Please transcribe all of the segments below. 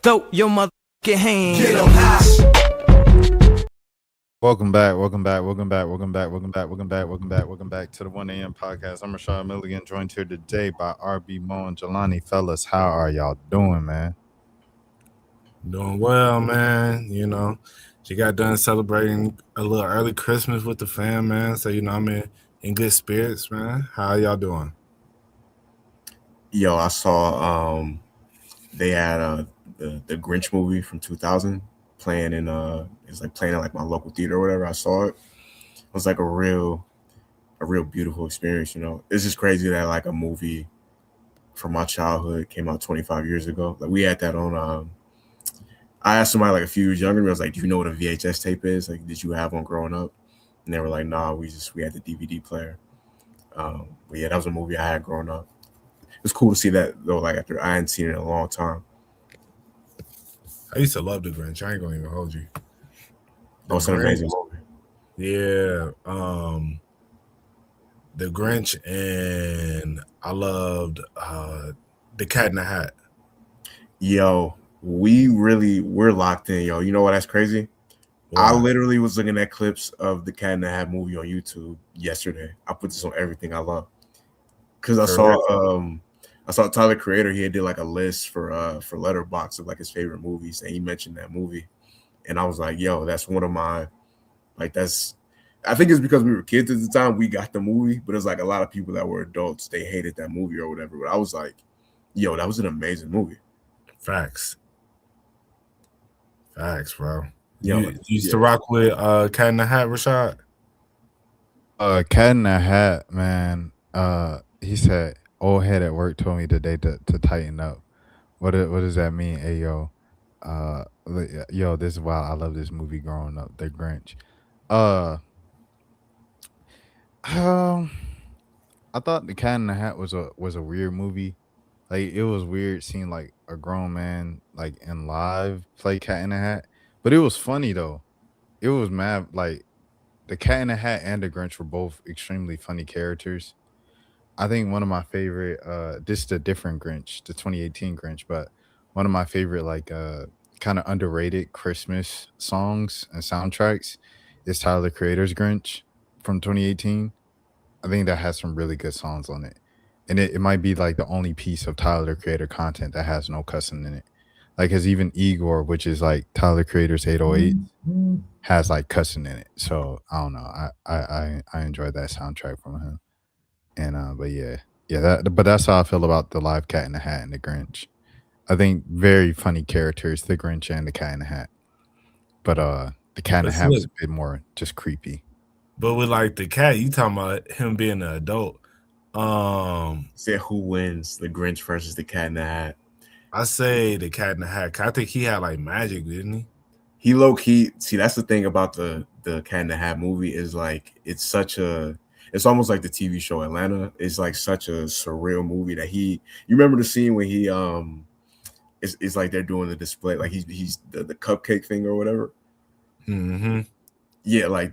Throw your motherfucking hands. Get 'em high. Welcome back to the 1 a.m. podcast. I'm Rashad Milligan, joined here today by RB Mo and Jelani. Fellas, how are y'all doing, man? Doing well, man. You know, she got done celebrating a little early Christmas with the fam, man. So, I'm in good spirits, man. How y'all doing? Yo, I saw they had the Grinch movie from 2000 playing in it's like playing at like my local theater or whatever. I saw it. It was like a real beautiful experience, It's just crazy that like a movie from my childhood came out 25 years ago. Like we had that on I asked somebody like a few years younger, I was like, do you know what a VHS tape is? Like, did you have one growing up? And they were like, nah, we had the DVD player. But yeah, that was a movie I had growing up. It was cool to see that though, like after I hadn't seen it in a long time. I used to love the Grinch. I ain't gonna even hold you. That was an amazing movie. Yeah. The Grinch, and I loved The Cat in the Hat. Yo, we're locked in, yo. You know what? That's crazy. Wow. I literally was looking at clips of the Cat in the Hat movie on YouTube yesterday. I put this on everything I love because I saw Tyler Creator. He did like a list for Letterboxd of like his favorite movies, and he mentioned that movie, and I was like, yo, that's one of my I think it's because we were kids at the time. We got the movie, but it's like a lot of people that were adults, they hated that movie or whatever. But I was like, yo, that was an amazing movie. Facts, bro. Yo, you used to rock with Cat in the Hat, Rashad? Cat in the Hat, man. He said, old head at work told me today to tighten up. What does that mean? Hey, yo, this is why I love this movie growing up, The Grinch. I thought The Cat in the Hat was a weird movie. Like it was weird seeing like a grown man like in live play Cat in the Hat, but it was funny though. It was mad. Like The Cat in the Hat and The Grinch were both extremely funny characters. I think one of my favorite, this is a different Grinch, the 2018 Grinch, but one of my favorite like kind of underrated Christmas songs and soundtracks is Tyler the Creator's Grinch from 2018. I think that has some really good songs on it. And it might be like the only piece of Tyler the Creator content that has no cussing in it. Like, cause even Igor, which is like Tyler Creator's 808, has like cussing in it. So I don't know. I enjoyed that soundtrack from him. And but that's how I feel about the live Cat in the Hat and the Grinch. I think very funny characters, the Grinch and the Cat in the Hat. But the Cat in the Hat was a bit more just creepy. But with like the cat, you talking about him being an adult. Say who wins, the Grinch versus the Cat in the Hat? I say the Cat in the Hat. I think he had like magic, didn't he? He low key. See, that's the thing about the Cat in the Hat movie is like it's almost like the TV show Atlanta. It's like such a surreal movie that you remember the scene when he it's like they're doing the display, like he's the cupcake thing or whatever. Mm-hmm. Yeah, like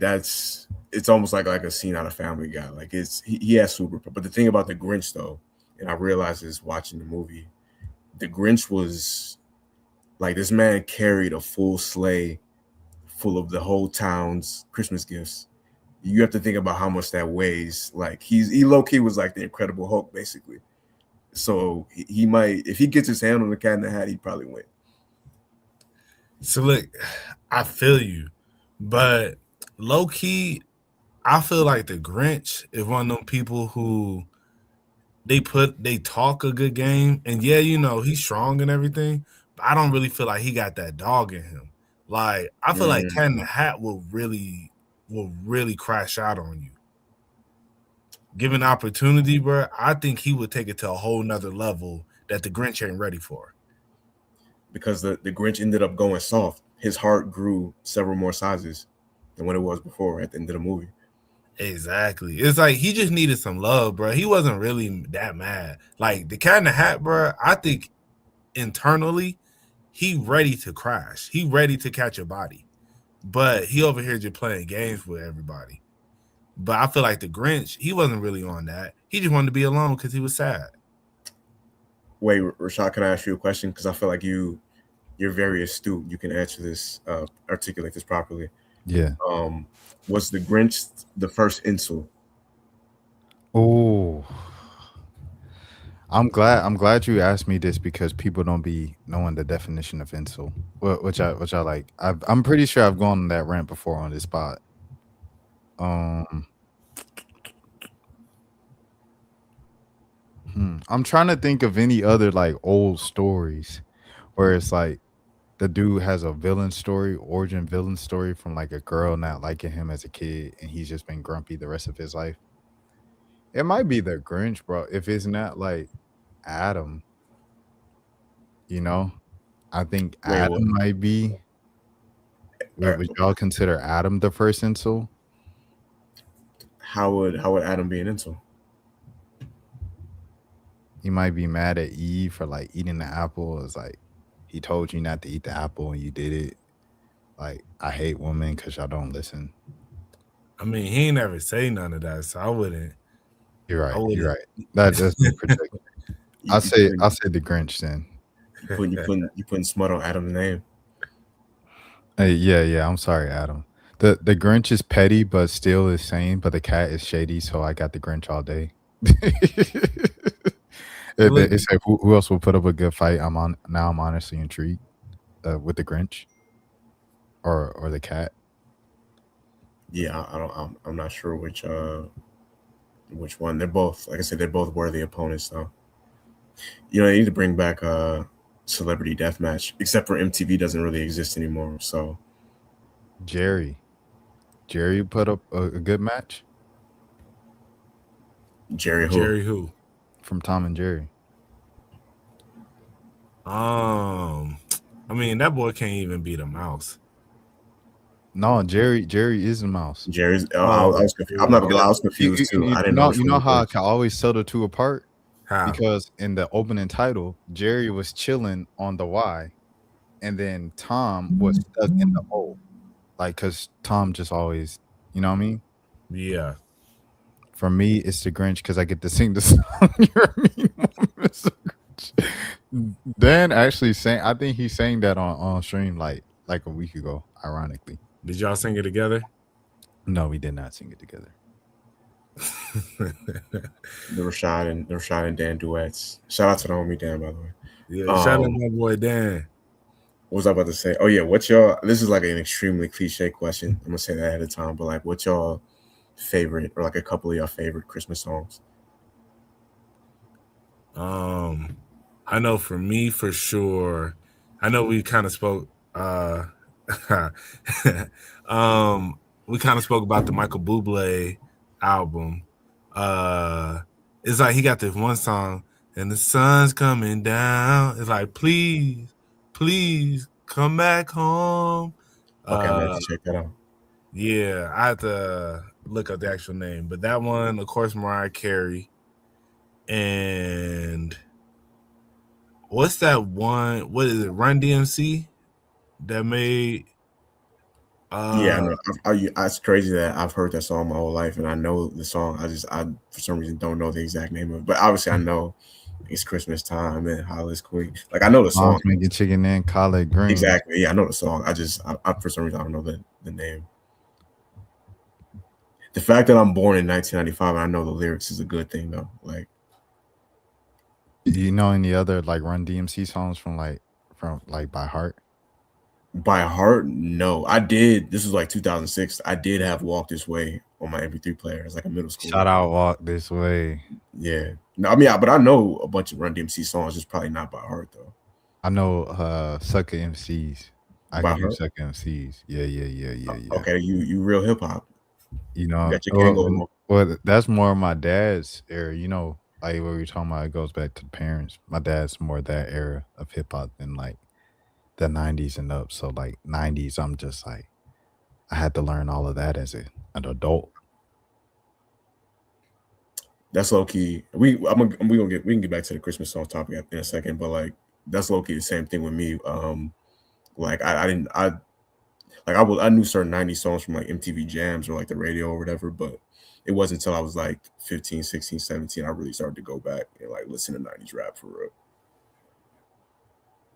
it's almost like a scene out of Family Guy. Like he has super. But the thing about the Grinch though, and I realized this watching the movie, the Grinch was like this man carried a full sleigh full of the whole town's Christmas gifts. You have to think about how much that weighs. Like he low key was like the Incredible Hulk basically. So he might, if he gets his hand on the Cat in the Hat, he'd probably win. So look, I feel you, but low key, I feel like the Grinch is one of them people who they talk a good game, and yeah, he's strong and everything, but I don't really feel like he got that dog in him. Like I feel like Cat in the Hat will really crash out on you. Given opportunity, bro, I think he would take it to a whole nother level that the Grinch ain't ready for. Because the Grinch ended up going soft. His heart grew several more sizes than what it was before at the end of the movie. Exactly. It's like he just needed some love, bro. He wasn't really that mad. Like the Cat in the Hat, bro, I think internally he ready to crash. He ready to catch a body. But he over here just playing games with everybody. But I feel like the Grinch, he wasn't really on that. He just wanted to be alone because he was sad. Wait, Rashad, can I ask you a question? Because I feel like you you're very astute. You can answer this, articulate this properly. Yeah. Was the Grinch the first insult? Oh, I'm glad you asked me this because people don't be knowing the definition of insult, which I like. I'm pretty sure I've gone on that rant before on this spot. Um, I'm trying to think of any other like old stories where it's like the dude has a villain story, origin villain story from like a girl not liking him as a kid, and he's just been grumpy the rest of his life. It might be the Grinch, bro. If it's not like Adam, you know, I think Wait, what? Adam might be. Would y'all consider Adam the first insult? How would Adam be an insult? He might be mad at Eve for like eating the apple. It's like he told you not to eat the apple and you did it. Like I hate women because y'all don't listen. I mean, he ain't never say none of that, so I wouldn't. You're right. I wouldn't. You're right. That's no protection. You- I you say putting- the Grinch then. you putting smut on Adam's name. Hey, yeah. I'm sorry, Adam. The Grinch is petty, but still is sane. But the cat is shady, so I got the Grinch all day. It's like who else will put up a good fight? I'm honestly intrigued with the Grinch or the cat. Yeah, I'm not sure which one. They're both, like I said, they're both worthy opponents. So they need to bring back Celebrity Deathmatch, except for MTV doesn't really exist anymore. So Jerry put up a good match Jerry who? from Tom and Jerry. I mean, that boy can't even beat a mouse. No, Jerry is a mouse. Jerry's. I was confused. I'm not gonna lie, I was confused too. I didn't know. You know how I can always tell the two apart? How? Because in the opening title, Jerry was chilling on the Y, and then Tom was stuck in the O. Like, cause Tom just always, you know what I mean? Yeah. For me, it's the Grinch because I get to sing the song. You're a mean woman, Mr. Grinch. Dan actually sang. I think he sang that on stream like a week ago. Ironically, Did y'all sing it together? no, we did not sing it together. The Rashad and Dan duets. Shout out to the homie Dan, by the way. Yeah, shout out to my boy Dan. What was I about to say? Oh yeah, what's y'all? This is like an extremely cliche question. I'm gonna say that ahead of time, but like, what's y'all favorite, or like a couple of y'all favorite Christmas songs? I know for me, for sure. I know we kind of spoke. We kind of spoke about the Michael Bublé album. It's like he got this one song, and the sun's coming down. It's like, please come back home. Okay, I'm gonna have to check that out. Yeah, I have to look up the actual name, but that one, of course, Mariah Carey. And what's that one? What is it? Run DMC that made. Yeah, it's crazy that I've heard that song my whole life, and I know the song. I for some reason don't know the exact name of it, but obviously I know it's Christmas time and Hollis Queen. Like I know the song. Making chicken and collard greens. Exactly. Yeah, I know the song. I for some reason I don't know the name. The fact that I'm born in 1995 and I know the lyrics is a good thing though. Like, you know any other like Run DMC songs from by heart? By heart, no. I did. This was like 2006. I did have Walk This Way on my MP3 player as like a middle school. Shout out Walk This Way. Yeah. No, I mean, but I know a bunch of Run DMC songs, just probably not by heart though. I know Sucker MCs. I By can heart? do Sucker MCs. Yeah. Okay, you real hip hop. You know, You got your gang going on. well, that's more of my dad's era. You know, like what we were talking about, it goes back to the parents. My dad's more that era of hip hop than like the 90s and up. So like 90s, I'm just like, I had to learn all of that as an adult. That's low key. We can get back to the Christmas song topic in a second, but like that's low key the same thing with me. Like I knew certain 90s songs from like MTV Jams or like the radio or whatever, but it wasn't until I was like 15, 16, 17 I really started to go back and like listen to 90s rap for real.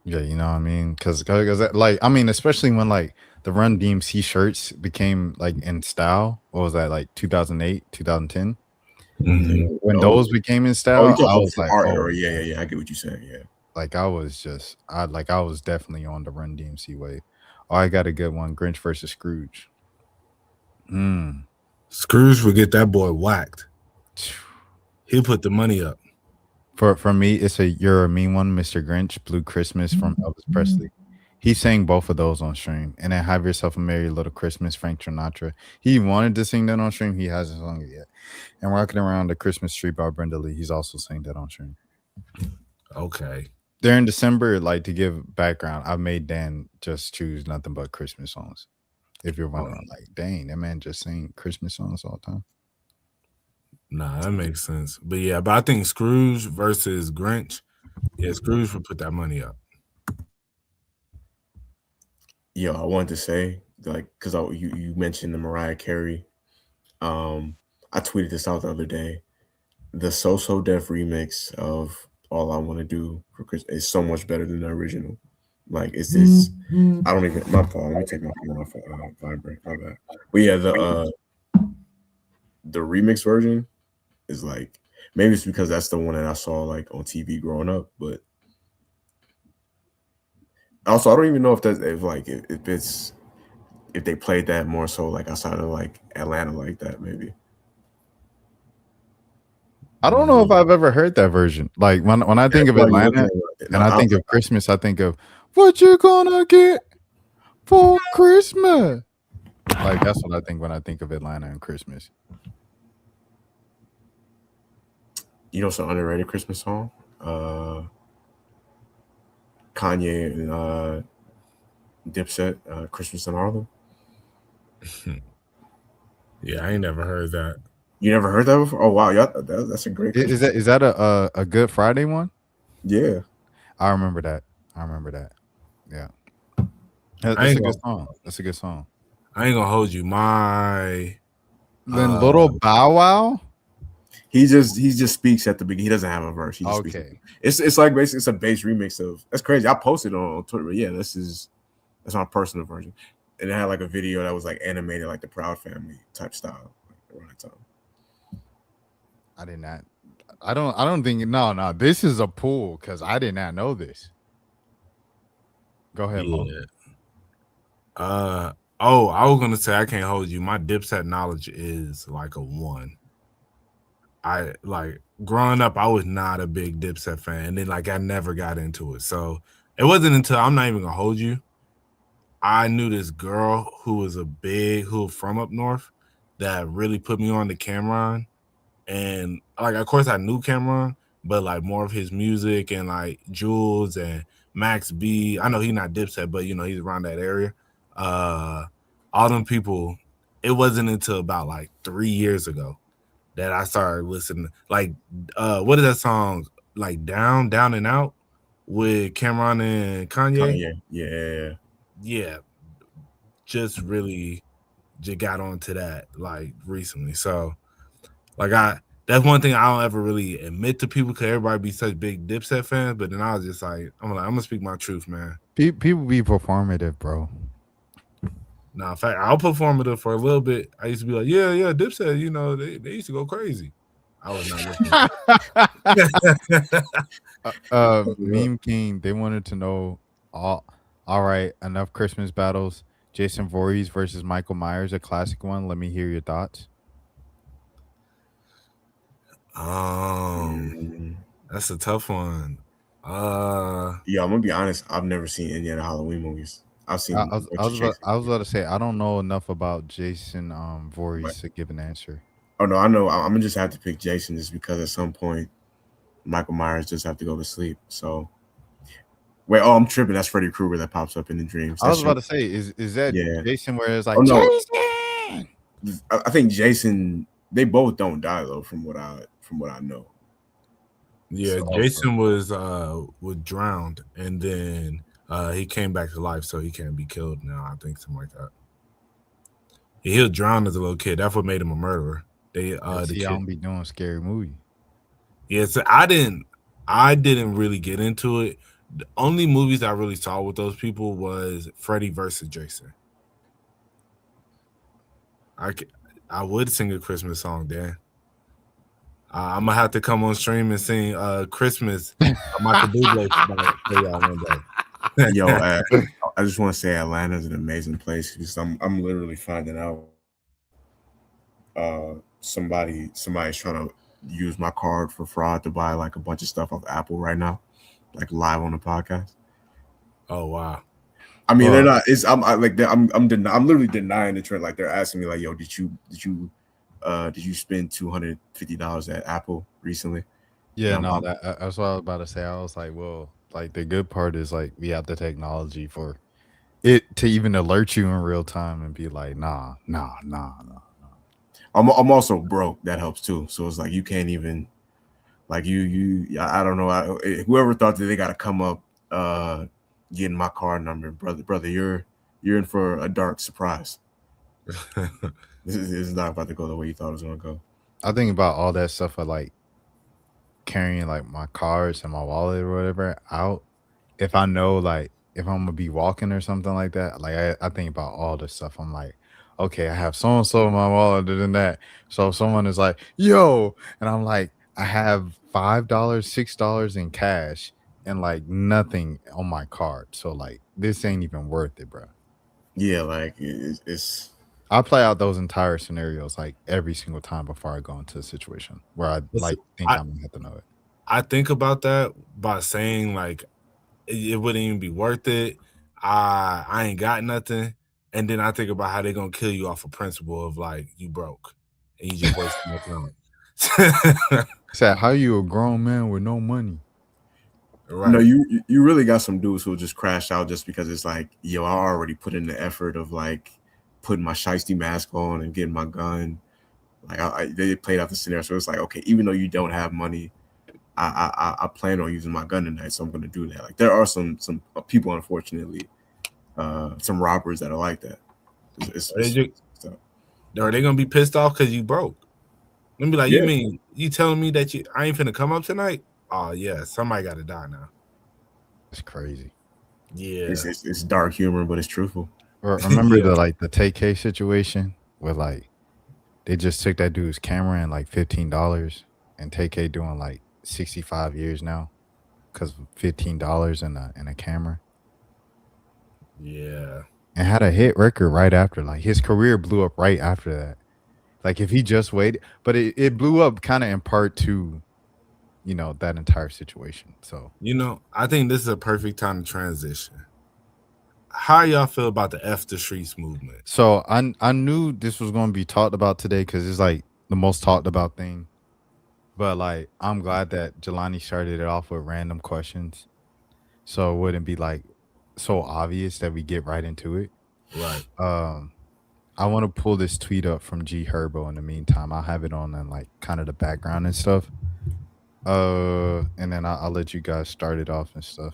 Yeah, you know what I mean? Because like I mean, especially when like the Run DMC shirts became like in style. What was that like 2008, 2010? Mhm. When Oh, those became in oh, you style, talking I about was for like, art oh, era? Yeah. I get what you're saying. Yeah. like I was definitely on the Run DMC wave. Oh, I got a good one. Grinch versus Scrooge. Mm. Scrooge would get that boy whacked. He'll put the money up. For me, it's a You're a Mean One, Mr. Grinch, Blue Christmas from Elvis Presley. He sang both of those on stream. And then Have Yourself a Merry Little Christmas, Frank Sinatra. He wanted to sing that on stream. He hasn't sung it yet. And Rocking Around the Christmas Tree by Brenda Lee. He's also sang that on stream. Okay. During December, like to give background, I made Dan just choose nothing but Christmas songs. If you're wondering, like, dang, that man just sing Christmas songs all the time. Nah, that makes sense. But yeah, but I think Scrooge versus Grinch. Yeah, Scrooge would put that money up. Yo, I wanted to say, like, because you mentioned the Mariah Carey. I tweeted this out the other day. The So Def remix of All I Want to Do for Christmas is so much better than the original. Like, it's this. I don't even. My fault. Let me take my phone off vibrate. My bad. But yeah, the remix version is like, maybe it's because that's the one that I saw like on TV growing up, but also I don't even know if that's if they played that more so like outside of like Atlanta like that maybe. I don't know if I've ever heard that version. Like when I think of Well, you're Atlanta looking at and I think of Christmas, I think of what you gonna get for Christmas. Like that's what I think when I think of Atlanta and Christmas. You know, some underrated Christmas song. Kanye and Dipset, Christmas in Harlem. Yeah, I ain't never heard that. You never heard that before? Oh wow, yeah, that's a great. Is that a Good Friday one? Yeah, I remember that. Yeah, that's a good song. That's a good song. I ain't gonna hold you. My Then Little Bow Wow. he just speaks at the beginning. He doesn't have a verse. He just Okay. Speaks. It's like basically it's a bass remix of. That's crazy. I posted on Twitter. Yeah, that's my personal version, and it had like a video that was like animated like the Proud Family type style around that time. I did not. I don't think. No. This is a pool because I did not know this. Go ahead, Mo. Oh, I was gonna say I can't hold you. My Dipset knowledge is like a 1. I like growing up, I was not a big Dipset fan, and then like I never got into it. So it wasn't until I'm not even gonna hold you. I knew this girl who was from up north that really put me on to Cameron. And like of course I knew Cameron, but like more of his music and like Jules and Max B. I know he's not Dipset, but you know, he's around that area. All them people, it wasn't until about like 3 years ago that I started listening. Like what is that song? Like Down and Out with Cameron and Kanye? Yeah. Just really just got onto that like recently. So like that's one thing I don't ever really admit to people because everybody be such big Dipset fans. But then I was just like, I'm gonna speak my truth, man. People be performative, bro. Nah, in fact, I'll performative for a little bit. I used to be like, yeah, Dipset, you know, they used to go crazy. I was not listening. Meme King, they wanted to know all right, enough Christmas battles. Jason Voorhees versus Michael Myers, a classic one. Let me hear your thoughts. That's a tough one. Yeah, I'm gonna be honest. I've never seen any of the Halloween movies. I've seen. I was about to say I don't know enough about Jason Voorhees to give an answer. Oh no, I know. I'm gonna just have to pick Jason just because at some point Michael Myers just have to go to sleep. So wait, I'm tripping. That's Freddy Krueger that pops up in the dreams. I was about to say, is that Jason where it's like Jason? I think Jason. They both don't die though, from what I know. Yeah, so, Jason was drowned and then he came back to life, so he can't be killed now. I think something like that. He was drowned as a little kid. That's what made him a murderer. I don't be doing scary movie. Yeah, so I didn't really get into it, The only movies I really saw with those people was Freddy versus Jason. I would sing a Christmas song, Dan. I'm gonna have to come on stream and sing Christmas Michael Bublé for y'all one day. Yo, I just want to say Atlanta is an amazing place because I'm literally finding out somebody's trying to use my card for fraud to buy like a bunch of stuff off Apple right now, like live on the podcast. Oh wow. I mean, they're not. I'm literally denying the trend. Like they're asking me, like, "Yo, did you spend $250 at Apple recently?" Yeah, no, that's what I was about to say. I was like, well, like the good part is like we have the technology for it to even alert you in real time and be like, nah. I'm also broke. That helps too. So it's like you can't even, like I don't know. Whoever thought that they got to come up getting my card number, brother, you're in for a dark surprise. This is not about to go the way you thought it was gonna go. I think about all that stuff of like carrying like my cards and my wallet or whatever out. If I know like if I'm gonna be walking or something like that, like I think about all this stuff. I'm like, okay, I have so and so in my wallet and that. So if someone is like, yo, and I'm like, I have $5, $6 in cash and like nothing on my card. So like this ain't even worth it, bro. Yeah, like it's I play out those entire scenarios like every single time before I go into a situation where I like think I'm gonna have to know it. I think about that by saying like it wouldn't even be worth it. I ain't got nothing. And then I think about how they're gonna kill you off a principle of like you broke and you just wasted your time. Sad, how you a grown man with no money? Right. No, you really got some dudes who just crash out just because it's like, yo, I already put in the effort of like putting my shiesty mask on and getting my gun. Like they played out the scenario, so it's like, okay, even though you don't have money, I plan on using my gun tonight, so I'm going to do that. Like there are some people, unfortunately, some robbers that are like that. Are they gonna be pissed off because you broke? Let me be like, yeah. You mean you telling me that I ain't finna come up tonight? Oh yeah, somebody got to die now. It's crazy. Yeah, it's dark humor, but it's truthful. Remember the TK situation where like they just took that dude's camera and like $15, and TK doing like 65 years now because of $15 in a camera. Yeah, and had a hit record right after. Like his career blew up right after that. Like if he just waited, but it blew up kind of in part to, you know, that entire situation. So I think this is a perfect time to transition. How y'all feel about the F the Streets movement? So I knew this was going to be talked about today because it's like the most talked about thing. But like I'm glad that Jelani started it off with random questions, so it wouldn't be like so obvious that we get right into it. Right. I want to pull this tweet up from G Herbo in the meantime. I'll have it on in like kind of the background and stuff. And then I'll let you guys start it off and stuff.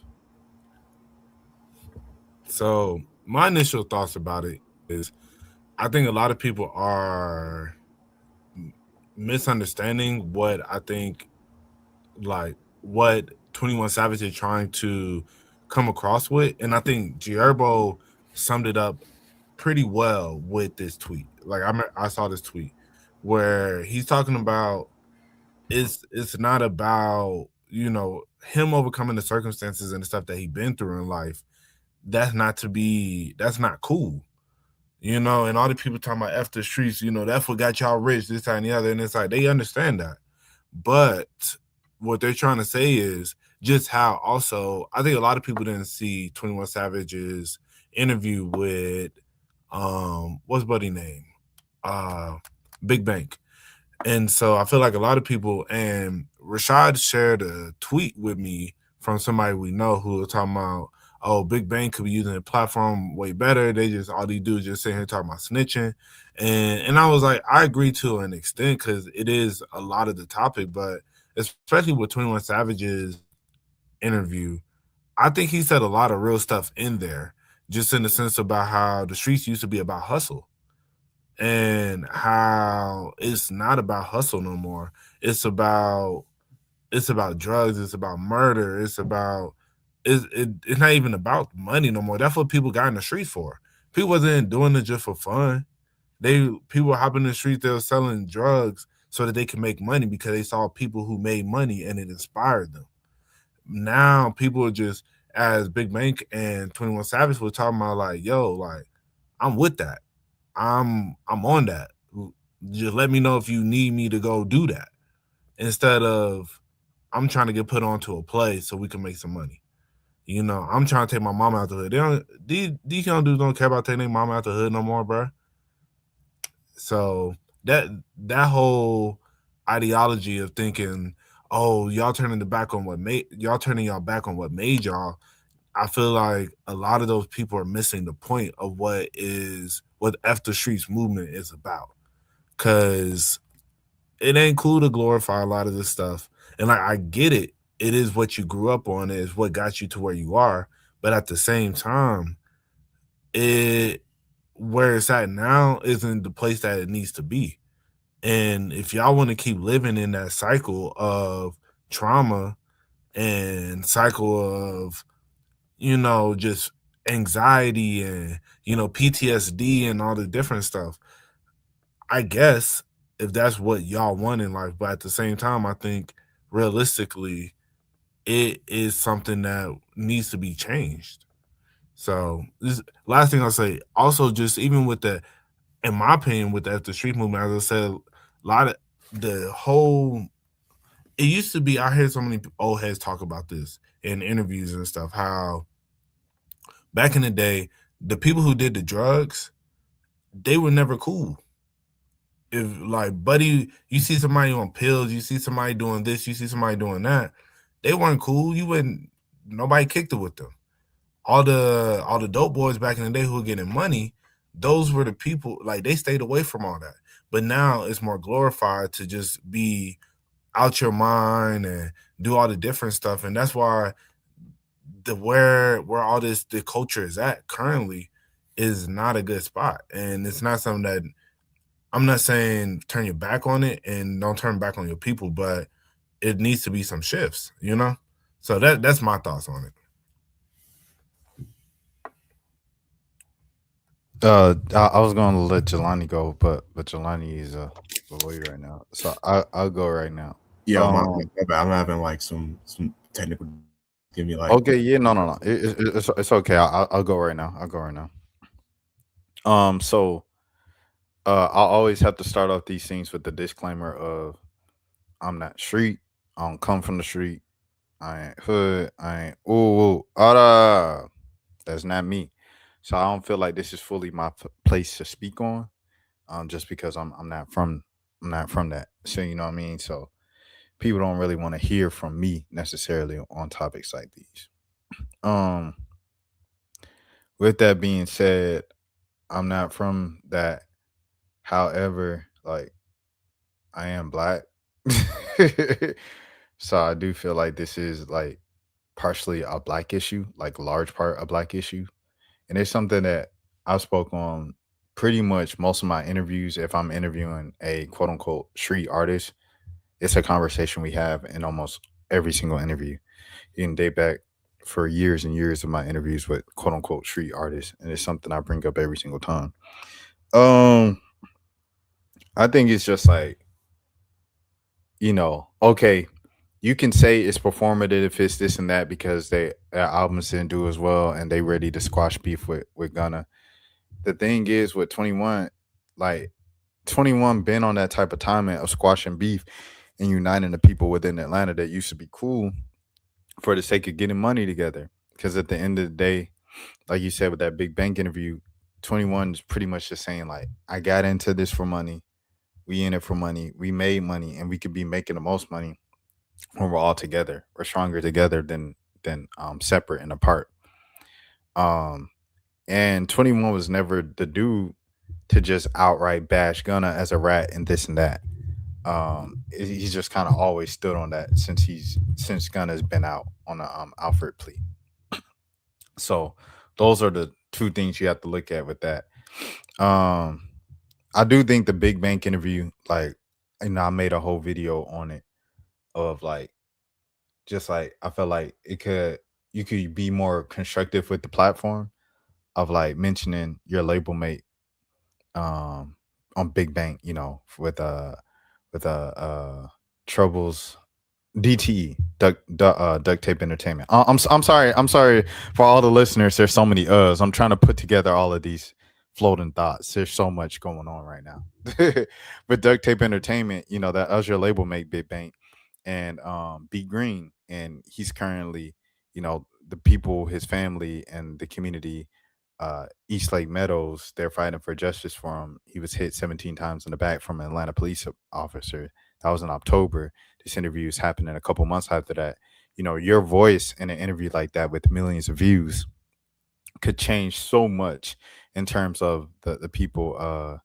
So my initial thoughts about it is I think a lot of people are misunderstanding what I think, like what 21 Savage is trying to come across with. And I think G Herbo summed it up pretty well with this tweet. Like I saw this tweet where he's talking about it's not about, him overcoming the circumstances and the stuff that he's been through in life. That's not cool. And all the people talking about F the streets, that's what got y'all rich, this, that, and the other. And it's like, they understand that. But what they're trying to say is just how also, I think a lot of people didn't see 21 Savage's interview with, what's buddy name? Big Bank. And so I feel like a lot of people, and Rashad shared a tweet with me from somebody we know who was talking about, oh, Big Bang could be using the platform way better. All they do is just sit here talking about snitching. And I was like, I agree to an extent because it is a lot of the topic, but especially with 21 Savage's interview, I think he said a lot of real stuff in there, just in the sense about how the streets used to be about hustle and how it's not about hustle no more. It's about drugs. It's about murder. It's it's not even about money no more. That's what people got in the streets for. People wasn't doing it just for fun. People were hopping in the streets, they were selling drugs so that they could make money because they saw people who made money and it inspired them. Now people are just, as Big Bank and 21 Savage were talking about, like, yo, like, I'm with that. I'm on that. Just let me know if you need me to go do that. Instead of I'm trying to get put onto a play so we can make some money. You know, I'm trying to take my mom out the hood. These young dudes don't care about taking their mom out the hood no more, bro. So that whole ideology of thinking, oh, y'all turning y'all back on what made y'all. I feel like a lot of those people are missing the point of what F the Streets movement is about. Cause it ain't cool to glorify a lot of this stuff. And like, I get it. It is what you grew up on. It is what got you to where you are. But at the same time, where it's at now isn't the place that it needs to be. And if y'all want to keep living in that cycle of trauma and cycle of, you know, just anxiety and, you know, PTSD and all the different stuff, I guess if that's what y'all want in life. But at the same time, I think realistically, it is something that needs to be changed. So this last thing I'll say, also just even with the, in my opinion, with the street movement, as I said, a lot of the whole, it used to be, I heard so many old heads talk about this in interviews and stuff, how back in the day, the people who did the drugs, they were never cool. If like, buddy, you see somebody on pills, you see somebody doing this, you see somebody doing that, they weren't cool. Nobody kicked it with them. All the dope boys back in the day who were getting money, those were the people, like, they stayed away from all that. But now it's more glorified to just be out your mind and do all the different stuff. And that's why where all the culture is at currently is not a good spot. And it's not something that, I'm not saying turn your back on it and don't turn back on your people, but it needs to be some shifts, you know? So that's my thoughts on it. I was going to let Jelani go, but Jelani is the lawyer right now, so I'll go right now. Yeah, my bad. I'm having like some technical. Give me like. Okay, yeah, no. It's okay. I'll go right now. So I'll always have to start off these things with the disclaimer of I'm not street. I don't come from the street. I ain't hood. I ain't that's not me. So I don't feel like this is fully my place to speak on, just because I'm not from that. So you know what I mean. So people don't really want to hear from me necessarily on topics like these. With that being said, I'm not from that. However, like, I am black, so I do feel like this is like partially a black issue, like large part a black issue. And it's something that I've spoke on pretty much most of my interviews. If I'm interviewing a quote unquote street artist, it's a conversation we have in almost every single interview. You can date back for years and years of my interviews with quote unquote street artists. And it's something I bring up every single time. I think it's just like, you know, okay, you can say it's performative, it's this and that because their albums didn't do as well and they ready to squash beef with Gunna. The thing is with 21, like 21 been on that type of timing of squashing beef and uniting the people within Atlanta that used to be cool for the sake of getting money together. Because at the end of the day, like you said with that Big Bank interview, 21 is pretty much just saying like, I got into this for money. We in it for money. We made money and we could be making the most money when we're all together. We're stronger together than separate and apart. And 21 was never the dude to just outright bash Gunna as a rat and this and that. He's just kind of always stood on that since Gunna's been out on the Alfred plea. So those are the two things you have to look at with that. I do think the Big Bank interview, like, you know, I made a whole video on it of like, just like, I felt like it could you could be more constructive with the platform of like mentioning your label mate on Big Bang, with Troubles DTE Duct Tape Entertainment. I'm sorry for all the listeners. There's so many I'm trying to put together all of these floating thoughts. There's so much going on right now. But Duct Tape Entertainment, that was your label mate, Big Bang, and B Green, and he's currently, the people, his family, and the community. East Lake Meadows, they're fighting for justice for him. He was hit 17 times in the back from an Atlanta police officer. That was in October. This interview is happening a couple months after that. Your voice in an interview like that with millions of views could change so much in terms of the people, what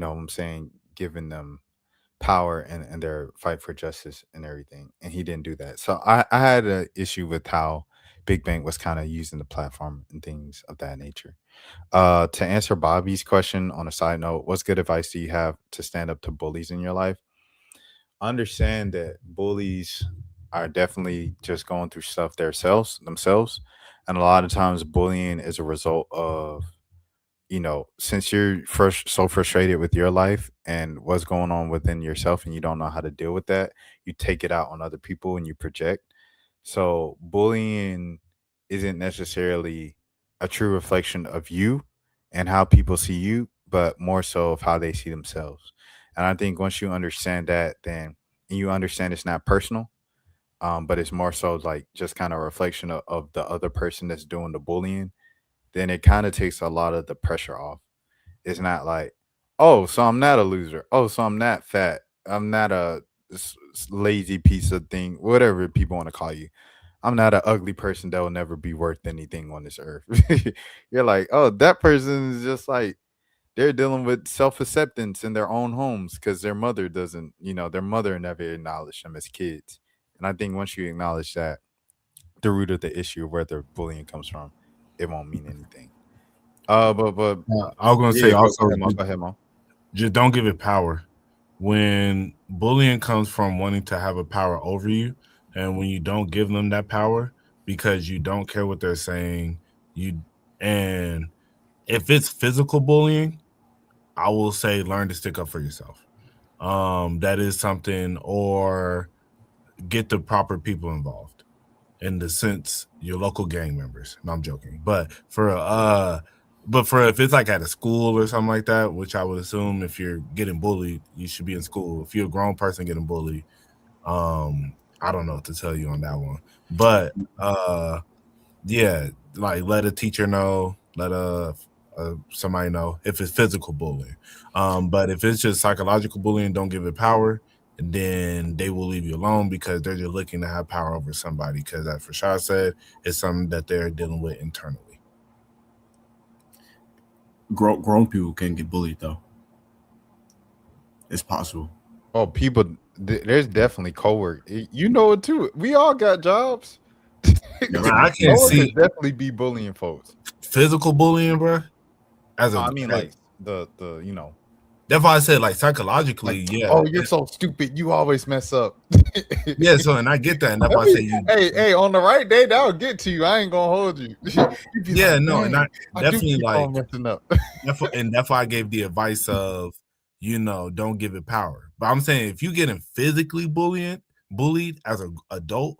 I'm saying, giving them power and their fight for justice and everything. And he didn't do that. So I had an issue with how Big Bang was kind of using the platform and things of that nature. To answer Bobby's question on a side note, what's good advice do you have to stand up to bullies in your life? Understand that bullies are definitely just going through stuff themselves. And a lot of times bullying is a result of, since you're first so frustrated with your life and what's going on within yourself and you don't know how to deal with that, you take it out on other people and you project. So bullying isn't necessarily a true reflection of you and how people see you, but more so of how they see themselves. And I think once you understand that, then and you understand it's not personal, but it's more so like just kind of a reflection of the other person that's doing the bullying, then it kind of takes a lot of the pressure off. It's not like, oh, so I'm not a loser. Oh, so I'm not fat. I'm not a lazy piece of thing, whatever people want to call you. I'm not an ugly person that will never be worth anything on this earth. You're like, oh, that person is just like they're dealing with self acceptance in their own homes because their mother doesn't, their mother never acknowledged them as kids. And I think once you acknowledge that, the root of the issue of where the bullying comes from, it won't mean anything. But I was gonna say also, go ahead, Mom. Just don't give it power. When bullying comes from wanting to have a power over you, and when you don't give them that power because you don't care what they're saying, and if it's physical bullying, I will say learn to stick up for yourself. That is something, or get the proper people involved. In the sense, your local gang members. No, I'm joking. But for if it's like at a school or something like that, which I would assume if you're getting bullied, you should be in school. If you're a grown person getting bullied, I don't know what to tell you on that one. But yeah, like let a teacher know, let somebody know if it's physical bullying. But if it's just psychological bullying, don't give it power. And then they will leave you alone because they're just looking to have power over somebody. Because as Rashad said, it's something that they're dealing with internally. Grown people can get bullied though. It's possible. Oh, people, there's definitely co-work. You know it too. We all got jobs. I can't see definitely be bullying folks. Physical bullying, bro. Like the That's why I said like psychologically, like, yeah. Oh, you're so stupid. You always mess up. Yeah, so and I get that, and that's why I say you. Hey, on the right day, that'll get to you. I ain't gonna hold you. Yeah, like, no, and I definitely like messing up. And that's why I gave the advice of, don't give it power. But I'm saying if you're getting physically bullied as an adult,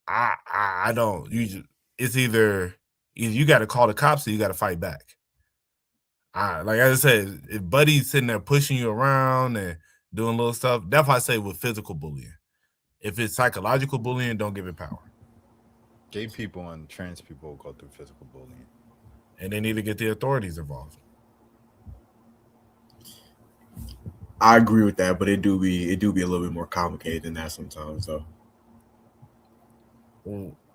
I don't. It's either you got to call the cops or you got to fight back. Like I said, if buddy's sitting there pushing you around and doing little stuff, that's why I say with physical bullying. If it's psychological bullying, don't give it power. Gay people and trans people go through physical bullying, and they need to get the authorities involved. I agree with that, but it do be a little bit more complicated than that sometimes, though.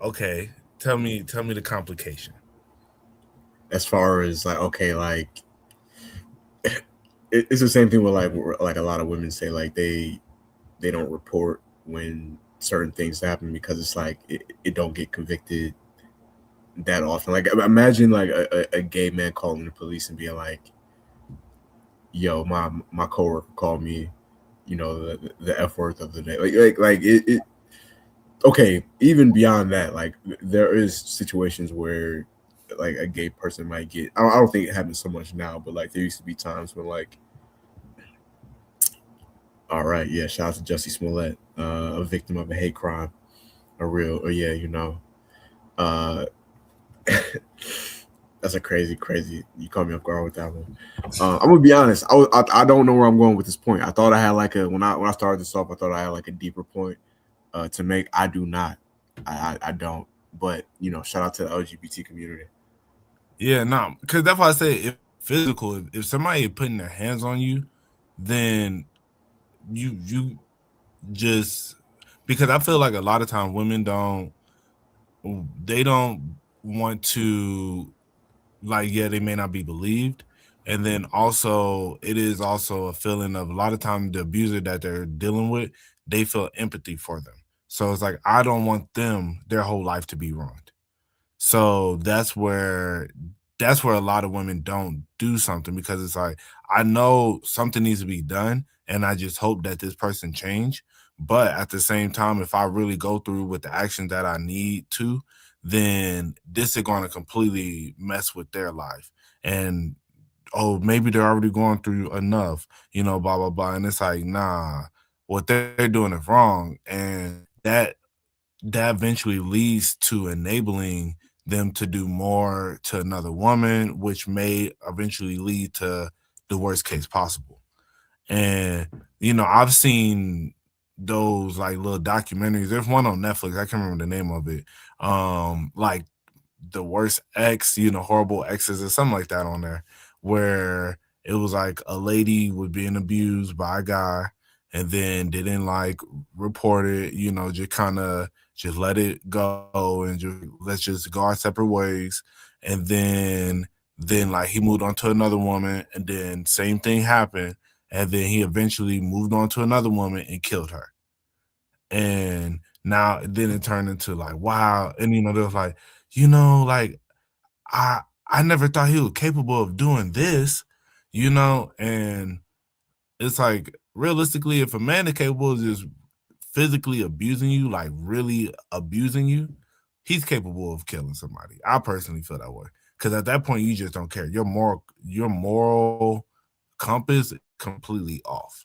Okay, tell me the complication. As far as like, okay, like it's the same thing with like a lot of women say like they don't report when certain things happen because it's like it don't get convicted that often. Like imagine like a gay man calling the police and being like, yo, my coworker called me, the F word of the day. Like it okay, even beyond that, like there is situations where like a gay person might get. I don't think it happens so much now, but like there used to be times when like, all right, yeah, shout out to Jussie Smollett, a victim of a hate crime, a real, or yeah, you know, uh, that's a crazy. You caught me off guard with that one. I'm gonna be honest. I don't know where I'm going with this point. I thought I had like a when I started this off, I thought I had like a deeper point to make. I do not. I don't. But you know, shout out to the LGBT community. Yeah, no, because that's why I say if physical, if somebody putting their hands on you, then you just because I feel like a lot of times women don't want to, like, yeah, they may not be believed. And then also it is also a feeling of a lot of times the abuser that they're dealing with, they feel empathy for them. So it's like I don't want them their whole life to be ruined. So that's where a lot of women don't do something because it's like I know something needs to be done and I just hope that this person change. But at the same time, if I really go through with the action that I need to, then this is going to completely mess with their life. And oh, maybe they're already going through enough, blah blah blah. And it's like, nah, what they're doing is wrong. And that eventually leads to enabling them to do more to another woman, which may eventually lead to the worst case possible. And I've seen those like little documentaries. There's one on Netflix. I can't remember the name of it. Like the worst ex, horrible exes or something like that on there, where it was like a lady was being abused by a guy and then didn't like report it, just kind of just let it go and let's just go our separate ways. And then like he moved on to another woman and then same thing happened. And then he eventually moved on to another woman and killed her. And now then it turned into like, wow. And there was like, like I never thought he was capable of doing this, and it's like realistically, if a man is capable of just physically abusing you, like really abusing you, he's capable of killing somebody. I personally feel that way. Because at that point, you just don't care. Your moral compass is completely off.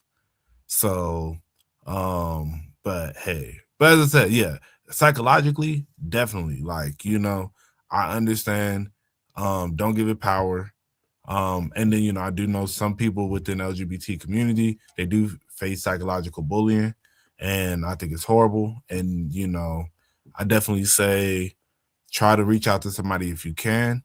So, but as I said, yeah, psychologically, definitely, like, I understand. Don't give it power. And then, I do know some people within the LGBT community, they do face psychological bullying, and I think it's horrible. And, I definitely say try to reach out to somebody if you can.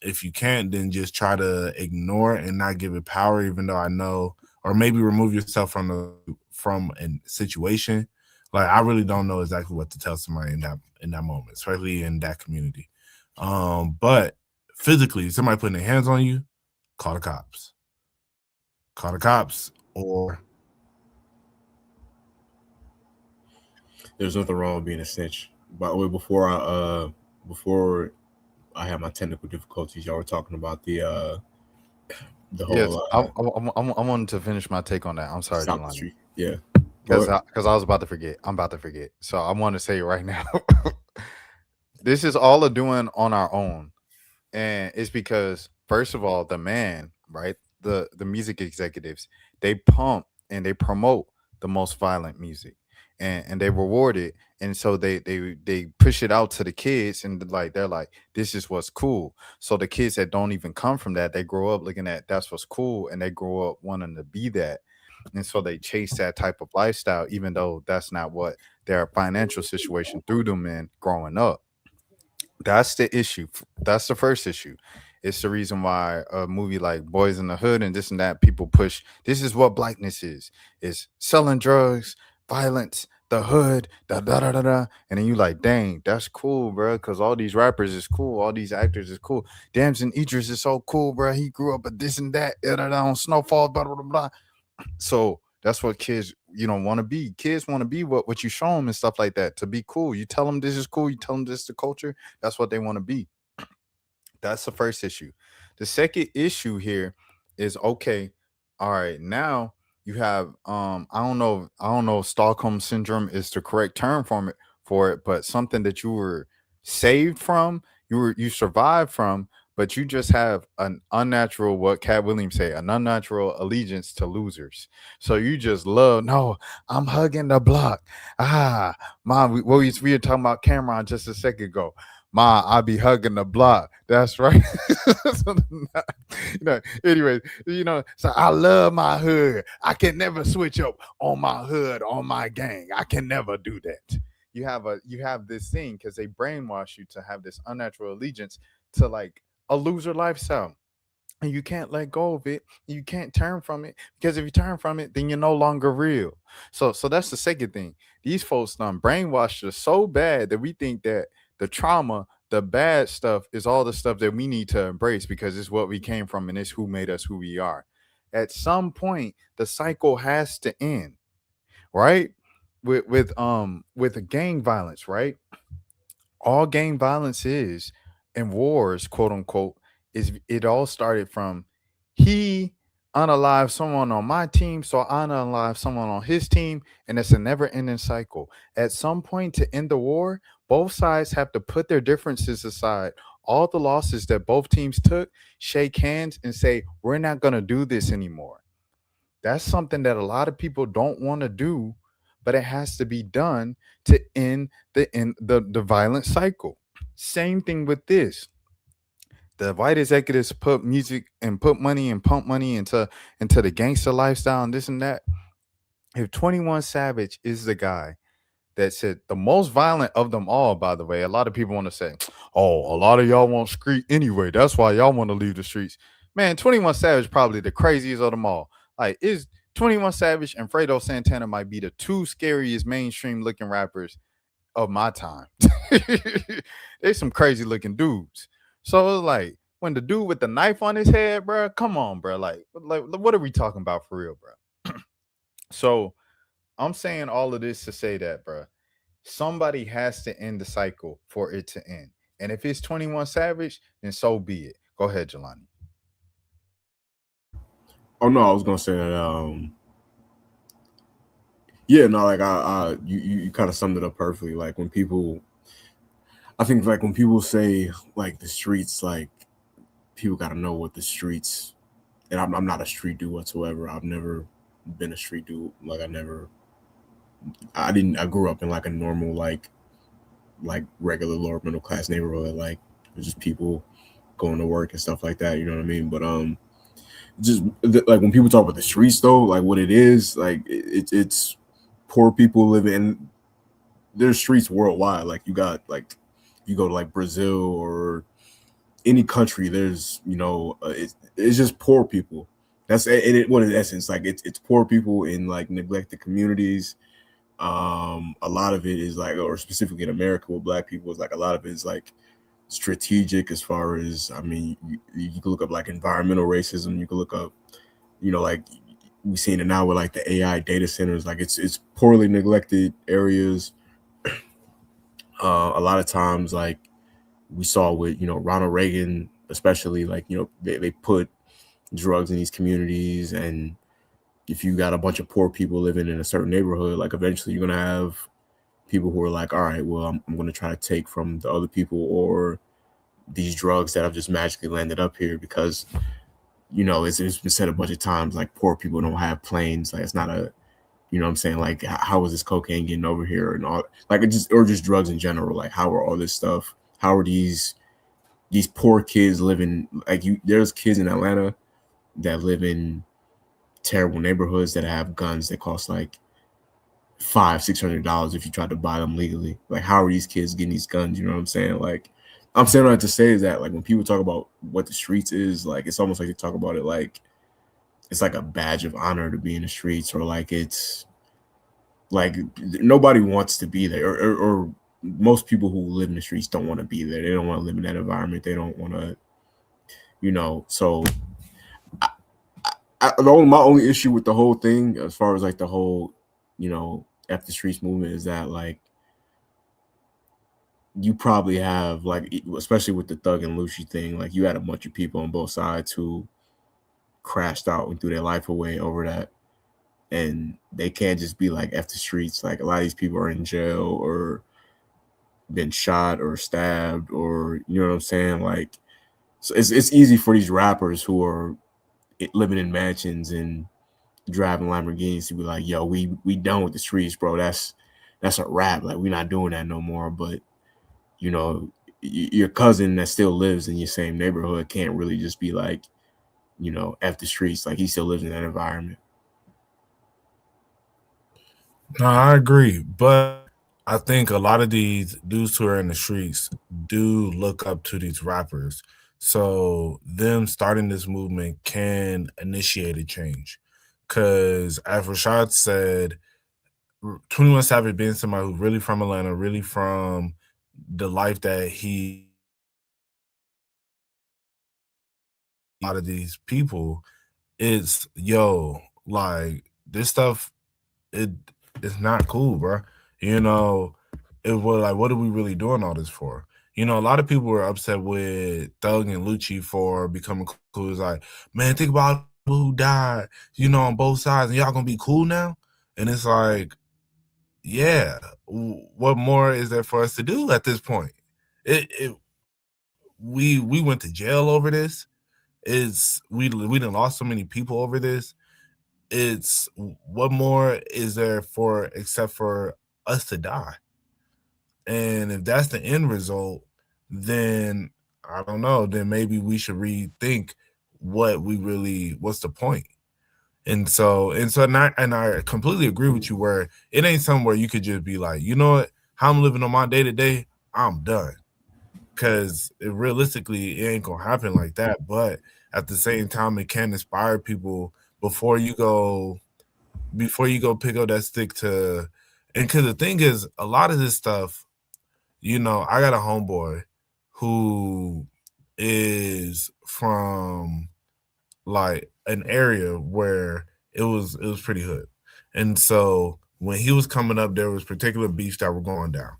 If you can't, then just try to ignore it and not give it power, even though I know, or maybe remove yourself from a situation. Like I really don't know exactly what to tell somebody in that moment, especially in that community. But physically, somebody putting their hands on you, call the cops. Call the cops, or There's nothing wrong with being a snitch. By the way, before I had my technical difficulties, y'all were talking about the Yes, whole I wanted to finish my take on that. I'm sorry, South Jelani. Street. Yeah. Because I was about to forget. I'm about to forget. So I want to say right now, this is all a doing on our own. And it's because, first of all, the man, right? The music executives, they pump and they promote the most violent music. And they reward it. And so they push it out to the kids and like they're like, this is what's cool. So the kids that don't even come from that, they grow up looking at that's what's cool and they grow up wanting to be that. And so they chase that type of lifestyle, even though that's not what their financial situation threw them in growing up. That's the issue. That's the first issue. It's the reason why a movie like Boys in the Hood and this and that people push. This is what blackness is selling drugs, violence, the hood, da da da da da. And then you like, dang, that's cool, bro. Because all these rappers is cool, all these actors is cool. Damson Idris is so cool, bro. He grew up at this and that, da, da, da, on Snowfall, blah blah blah. Blah. So that's what kids, want to be. Kids want to be what you show them and stuff like that. To be cool, you tell them this is cool. You tell them this is the culture. That's what they want to be. That's the first issue. The second issue here is okay. All right, now You have I don't know if Stockholm syndrome is the correct term for it, but something that you were saved from, you survived from, but you just have an unnatural, what Cat Williams say, an unnatural allegiance to losers. So you just love, no, I'm hugging the block. Ah, mom, we were talking about Cameron just a second ago. Ma, I be hugging the block. That's right. So, anyways, so I love my hood. I can never switch up on my hood, on my gang. I can never do that. You have this thing because they brainwash you to have this unnatural allegiance to like a loser lifestyle. And you can't let go of it. You can't turn from it because if you turn from it, then you're no longer real. So that's the second thing. These folks done brainwashed us so bad that we think that the trauma, the bad stuff, is all the stuff that we need to embrace because it's what we came from and it's who made us who we are. At some point, the cycle has to end, right? With gang violence, right? All gang violence is and wars, quote unquote, is it all started from he unalive someone on my team, so I unalive someone on his team, and it's a never-ending cycle. At some point to end the war, both sides have to put their differences aside. All the losses that both teams took, shake hands and say, we're not gonna do this anymore. That's something that a lot of people don't want to do, but it has to be done to end the violent cycle. Same thing with this. The white executives put music and put money and pump money into the gangster lifestyle and this and that. If 21 Savage is the guy that said the most violent of them all, by the way, a lot of people want to say, oh, a lot of y'all want street anyway. That's why y'all want to leave the streets. Man, 21 Savage probably the craziest of them all. Like, is 21 Savage and Fredo Santana might be the two scariest mainstream looking rappers of my time. They some crazy looking dudes. So it's like when the dude with the knife on his head, bro, come on, bro. Like what are we talking about for real, bro? So I'm saying all of this to say that, bro, somebody has to end the cycle for it to end. And if it's 21 Savage, then so be it. Go ahead, Jelani. Oh no, I was gonna say that. Yeah, no, like you kind of summed it up perfectly. Like when people, I think like when people say like the streets, like people got to know what the streets. And I'm not a street dude whatsoever. I've never been a street dude. Like I didn't. I grew up in like a normal like regular lower middle class neighborhood. Like there's just people going to work and stuff like that. You know what I mean? But just like when people talk about the streets though, like what it is, like it's poor people living in there's streets worldwide. Like you got like you go to like Brazil or any country, there's it's just poor people. That's and it what in essence like it's poor people in like neglected communities. A lot of it is like, or specifically in America with Black people, is like a lot of it is like strategic as far as I mean, you can look up like environmental racism. You can look up, like we've seen it now with like the AI data centers. Like it's poorly neglected areas. A lot of times, like we saw with Ronald Reagan, especially like they put drugs in these communities, and if you got a bunch of poor people living in a certain neighborhood, like eventually you're gonna have people who are like, all right, well, I'm gonna try to take from the other people or these drugs that have just magically landed up here because it's been said a bunch of times like poor people don't have planes. Like it's not a what I'm saying? Like how is this cocaine getting over here and all like it just or just drugs in general? Like how are all this stuff? How are these poor kids living like there's kids in Atlanta that live in terrible neighborhoods that have guns that cost like $500-$600 if you try to buy them legally. Like how are these kids getting these guns? You know what I'm saying? Like I'm saying what I have to say is that like when people talk about what the streets is, like it's almost like they talk about it like it's like a badge of honor to be in the streets, or like it's like nobody wants to be there, or most people who live in the streets don't want to be there. They don't want to live in that environment. They don't want to, so my only issue with the whole thing, as far as like the whole, F the streets movement, is that like you probably have like, especially with the Thug and Lucci thing, like you had a bunch of people on both sides who crashed out and threw their life away over that. and they can't just be like F the streets. Like a lot of these people are in jail or been shot or stabbed, or you know what I'm saying. Like, so it's easy for these rappers who are living in mansions and driving Lamborghinis to be like, yo, we done with the streets, bro. That's a wrap. Like, we're not doing that no more. But you know, your cousin that still lives in your same neighborhood can't really just be like, you know, F the streets. Like, he still lives in that environment. No, I agree, but I think a lot of these dudes who are in the streets do look up to these rappers. So them starting this movement can initiate a change. Because as Rashad said, 21 Savage being somebody who's really from Atlanta, really from the life that a lot of these people, it's like this stuff, it's not cool, bro. You know, it was like, what are we really doing all this for? You know, a lot of people were upset with Thug and Lucci for becoming cool. It's like, man, think about who died, you know, on both sides, and y'all gonna be cool now. And it's like, yeah, what more is there for us to do at this point? We went to jail over this. We done lost so many people over this. It's what more is there for except for us to die? And if that's the end result, then I don't know. Then maybe we should rethink what's the point? And I completely agree with you where it ain't somewhere you could just be like, you know what, how I'm living on my day to day, I'm done. Because realistically, it ain't gonna happen like that. But at the same time, it can inspire people before you go pick up that stick to. And because the thing is, a lot of this stuff, you know, I got a homeboy who is from like an area where it was pretty hood. And so when he was coming up, there was particular beefs that were going down.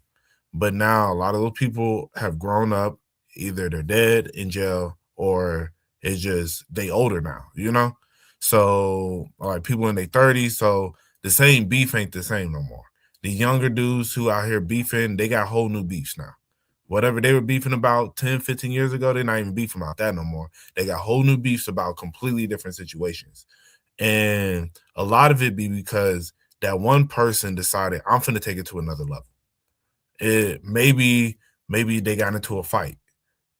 But now a lot of those people have grown up, either they're dead in jail or it's just they older now, you know? So like people in their 30s, so the same beef ain't the same no more. The younger dudes who out here beefing, they got whole new beefs now. Whatever they were beefing about 10, 15 years ago, they're not even beefing about that no more. They got whole new beefs about completely different situations. And a lot of it be because that one person decided, I'm finna take it to another level. Maybe they got into a fight.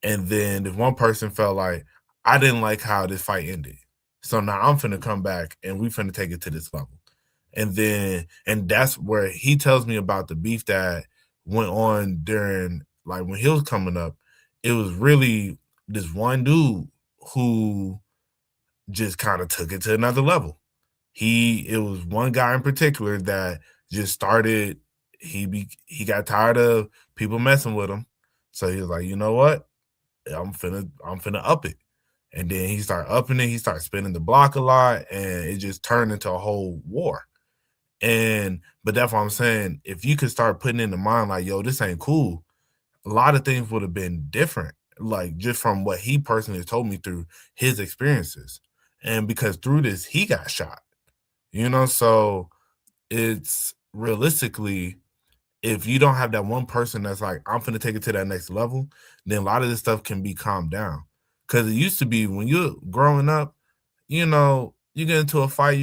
And then if one person felt like, I didn't like how this fight ended. So now I'm finna come back and we finna take it to this level. And that's where he tells me about the beef that went on during, like when he was coming up. It was really this one dude who just kind of took it to another level. It was one guy in particular that just started, he got tired of people messing with him. So he was like, you know what? I'm finna up it. And then he started upping it. He started spinning the block a lot, and it just turned into a whole war. But that's what I'm saying. If you could start putting in the mind like, yo, this ain't cool, a lot of things would have been different. Like just from what he personally told me through his experiences. And because through this, he got shot. You know, so it's realistically, if you don't have that one person that's like, I'm finna take it to that next level, then a lot of this stuff can be calmed down. Because it used to be when you're growing up, you know, you get into a fight,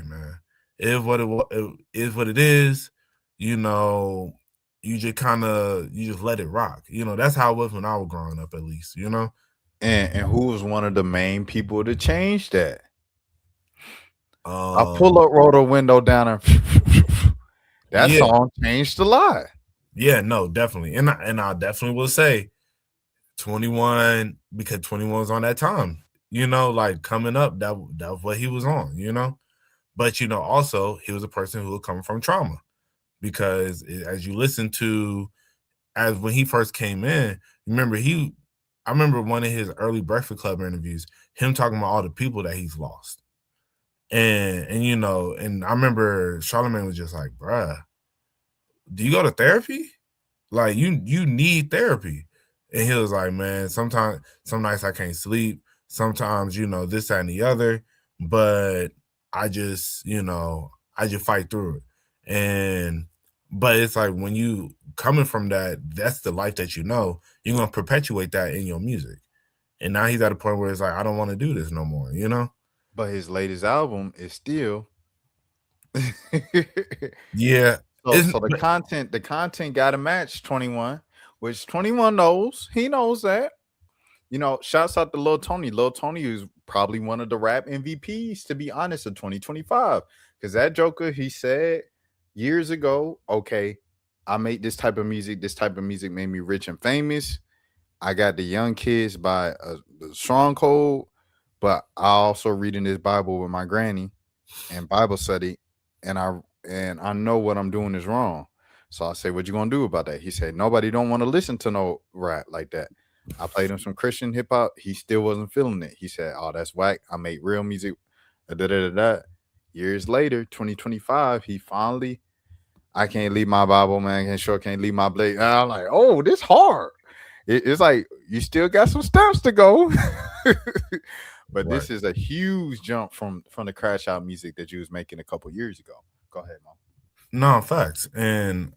man. It is what it is. You know, you just let it rock. You know, that's how it was when I was growing up, at least, you know? And who was one of the main people to change that? I pull up, roll the window down, and that song changed a lot. Yeah, no, definitely. And I definitely will say 21, because 21 was on that time, you know, like coming up, that was what he was on, you know? But, you know, also he was a person who was coming from trauma, because as you listen to, as when he first came in, remember I remember one of his early Breakfast Club interviews, him talking about all the people that he's lost. And you know, and I remember Charlamagne was just like, bruh, do you go to therapy? Like you need therapy. And he was like, man, some nights I can't sleep. Sometimes, you know, this, that, and the other. But I just, I just fight through it. But it's like when you coming from that, that's the life that you're gonna perpetuate that in your music. And now he's at a point where it's like, I don't want to do this no more, But his latest album is still Yeah. so the content got to match 21, which 21 knows. He knows that. Shouts out to Lil Tony. Lil Tony is probably one of the rap MVPs, to be honest, of 2025. Because that Joker, he said years ago, okay, I made this type of music. This type of music made me rich and famous. I got the young kids by a stronghold, but I also reading this Bible with my granny and Bible study, and I know what I'm doing is wrong. So I say, what you gonna do about that? He said, nobody don't want to listen to no rap like that. I played him some Christian hip hop. He still wasn't feeling it. He said, oh, that's whack. I made real music. Da, da, da, da. Years later, 2025, he finally, I can't leave my Bible, man. Can't leave my blade. And I'm like, oh, this hard. It's like you still got some steps to go. But this is a huge jump from the crash out music that you was making a couple years ago. Go ahead, Mo. No, facts. And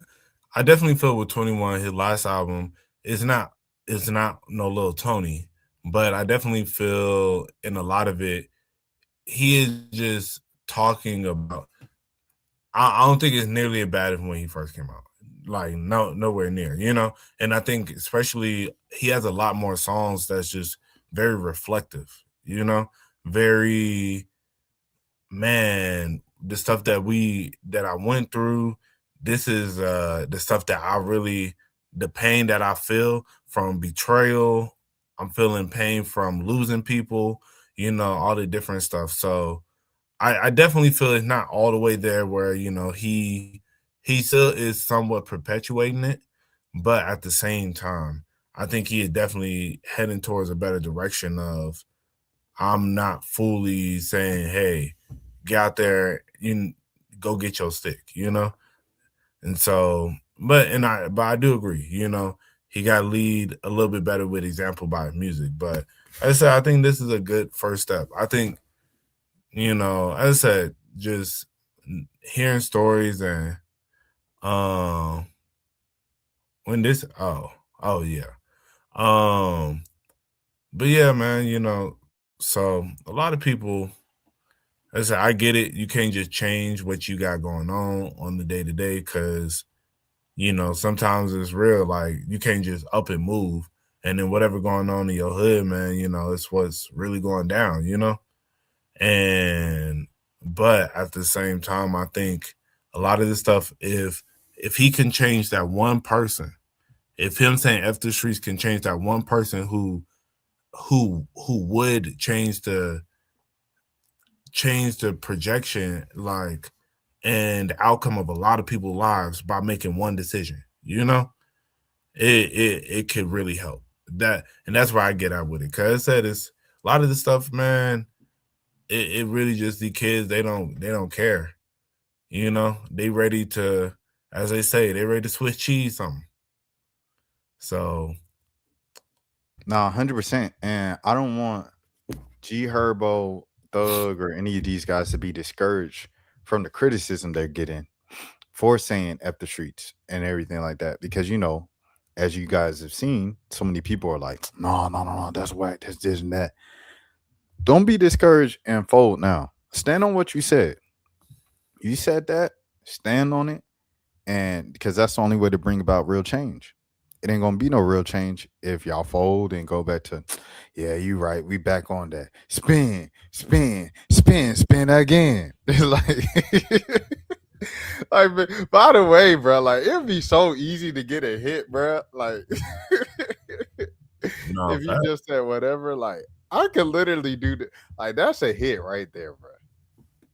I definitely feel with 21, his last album is not no Lil Tony, but I definitely feel in a lot of it, he is just talking about, I don't think it's nearly as bad as when he first came out. Like nowhere near, and I think especially he has a lot more songs that's just very reflective, very, man, the stuff that I went through. This is the stuff that the pain that I feel from betrayal. I'm feeling pain from losing people, all the different stuff. So I definitely feel it's not all the way there where, he still is somewhat perpetuating it, but at the same time, I think he is definitely heading towards a better direction of, I'm not fully saying, hey, get out there, you go get your stick, And so, but I do agree, he got to lead a little bit better with example by music. But as I said, I think this is a good first step. I think, as I said, just hearing stories and when this yeah. But yeah, man, so a lot of people, as I said, I get it. You can't just change what you got going on the day-to-day because, sometimes it's real. Like, you can't just up and move. And then whatever going on in your hood, man, it's what's really going down, But at the same time, I think a lot of this stuff, if he can change that one person, if him saying F the streets can change that one person who would change the projection, like, and the outcome of a lot of people's lives by making one decision, it could really help that. And that's where I get out with it. Cause I said, it's a lot of the stuff, man, it really just, the kids, they don't care. They ready to, as they say, they ready to Swiss cheese something. So, no, 100%. And I don't want G Herbo, Thug, or any of these guys to be discouraged from the criticism they're getting for saying F the streets and everything like that. Because, as you guys have seen, so many people are like, no, that's whack, that's this and that. Don't be discouraged and fold now. Stand on what you said. You said that, stand on it. And because that's the only way to bring about real change. It ain't gonna be no real change if y'all fold and go back to, yeah, you right. We back on that. Spin again. Like, by the way, bro, like, it'd be so easy to get a hit, bro. Like, if you just said whatever, like, I could literally do that. Like, that's a hit right there, bro.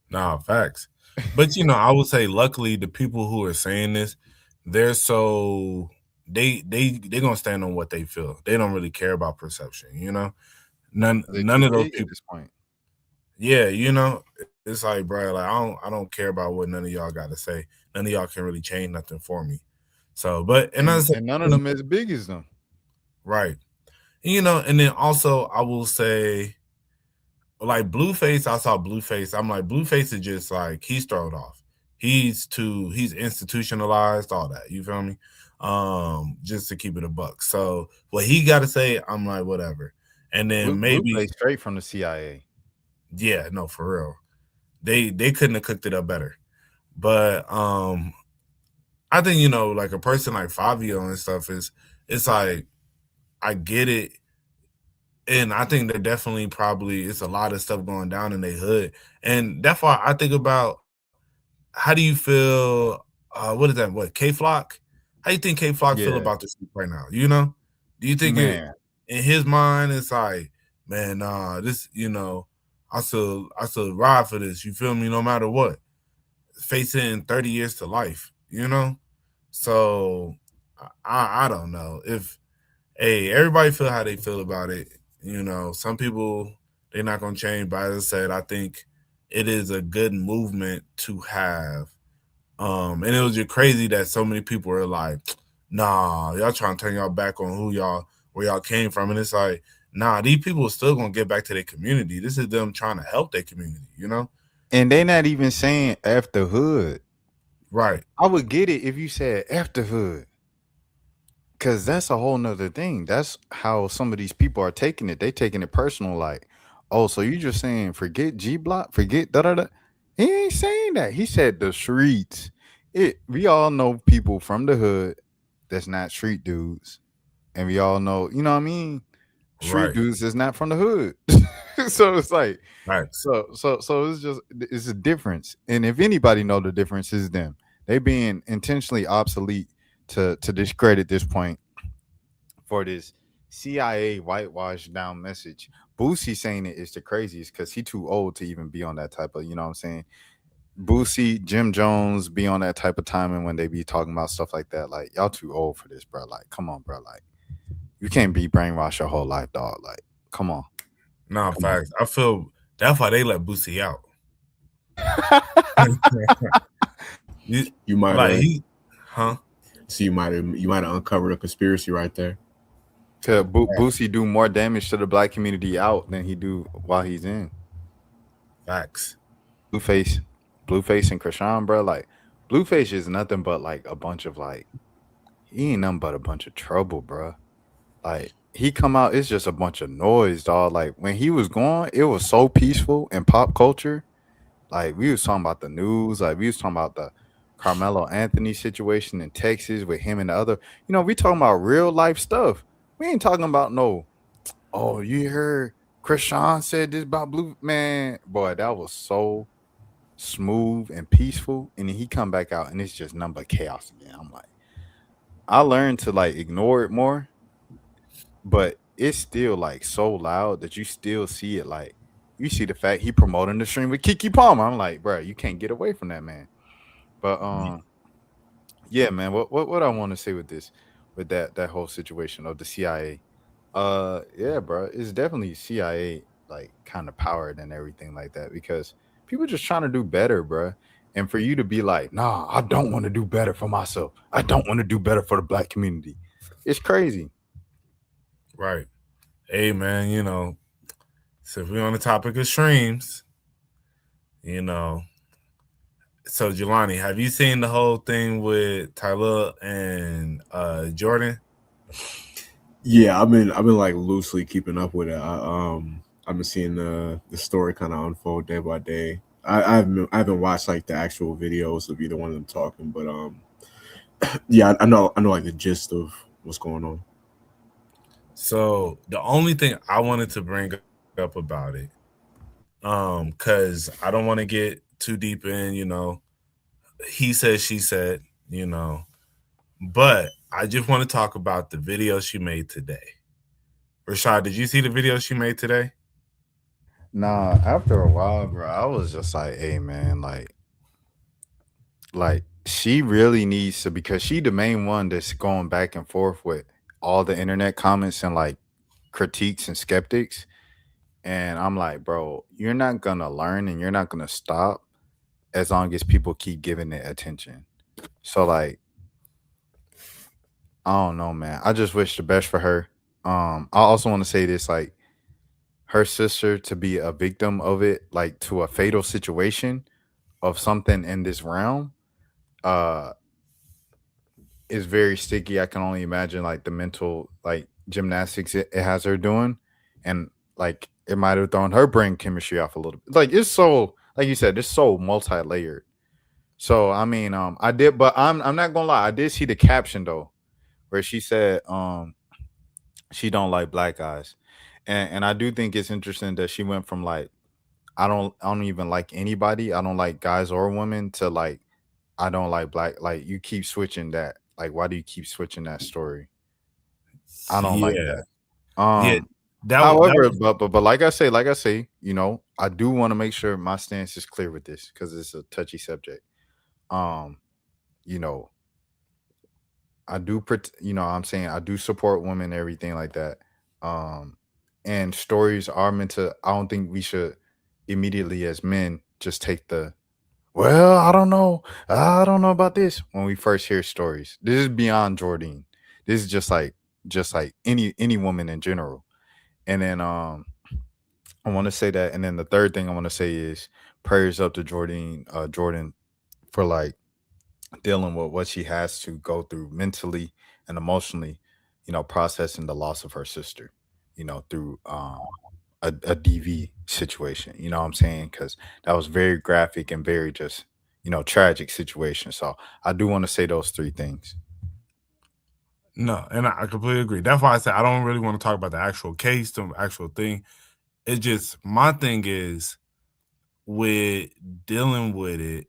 No, facts. But I would say, luckily, the people who are saying this, they're so they're gonna stand on what they feel. They don't really care about perception, None of those people. At this point. Yeah, it's like, bro, like, I don't care about what none of y'all got to say. None of y'all can really change nothing for me. So, but and none of them as big as them, right? And then also, I will say, like Blueface, I saw Blueface. I'm like, Blueface is just like he's thrown off. He's institutionalized, all that. You feel me? Just to keep it a buck. So what he got to say, I'm like, whatever. And then maybe Blueface straight from the CIA. Yeah, no, for real. They couldn't have cooked it up better. But I think, you know, like a person like Fabio and stuff it's like I get it. And I think they're definitely probably it's a lot of stuff going down in their hood. And that's why I think about how do you feel what is that? What, K Flock? How do you think K Flock feel Yeah, about this right now? You know? Do you think it man. in his mind it's like, man, this, you know, I still ride for this. You feel me? No matter what. Facing 30 years to life, you know? So I don't know. If everybody feel how they feel about it. You know, some people they're not gonna change, but as I said, I think it is a good movement to have. And it was just crazy that so many people are like, nah, y'all trying to turn y'all back on where y'all came from. And it's like, nah, these people are still gonna get back to their community. This is them trying to help their community, you know? And they not even saying F the hood. Right. I would get it if you said F the hood. Cause that's a whole nother thing. That's how some of these people are taking it. They taking it personal, like, oh, so you just saying forget G Block, forget da da da. He ain't saying that. He said the streets. We all know people from the hood that's not street dudes. And we all know, you know what I mean? Street Right. dudes is not from the hood. So it's like, Right. so it's a difference. And if anybody know the difference, is them. They being intentionally obsolete to discredit this point for this CIA whitewashed down message. Boosie saying it is the craziest because he too old to even be on that type of, you know what I'm saying? Boosie, Jim Jones be on that type of timing when they be talking about stuff like that. Like, y'all too old for this, bro. Like, come on, bro. Like, you can't be brainwashed your whole life, dog. Like, come on. Nah, facts. I feel that's why they let Boosie out. You might like have, so you might have uncovered a conspiracy right there. Boosie do more damage to the black community out than he do while he's in. Facts. Blueface and Krishan, bro. Like, Blueface is nothing but like a bunch of like, he ain't nothing but a bunch of trouble, bro. Like, he come out, it's just a bunch of noise, dog. Like, when he was gone, it was so peaceful in pop culture. Like, we was talking about the news, like we was talking about the Carmelo Anthony situation in Texas with him and the other. You know, we talking about real life stuff. We ain't talking about no, oh, you heard Krishan said this about Blue, man. Boy, that was so smooth and peaceful. And then he come back out and it's just nothing but chaos again. I'm like, I learned to like ignore it more, but it's still like so loud that you still see it. Like, you see the fact he promoting the stream with Kiki Palmer. I'm like, bro, you can't get away from that, man. But yeah, man. What I want to say with this, with that whole situation of the CIA, yeah, bro, it's definitely CIA like kind of powered and everything like that because people just trying to do better, bro. And for you to be like, nah, I don't want to do better for myself. I don't want to do better for the black community. It's crazy. Right. Hey, man, you know, so if we're on the topic of streams, you know, so Jelani, have you seen the whole thing with Tyler and Jordan? Yeah, I've been like loosely keeping up with it. I've been seeing the story kind of unfold day by day. I haven't watched like the actual videos of either one of them talking, but yeah, I know like the gist of what's going on. So the only thing I wanted to bring up about it, because I don't want to get too deep in, you know, he said, she said, you know, but I just want to talk about the video she made today. Rashad, did you see the video she made today? Nah, after a while, bro, I was just like, hey, man, like she really needs to, because she the main one that's going back and forth with all the internet comments and like critiques and skeptics. And I'm like, bro, you're not gonna learn and you're not gonna stop as long as people keep giving it attention. So like, I don't know, man. I just wish the best for her. I also want to say this, like, her sister to be a victim of it, like to a fatal situation of something in this realm, uh, is very sticky. I can only imagine like the mental like gymnastics it has her doing, and like it might have thrown her brain chemistry off a little bit. Like it's so, like you said, it's so multi-layered. So I mean, I did, but I'm not gonna lie, I did see the caption though, where she said, she don't like black guys, and I do think it's interesting that she went from like I don't even like anybody, I don't like guys or women, to like I don't like black. Like you keep switching that. Like why do you keep switching that story? I don't like Yeah, that. yeah. That However, was but like I say, you know, I do want to make sure my stance is clear with this because it's a touchy subject. Um, you know, I do, you know, I'm saying I do support women, everything like that. Um, and stories are meant to. I don't think we should immediately, as men, just take the, well, I don't know. I don't know about this when we first hear stories. This is beyond Jordan. This is just like any woman in general. And then I want to say that, and then the third thing I want to say is prayers up to Jordan for like dealing with what she has to go through mentally and emotionally, you know, processing the loss of her sister, you know, through a DV situation. You know what I'm saying? Because that was very graphic and very just, you know, tragic situation. So I do want to say those three things. no, and I completely agree. That's why I said I don't really want to talk about the actual case, the actual thing. It's just my thing is with dealing with it,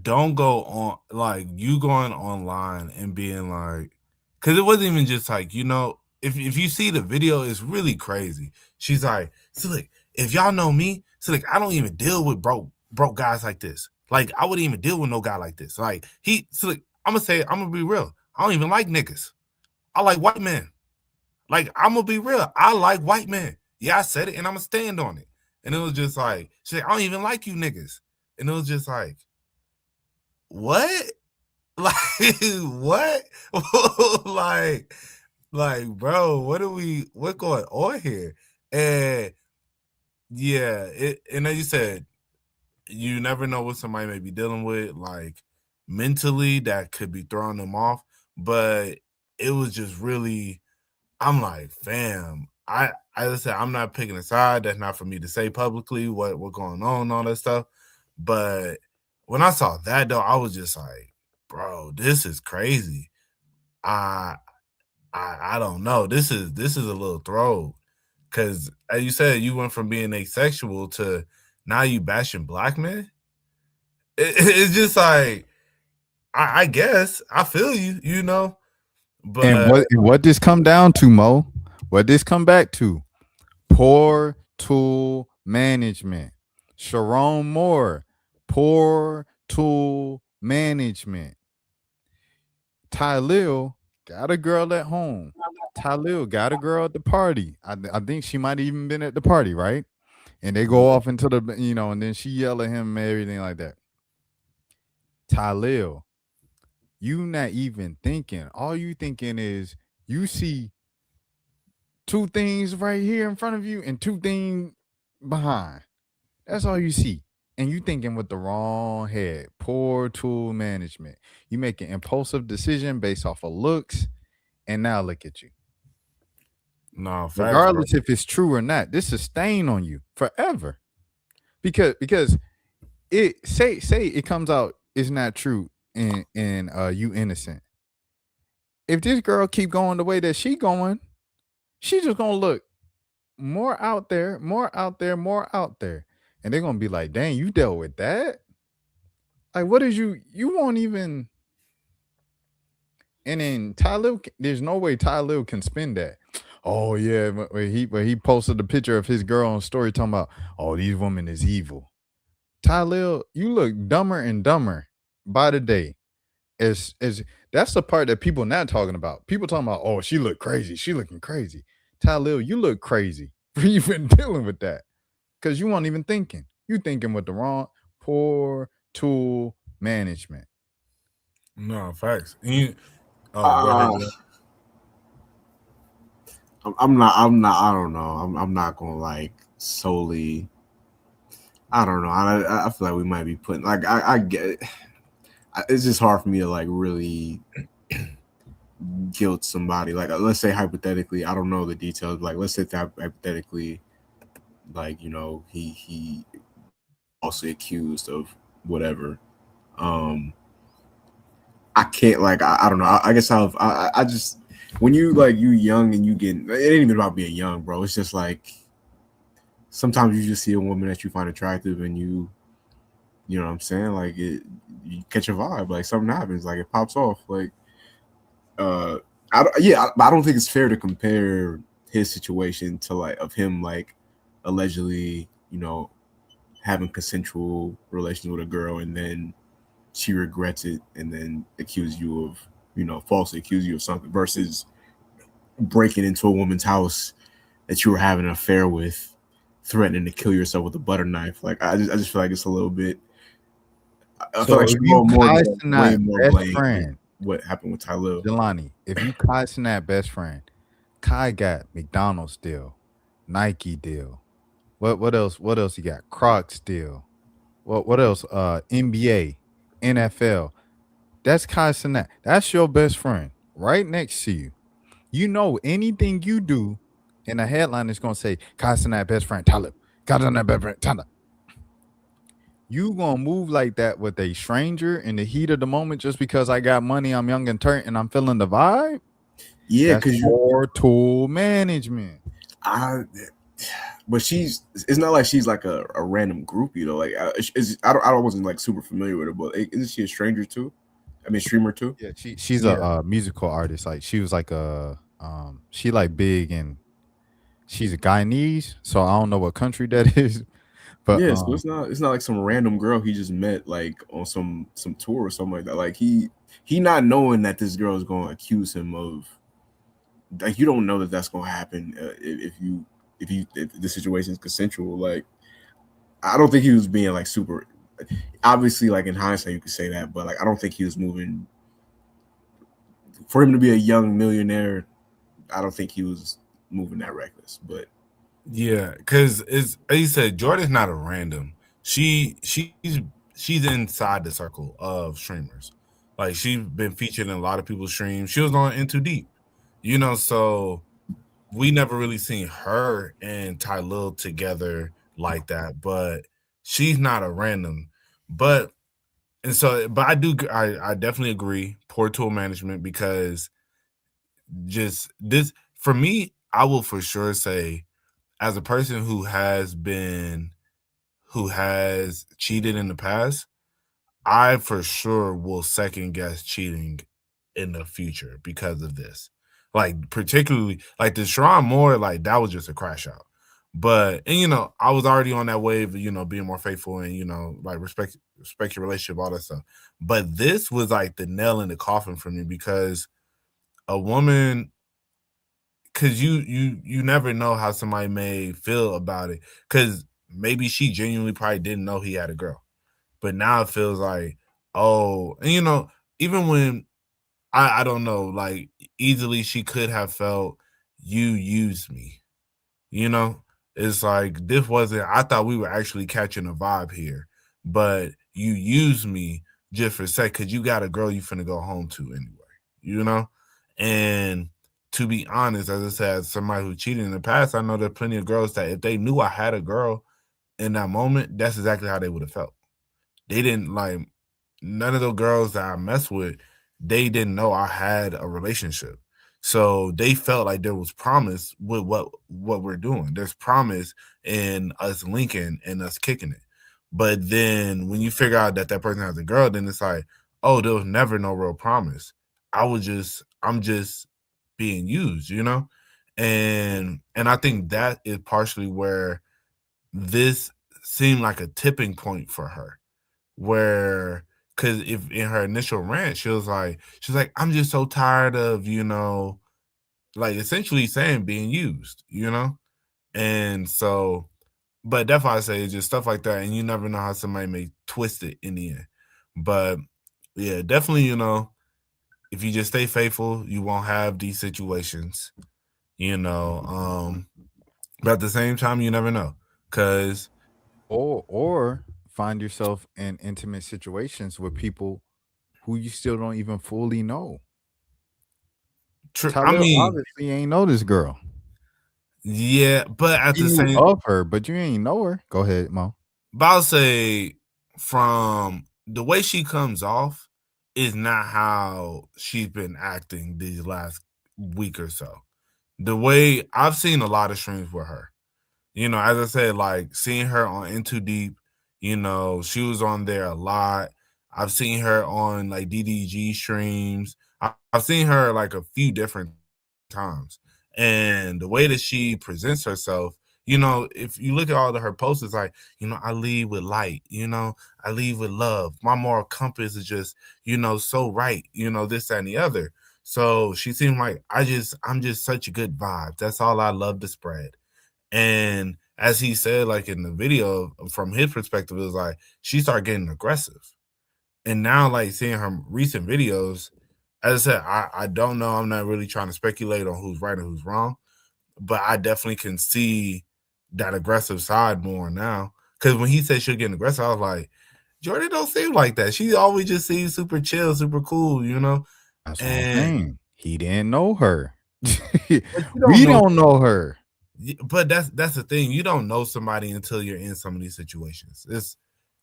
don't go on like you going online and being like, because it wasn't even just like, you know, if you see the video, it's really crazy. She's like, so like, if y'all know me, so like I don't even deal with broke guys like this. Like I wouldn't even deal with no guy like this. Like so like I'm gonna be real. I don't even like niggas. I like white men. Like I'm gonna be real. I like white men. Yeah, I said it and I'm gonna stand on it. And it was just like, she's like, I don't even like you niggas. And it was just like, what? Like what? like, bro, what going on here? And yeah, and as you said, you never know what somebody may be dealing with, like mentally, that could be throwing them off. But it was just really, I'm like, fam, as I said, I'm not picking a side. That's not for me to say publicly what going on, all that stuff. But when I saw that though, I was just like, bro, this is crazy. I I don't know. This is a little throw. Cause as you said, you went from being asexual to now you bashing black men. It's just like I guess I feel you, you know. And But what this come down to, Mo? What this come back to? Poor tool management. Sharon Moore, poor tool management. Tylil got a girl at home. Tylil got a girl at the party. I think she might have even been at the party, right? And they go off into the, you know, and then she yell at him and everything like that. Tylil, you not even thinking. All you thinking is you see two things right here in front of you and two things behind. That's all you see. And you thinking with the wrong head. Poor tool management. You make an impulsive decision based off of looks, and now look at you. no, facts, bro. Regardless if it's true or not, this is stain on you forever. Because it say it comes out it's not true and you innocent. If this girl keep going the way that she going, she just gonna look more out there, more out there, more out there. And they're gonna be like, dang, you dealt with that? Like, what is you won't even. And then Tylil, there's no way Tylil can spin that. Oh yeah, where he posted a picture of his girl on story talking about, oh, these women is evil. Tylil, you look dumber and dumber by the day. As that's the part that people not talking about. People talking about, oh, she look crazy. She looking crazy. Tylil, you look crazy for even dealing with that. Because you weren't even thinking. You thinking with the wrong poor tool management. No, facts. And you, oh, go ahead. I'm not. I don't know. I'm not gonna like solely. I don't know. I feel like we might be putting like I get. It's just hard for me to like really guilt somebody. Like let's say hypothetically, I don't know the details. Like let's say that hypothetically, like he also accused of whatever. I can't like I don't know. I guess I just when you young and you get it ain't even about being young, bro. It's just like sometimes you just see a woman that you find attractive and you know what I'm saying, like you catch a vibe, like something happens, like it pops off, like uh I don't think it's fair to compare his situation to like of him like allegedly having consensual relations with a girl and then she regrets it and then accuse you of falsely accuse you of something versus breaking into a woman's house that you were having an affair with, threatening to kill yourself with a butter knife. Like I just feel like it's a little bit. I feel So like if she you more Kai way Cenat more best blame friend, what happened with Tylil. Jelani, if you Kai Cenat best friend, Kai got McDonald's deal, Nike deal. What else? What else he got? Crocs deal. What else? NBA, NFL. That's Kai Cenat. That's your best friend right next to you. You know anything you do, and a headline is gonna say Kai Cenat best friend Talib. Kai Cenat best friend Talib. You gonna move like that with a stranger in the heat of the moment just because I got money, I'm young and turnt, and I'm feeling the vibe? Yeah, That's because poor tool management. I. But it's not like she's like a random groupie though. Like I wasn't like super familiar with her, but isn't she a stranger too? I mean, streamer too. Yeah, she's Yeah. a musical artist. Like she was like she like big and she's a Guyanese, so I don't know what country that is. But Yeah, so it's not like some random girl he just met like on some tour or something like that. Like he not knowing that this girl is going to accuse him of, like, you don't know that that's going to happen if the situation is consensual. Like I don't think he was being like super. Obviously, like in hindsight, you could say that, but like I don't think he was moving for him to be a young millionaire. I don't think he was moving that reckless, but Yeah, because it's like you said, Jordan's not a random. She's inside the circle of streamers. Like she's been featured in a lot of people's streams. She was on Into Deep, so we never really seen her and Tylil together like that. But she's not a random. But I definitely agree. Poor tool management, because just this for me, I will for sure say, as a person who has cheated in the past, I for sure will second guess cheating in the future because of this. Like particularly like the Sharon Moore, like that was just a crash out. But I was already on that wave of, being more faithful and, like respect your relationship, all that stuff. But this was like the nail in the coffin for me, because a woman, because you never know how somebody may feel about it, because maybe she genuinely probably didn't know he had a girl, but now it feels like, oh, and even when I don't know, like easily she could have felt, you used me, you know it's like, this wasn't, I thought we were actually catching a vibe here, but you used me just for a sec because you got a girl you finna go home to anyway, and to be honest, as I said, as somebody who cheated in the past, I know there are plenty of girls that if they knew I had a girl in that moment, that's exactly how they would have felt. They didn't like, none of the girls that I messed with, they didn't know I had a relationship. So they felt like there was promise with what we're doing. There's promise in us linking and us kicking it. But then when you figure out that person has a girl, then it's like, oh, there was never no real promise. I'm just being used, And I think that is partially where this seemed like a tipping point for her, where, because if in her initial rant, she's like, I'm just so tired of, like essentially saying being used, and so, but that's why I say it's just stuff like that, and you never know how somebody may twist it in the end. But yeah, definitely, if you just stay faithful, you won't have these situations. But at the same time, you never know, because Or find yourself in intimate situations with people who you still don't even fully know. I Talib mean, obviously ain't know this girl. yeah, but at You the knew same, of her, but you ain't know her. Go ahead, Mo. but I'll say from the way she comes off is not how she's been acting these last week or so. The way I've seen a lot of streams with her, as I said, like seeing her on In Too Deep, she was on there a lot. I've seen her on like DDG streams. I've seen her like a few different times. And the way that she presents herself, if you look at all of her posts, it's like, I lead with light, I lead with love. My moral compass is just, so right, this, that, and the other. So she seemed like I'm just such a good vibe. That's all I love to spread. And as he said, like in the video, from his perspective, it was like she started getting aggressive. And now, like seeing her recent videos, as I said, I don't know. I'm not really trying to speculate on who's right and who's wrong, but I definitely can see that aggressive side more now. Because when he said she'll get aggressive, I was like, Jordan don't seem like that. She always just seems super chill, super cool, That's what I'm And saying. He didn't know her. don't We know- don't know her. but that's the thing. You don't know somebody until you're in some of these situations.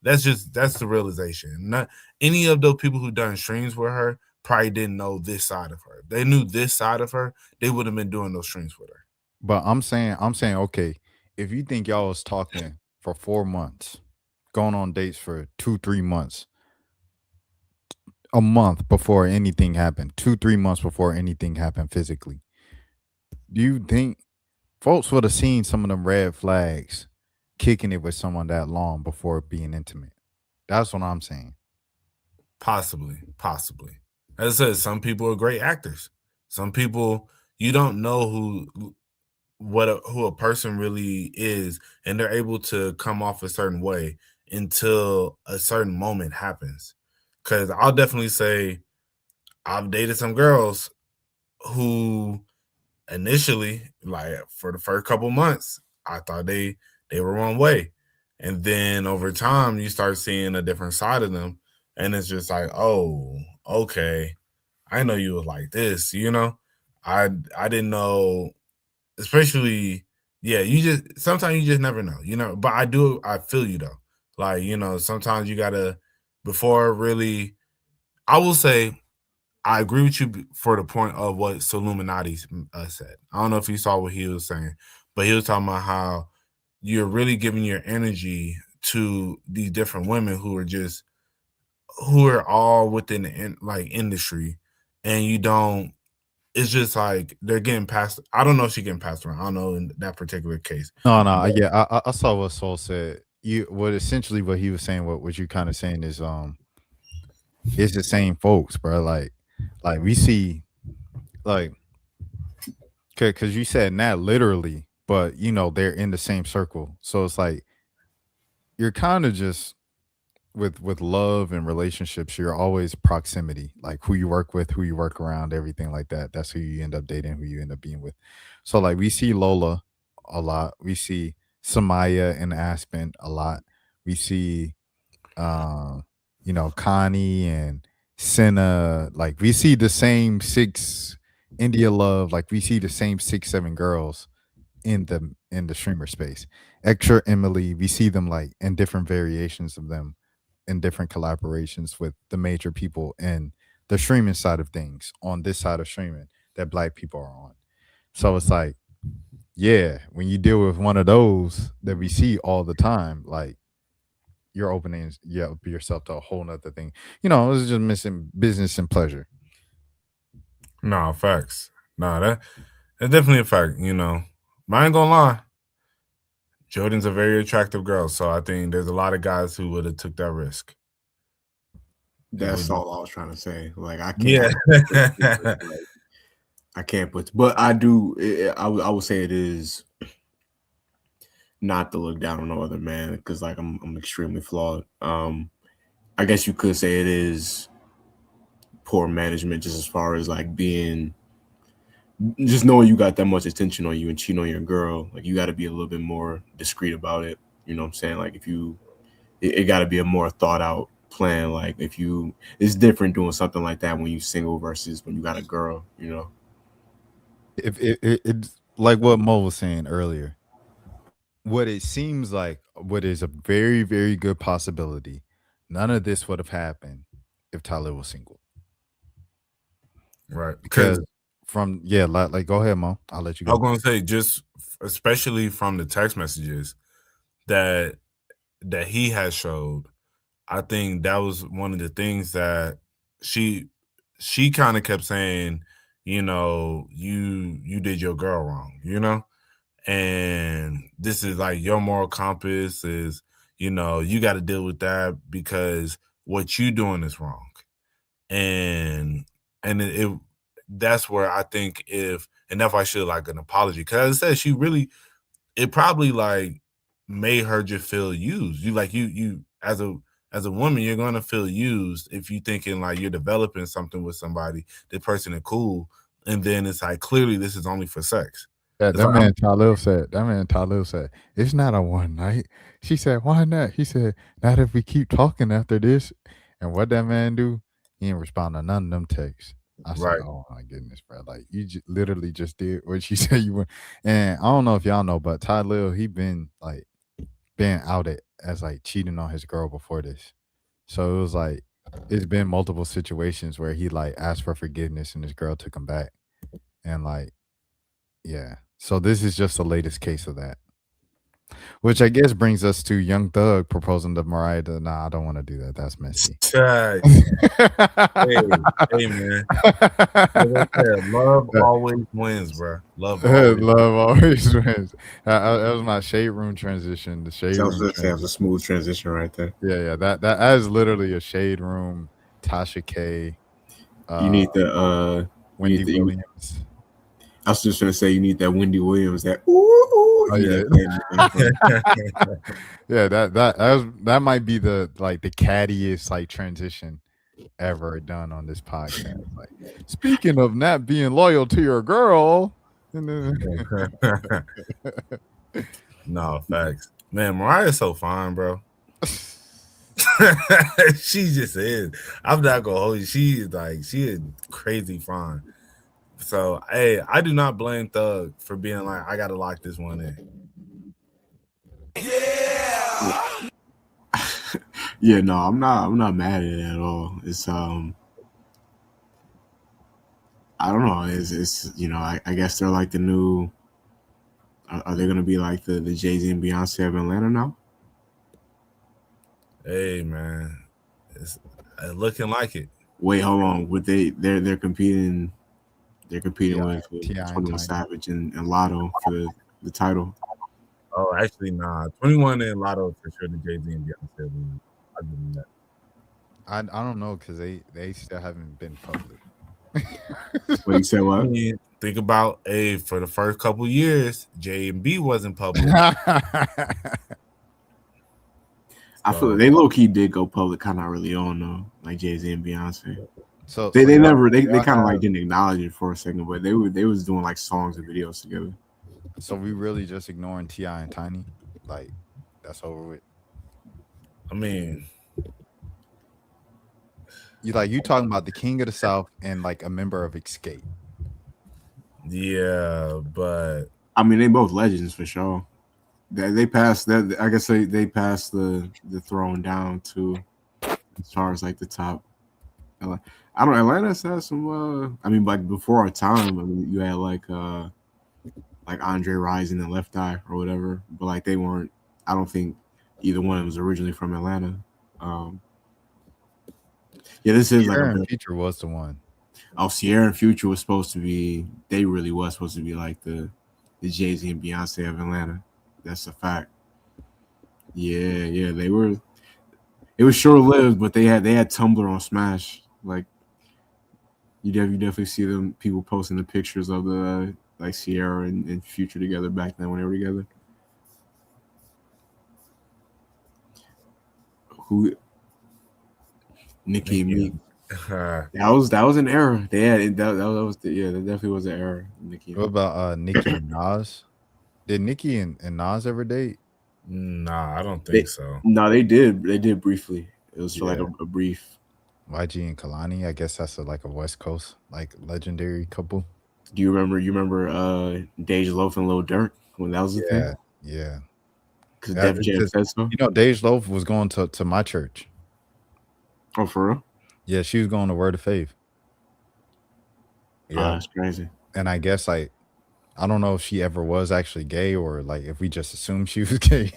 That's the realization. Not any of those people who done streams with her probably didn't know this side of her. If they knew this side of her, they would have been doing those streams with her. But I'm saying, okay, if you think y'all was talking for 4 months, going on dates for 2-3 months, a month before anything happened, 2-3 months before anything happened physically, do you think folks would have seen some of them red flags kicking it with someone that long before being intimate? That's what I'm saying. Possibly. As I said, some people are great actors. Some people, you don't know who a person really is, and they're able to come off a certain way until a certain moment happens. Because I'll definitely say I've dated some girls who initially, like for the first couple months, I thought they were one way, and then over time you start seeing a different side of them, and it's just like, oh, okay, I know you was like this, I didn't know, especially, yeah, you just sometimes you just never know, but I feel you though, like, sometimes you gotta, before really, I will say I agree with you for the point of what Illuminati said. I don't know if you saw what he was saying, but he was talking about how you're really giving your energy to these different women who are all within the industry, and you don't. It's just like they're getting passed. I don't know if she's getting passed around. I don't know in that particular case. No, But yeah, I saw what Soul said. Essentially what he was saying, what you kind of saying is it's the same folks, bro. Like we see, like, because you said not literally, but they're in the same circle, so it's like you're kind of just with love and relationships, you're always proximity, like who you work with, who you work around, everything like that. That's who you end up dating, who you end up being with. So like we see Lola a lot, we see Samaya and Aspen a lot, we see Connie and Senna. Like we see the same six, India Love, like we see the same 6-7 girls in the streamer space. Extra Emily, we see them like in different variations of them in different collaborations with the major people in the streaming side of things, on this side of streaming that Black people are on. So it's like, yeah, when you deal with one of those that we see all the time, like you're opening yourself to a whole nother thing. It's just missing business and pleasure. no, facts. No, that's definitely a fact. But I ain't gonna lie. Jordan's a very attractive girl, so I think there's a lot of guys who would have took that risk. That's all I was trying to say. Like I Yeah. can't. I can't put, but I do. I would say it is not to look down on no other man, because like I'm extremely flawed. I guess you could say it is poor management, just as far as like being just knowing you got that much attention on you and cheating on your girl, like you got to be a little bit more discreet about it. You know what I'm saying? Like if you, it got to be a more thought out plan. Like if you, it's different doing something like that when you single versus when you got a girl. You know. If it's like what Mo was saying earlier, what it seems like, what is a very, very good possibility, none of this would have happened if Tyler was single. Right. Because from like go ahead, Mo. I'll let you I was go. gonna say, just especially from the text messages that he has showed, I think that was one of the things that she kind of kept saying, you know, you did your girl wrong, you know? And this is like your moral compass is, you know, you got to deal with that because what you doing is wrong. And it that's where I think and that's why I should like an apology. Cause as I said, she really, it probably like made her just feel used. You like you as a woman, you're gonna feel used if you thinking like you're developing something with somebody, the person is cool, and then it's like clearly this is only for sex. That It's like, man Talil said, it's not a one night. She said, why not? He said, not if we keep talking after this. And what that man do? He didn't respond to none of them texts. I said, right. oh my goodness, bro. Like you literally just did what she said you were. And I don't know if y'all know, but Ty Lil, he been outed as like cheating on his girl before this. So it was like it's been multiple situations where he like asked for forgiveness and his girl took him back. And like, yeah. So this is just the latest case of that. Which I guess brings us to Young Thug proposing to Mariah. Nah, I don't want to do that. That's messy. Hey, man. Love always wins, bro. Love always wins. That was my shade room transition. The shade room. That was a smooth transition right there. Yeah. That is literally a shade room. Tasha K. You need the Wendy Williams. I was just gonna say you need that Wendy Williams. That ooh, yeah. That might be the cattiest like transition ever done on this podcast. Like, speaking of not being loyal to your girl. No, facts. Man, Mariah's so fine, bro. She just is. I'm not gonna hold you. She is crazy fine. So hey, I do not blame Thug for being like, I gotta lock this one in. Yeah. Yeah, no, I'm not mad at it at all. It's I don't know. It's you know, I guess they're like the new. Are they gonna be like the Jay-Z and Beyonce of Atlanta now? Hey man, it's looking like it. Wait, hold on. Would they're competing? They're competing with 21 Savage and Lotto for the title. Oh, actually, nah. 21 and Lotto for sure. The Jay-Z and Beyonce. I'll give them that. I don't know because they still haven't been public. What you said? What? Think about for the first couple years, J&B wasn't public. I feel like they low key did go public kind of early on though, like Jay-Z and Beyonce. So they kind of like didn't acknowledge it for a second, but they was doing like songs and videos together. So we really just ignoring T.I. and Tiny, like that's over with. I mean, you talking about the King of the South and like a member of Escape. Yeah, but I mean they both legends for sure. They passed that. I guess they passed the throne down to as far as like the top. I don't. Atlanta's had some. I mean, like before our time. I mean, you had like Andre Rison and Left Eye or whatever, but like they weren't. I don't think either one of them was originally from Atlanta. Yeah, this is Sierra and Future was the one. Oh, Sierra and Future was supposed to be. They really was supposed to be like the Jay-Z and Beyonce of Atlanta. That's a fact. Yeah, they were. It was short lived, but they had Tumblr on Smash. Like you definitely see them people posting the pictures of the like Sierra and Future together back then when they were together. Who? Nicki and Meek. That was an error. They had that was that definitely was an error. Nicki. What about Nicki and Nas? Did Nicki and Nas ever date? Nah, I don't They, think so. no, they did. They did briefly. It was for like Yeah. a brief. YG and Kalani. I guess that's like a West Coast like legendary couple. Do you remember? You remember Dej Loaf and Lil Durk when that was the thing? Yeah. Because Yeah, Def Jam because, said so. you know, Dej Loaf was going to my church. Oh, for real? Yeah, she was going to Word of Faith. Oh, Yeah, that's crazy. and I guess like I don't know if she ever was actually gay or like if we just assumed she was gay.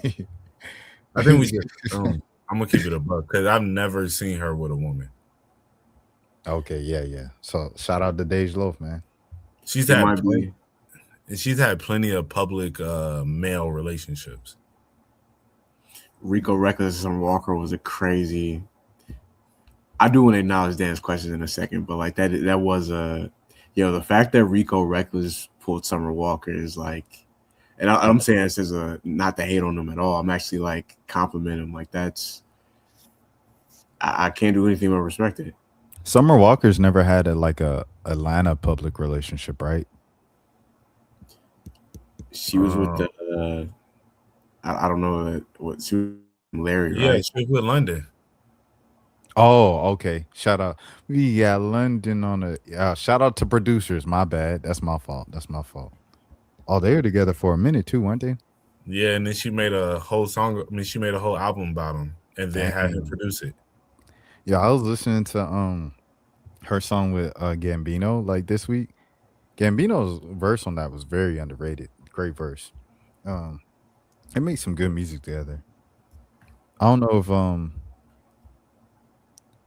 I think we just. I'm gonna keep it a buck because I've never seen her with a woman. Okay, yeah. So shout out to Dej Loaf, man. She's It had might plenty, be. and she's had plenty of public male relationships. Rico Reckless and Summer Walker was a crazy. I do want to acknowledge Dan's questions in a second, but like that was a the fact that Rico Reckless pulled Summer Walker is like, and I'm saying this as a not to hate on him at all. I'm actually like compliment him. Like that's I can't do anything but respect it. Summer Walker's never had a Atlanta public relationship, right? She was with the I don't know what she was with Larry, Yeah, right? she was with London. Oh, okay. Shout out. We got London on the shout out to producers. My bad. That's my fault. Oh, they were together for a minute too, weren't they? Yeah, and then she made a whole song. I mean, she made a whole album about him, and then had him Damn. produce it. Yeah, I was listening to her song with Gambino like this week. Gambino's verse on that was very underrated. Great verse. They make some good music together. I don't know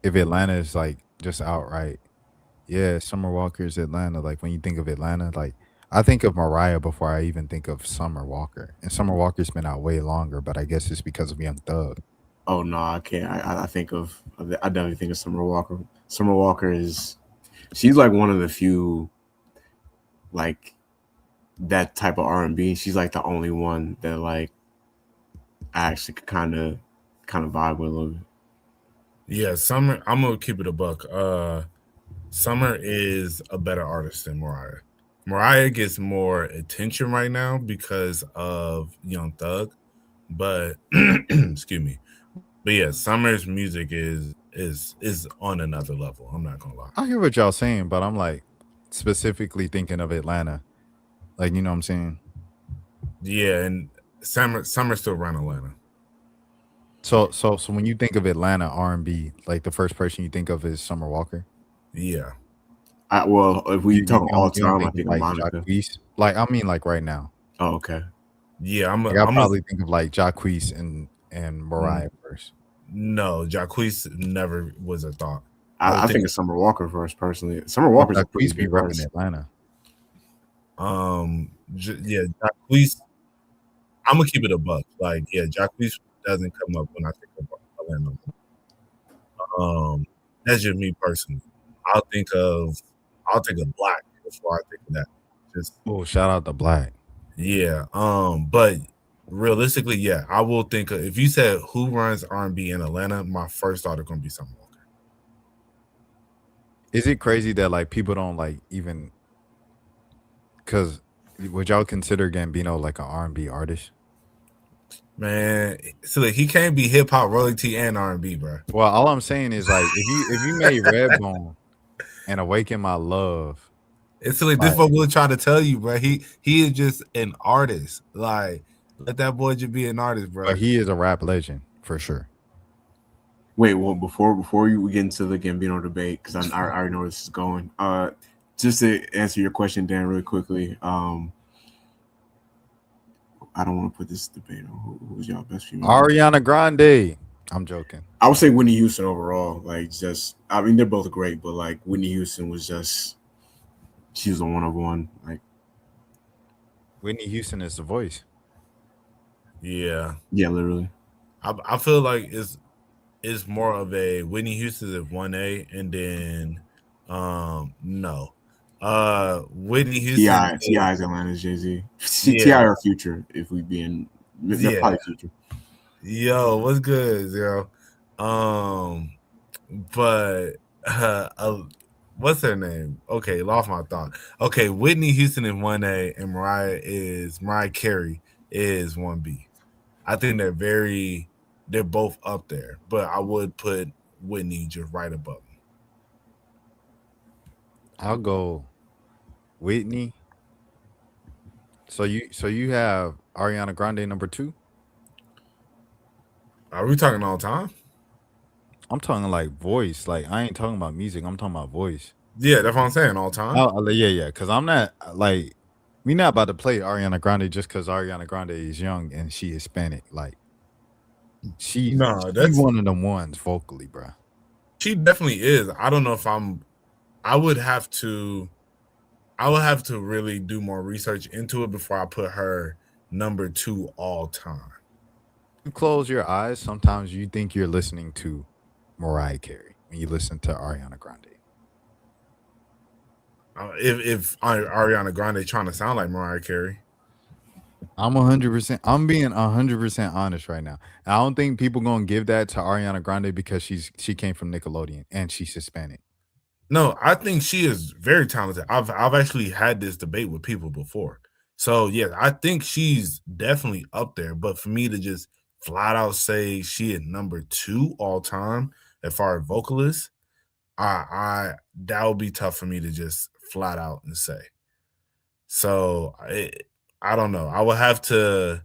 if Atlanta is like just outright. Yeah, Summer Walker's Atlanta. Like when you think of Atlanta, like I think of Mariah before I even think of Summer Walker. And Summer Walker's been out way longer, but I guess it's because of Young Thug. Oh no, I can't. I think I definitely think of Summer Walker. Summer Walker she's like one of the few like that type of R&B. She's like the only one that like I actually kind of vibe with a little bit. Yeah, Summer. I'm gonna keep it a buck. Summer is a better artist than Mariah. Mariah gets more attention right now because of Young Thug, but excuse me. But yeah, Summer's music is on another level. I'm not gonna lie. I hear what y'all saying, but I'm like specifically thinking of Atlanta. Like, you know what I'm saying? Yeah, and Summer still around Atlanta. So when you think of Atlanta R&B, like the first person you think of is Summer Walker. Yeah. Well, if we talk all you don't time, I think like Monica. Jacquees. Like I mean, like right now. Oh, okay. Yeah, I probably think of like Jacquees and Mariah first. No, Jacquees never was a thought. I think of Summer Walker first, personally. Summer Walker's a pretty Jacquees be big repping artist. Atlanta. Yeah, Jacquees. I'm gonna keep it a buck. Like, yeah, Jacquees doesn't come up when I think of Atlanta. That's just me personally. I'll think of Black before I think of that. Just shout out to Black. Yeah. But realistically, yeah, I will think of, if you said who runs R&B in Atlanta, my first thought is gonna be Summer Walker. Is it crazy that like people don't like even? Because would y'all consider Gambino like an R&B artist? Man, so like, he can't be hip hop royalty and R&B, bro. Well, all I'm saying is like if you made Redbone and Awaken My Love, it's like this what we'll try to tell you, bro. He is just an artist. Like, let that boy just be an artist, bro. But he is a rap legend for sure. Wait, well, before you get into the Gambino debate, because I already know where this is going. Just to answer your question, Dan, really quickly. I don't want to put this debate on who's y'all best female. Ariana Grande. I'm joking. I would say Whitney Houston overall. Like, just I mean, they're both great, but like Whitney Houston was just she was a one of one. Like Whitney Houston is the voice. Yeah, literally. I feel like it's more of a Whitney Houston is 1A, and then no. Whitney Houston T.I.'s Atlanta's Jay-Z. T.I. or Future, if we being probably Future. Yo, what's good, yo? But what's her name? Okay, lost my thought. Okay, Whitney Houston is 1A and Mariah Carey is 1B. I think they're both up there, but I would put Whitney just right above them. I'll go Whitney. So you have Ariana Grande number 2? Are we talking all time? I'm talking like voice. Like I ain't talking about music. I'm talking about voice. Yeah, that's what I'm saying. All time. Oh, yeah. Because I'm not like we not about to play Ariana Grande just because Ariana Grande is young and she Hispanic. Like she's that's one of them ones vocally, bro. She definitely is. I don't know if I would have to really do more research into it before I put her number 2 all time. You close your eyes, sometimes you think you're listening to Mariah Carey when you listen to Ariana Grande. If Ariana Grande trying to sound like Mariah Carey. I'm 100%. I'm being 100% honest right now. I don't think people gonna give that to Ariana Grande because she came from Nickelodeon and she's Hispanic. No, I think she is very talented. I've actually had this debate with people before. So yeah, I think she's definitely up there. But for me to just flat out say she is number 2 all time as far as vocalist, I that would be tough for me to just flat out and say. So I don't know. I would have to.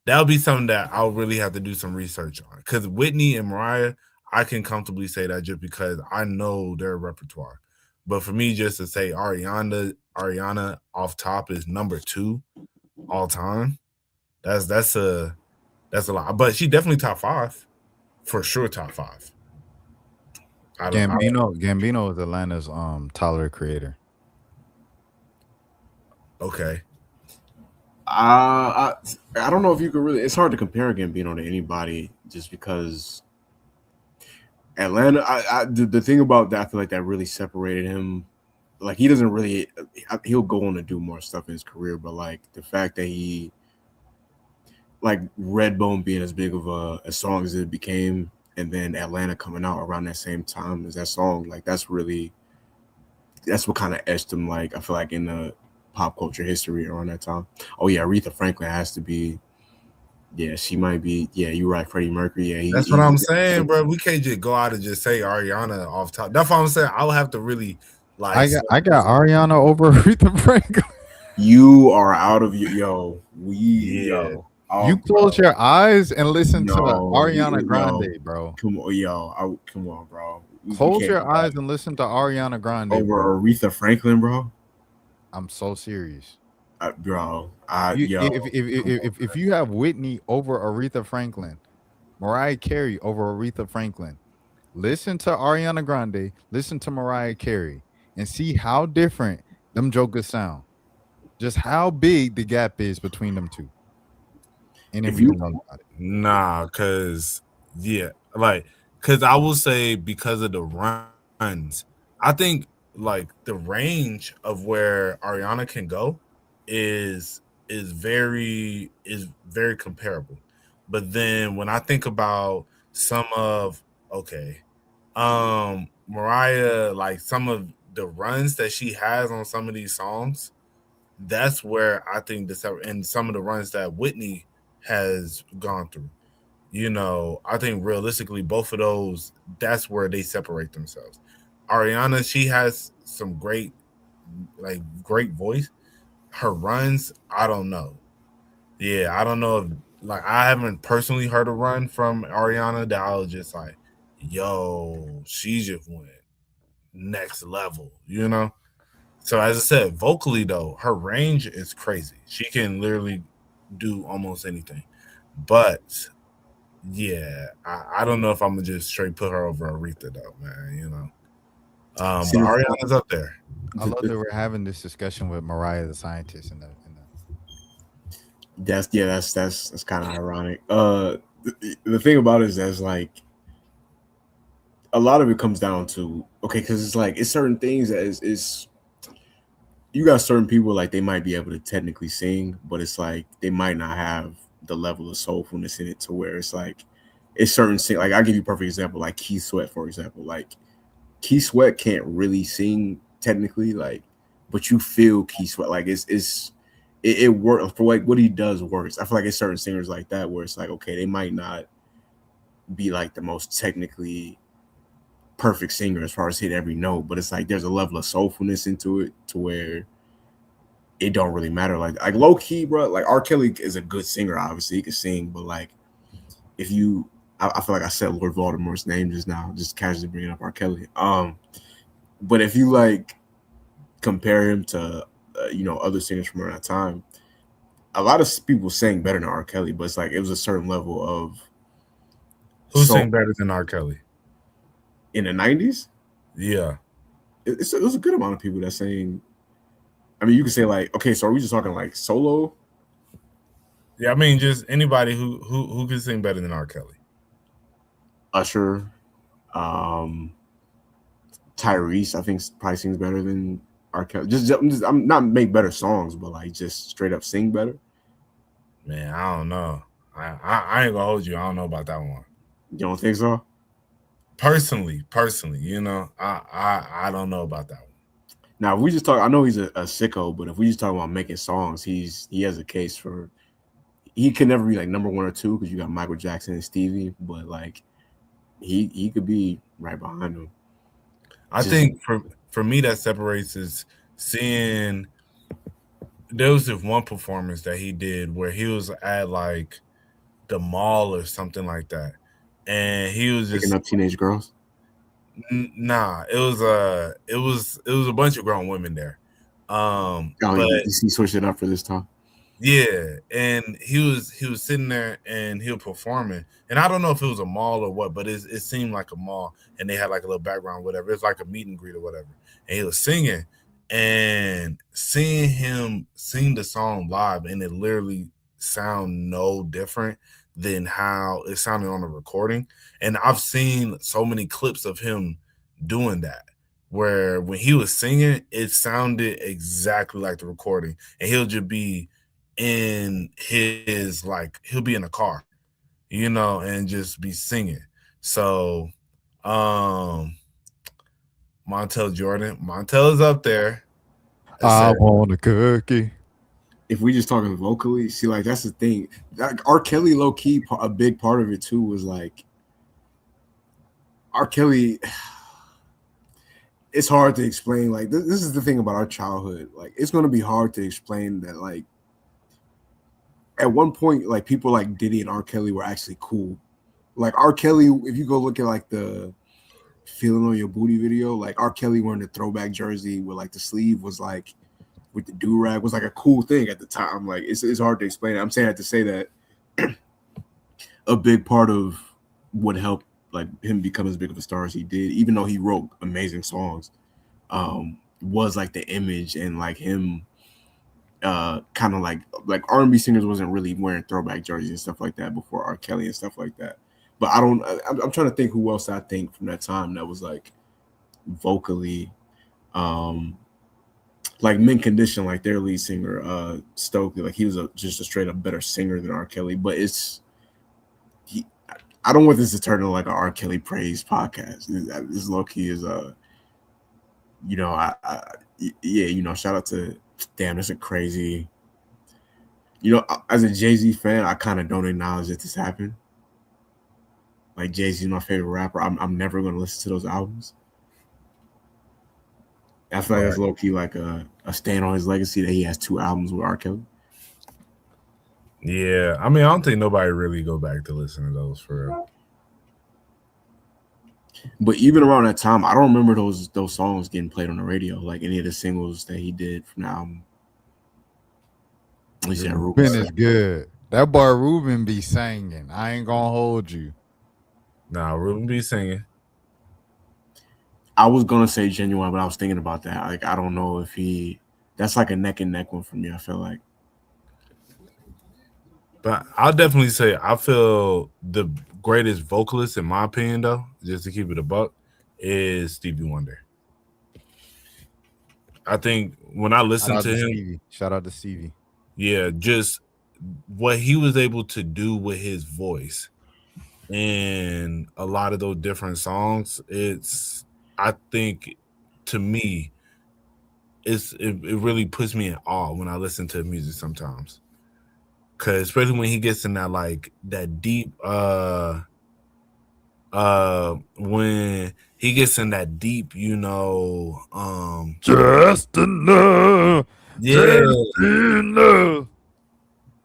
That would be something that I'll really have to do some research on. Because Whitney and Mariah, I can comfortably say that just because I know their repertoire. But for me, just to say Ariana off top is number 2 all time, that's a lot. But she definitely top 5 for sure. Top 5. Gambino is Atlanta's Tyler the Creator. Okay. I don't know if you could really. It's hard to compare Gambino to anybody just because Atlanta. The thing about that, I feel like that really separated him. Like he doesn't really. He'll go on to do more stuff in his career, but like the fact that he, like Redbone being as big of a song as it became, and then Atlanta coming out around that same time as that song, like that's what kind of etched him. Like I feel like in the pop culture history around that time. Oh yeah, Aretha Franklin has to be. Yeah, she might be. Yeah, you're right, Freddie Mercury. Yeah, that's what I'm saying, bro. We can't just go out and just say Ariana off top. That's what I'm saying. I'll have to really like. I got Ariana over Aretha Franklin. You are out of yo. Oh, you close your eyes and listen to Ariana Grande, bro. Come on, come on, bro. Close your eyes and listen to Ariana Grande over Aretha Franklin, bro. I'm so serious, bro. If you have Whitney over Aretha Franklin, Mariah Carey over Aretha Franklin, listen to Ariana Grande, listen to Mariah Carey, and see how different them jokers sound. Just how big the gap is between them two. And if you know about it, because I will say because of the runs, I think like the range of where Ariana can go is very comparable. But then when I think about some of Mariah, like some of the runs that she has on some of these songs, that's where I think and some of the runs that Whitney has gone through. You know, I think realistically both of those, that's where they separate themselves. Ariana, she has some great voice. Her runs, I don't know. Yeah, I don't know if I haven't personally heard a run from Ariana that I was just like, yo, she just went next level, you know? So as I said, vocally though, her range is crazy. She can literally do almost anything. But yeah, I don't know if I'm gonna just straight put her over Aretha though, man, you know. But Ariana's up there. I love that we're having this discussion with Mariah the scientist That's kind of ironic. The thing about it is that's like a lot of it comes down to because it's like it's certain things that is you got certain people like they might be able to technically sing, but it's like they might not have the level of soulfulness in it to where it's like it's certain like I'll give you a perfect example, like Keith Sweat, for example. Like Keith Sweat can't really sing technically, like, but you feel Keith Sweat. Like it works for like what he does works. I feel like it's certain singers like that where it's like, okay, they might not be like the most technically perfect singer as far as hit every note, but it's like there's a level of soulfulness into it to where it don't really matter. Like low key, bro. Like R. Kelly is a good singer. Obviously, he can sing, but like if you, I feel like I said Lord Voldemort's name just now, just casually bringing up R. Kelly. But if you like compare him to other singers from around that time, a lot of people sang better than R. Kelly, but it's like it was a certain level of who sang better than R. Kelly in the 90s. Yeah, it was a good amount of people that sang. I mean, you could say like, okay, so are we just talking like solo? Yeah, I mean, just anybody who can sing better than R. Kelly. Usher, Tyrese, I think probably sings better than R. Kelly. I'm not make better songs, but like just straight up sing better. Man, I don't know. I ain't gonna hold you. I don't know about that one. You don't think so? Personally, I don't know about that one. Now, if we just talk, I know he's a sicko, but if we just talk about making songs, he has a case for. He can never be like number 1 or 2 because you got Michael Jackson and Stevie, but like he could be right behind him. I think for me that separates is seeing there was this one performance that he did where he was at like the mall or something like that, and he was just picking up teenage girls. Nah, it was a bunch of grown women there. But he switched it up for this time. Yeah, and he was sitting there and he was performing, and I don't know if it was a mall or what, but it seemed like a mall, and they had like a little background, whatever. It's like a meet and greet or whatever, and he was singing, and seeing him sing the song live, and it literally sound no different than how it sounded on the recording. And I've seen so many clips of him doing that, where when he was singing, it sounded exactly like the recording, and he'll just be in his he'll be in a car, and just be singing. So Montel Jordan, Montel is up there. I want a cookie. If we just talking vocally, see, like that's the thing. R. Kelly, low key, a big part of it too was like R. Kelly. It's hard to explain. Like this is the thing about our childhood. Like it's going to be hard to explain that. Like at one point, like people like Diddy and R. Kelly were actually cool. Like R. Kelly, if you go look at like the "Feeling on Your Booty" video, like R. Kelly wearing the throwback jersey with like the sleeve was like with the do-rag was like a cool thing at the time. Like it's hard to explain it. I'm saying that to say that a big part of what helped like him become as big of a star as he did, even though he wrote amazing songs, was like the image and like him kind of like R&B singers wasn't really wearing throwback jerseys and stuff like that before R. Kelly and stuff like that. But I'm trying to think who else I think from that time that was like vocally like Mint Condition, like their lead singer Stokely, like he was just a straight up better singer than R. Kelly. But I don't want this to turn into like an R. Kelly praise podcast. This low key is shout out to damn, that's a crazy. As a Jay-Z fan, I kind of don't acknowledge that this happened. Like Jay-Z is my favorite rapper. I'm never gonna listen to those albums. I feel like that's low key like a stand on his legacy that he has 2 albums with R. Kelly. Yeah, I mean, I don't think nobody really go back to listen to those for real. But even around that time, I don't remember those songs getting played on the radio, like any of the singles that he did from the album. Ruben is good. That boy Ruben be singing. I ain't gonna hold you. Nah, Ruben be singing. I was gonna say Genuine, but I was thinking about that. Like, I don't know if that's like a neck and neck one for me. I feel like. But I'll definitely say I feel the greatest vocalist, in my opinion, though, just to keep it a buck, is Stevie Wonder. I think when I listen to him, shout out to Stevie. Yeah, just what he was able to do with his voice in a lot of those different songs, I think to me, it really puts me in awe when I listen to music sometimes. Cause especially when he gets in that like that deep when he gets in that deep, Just enough. yeah, Just enough.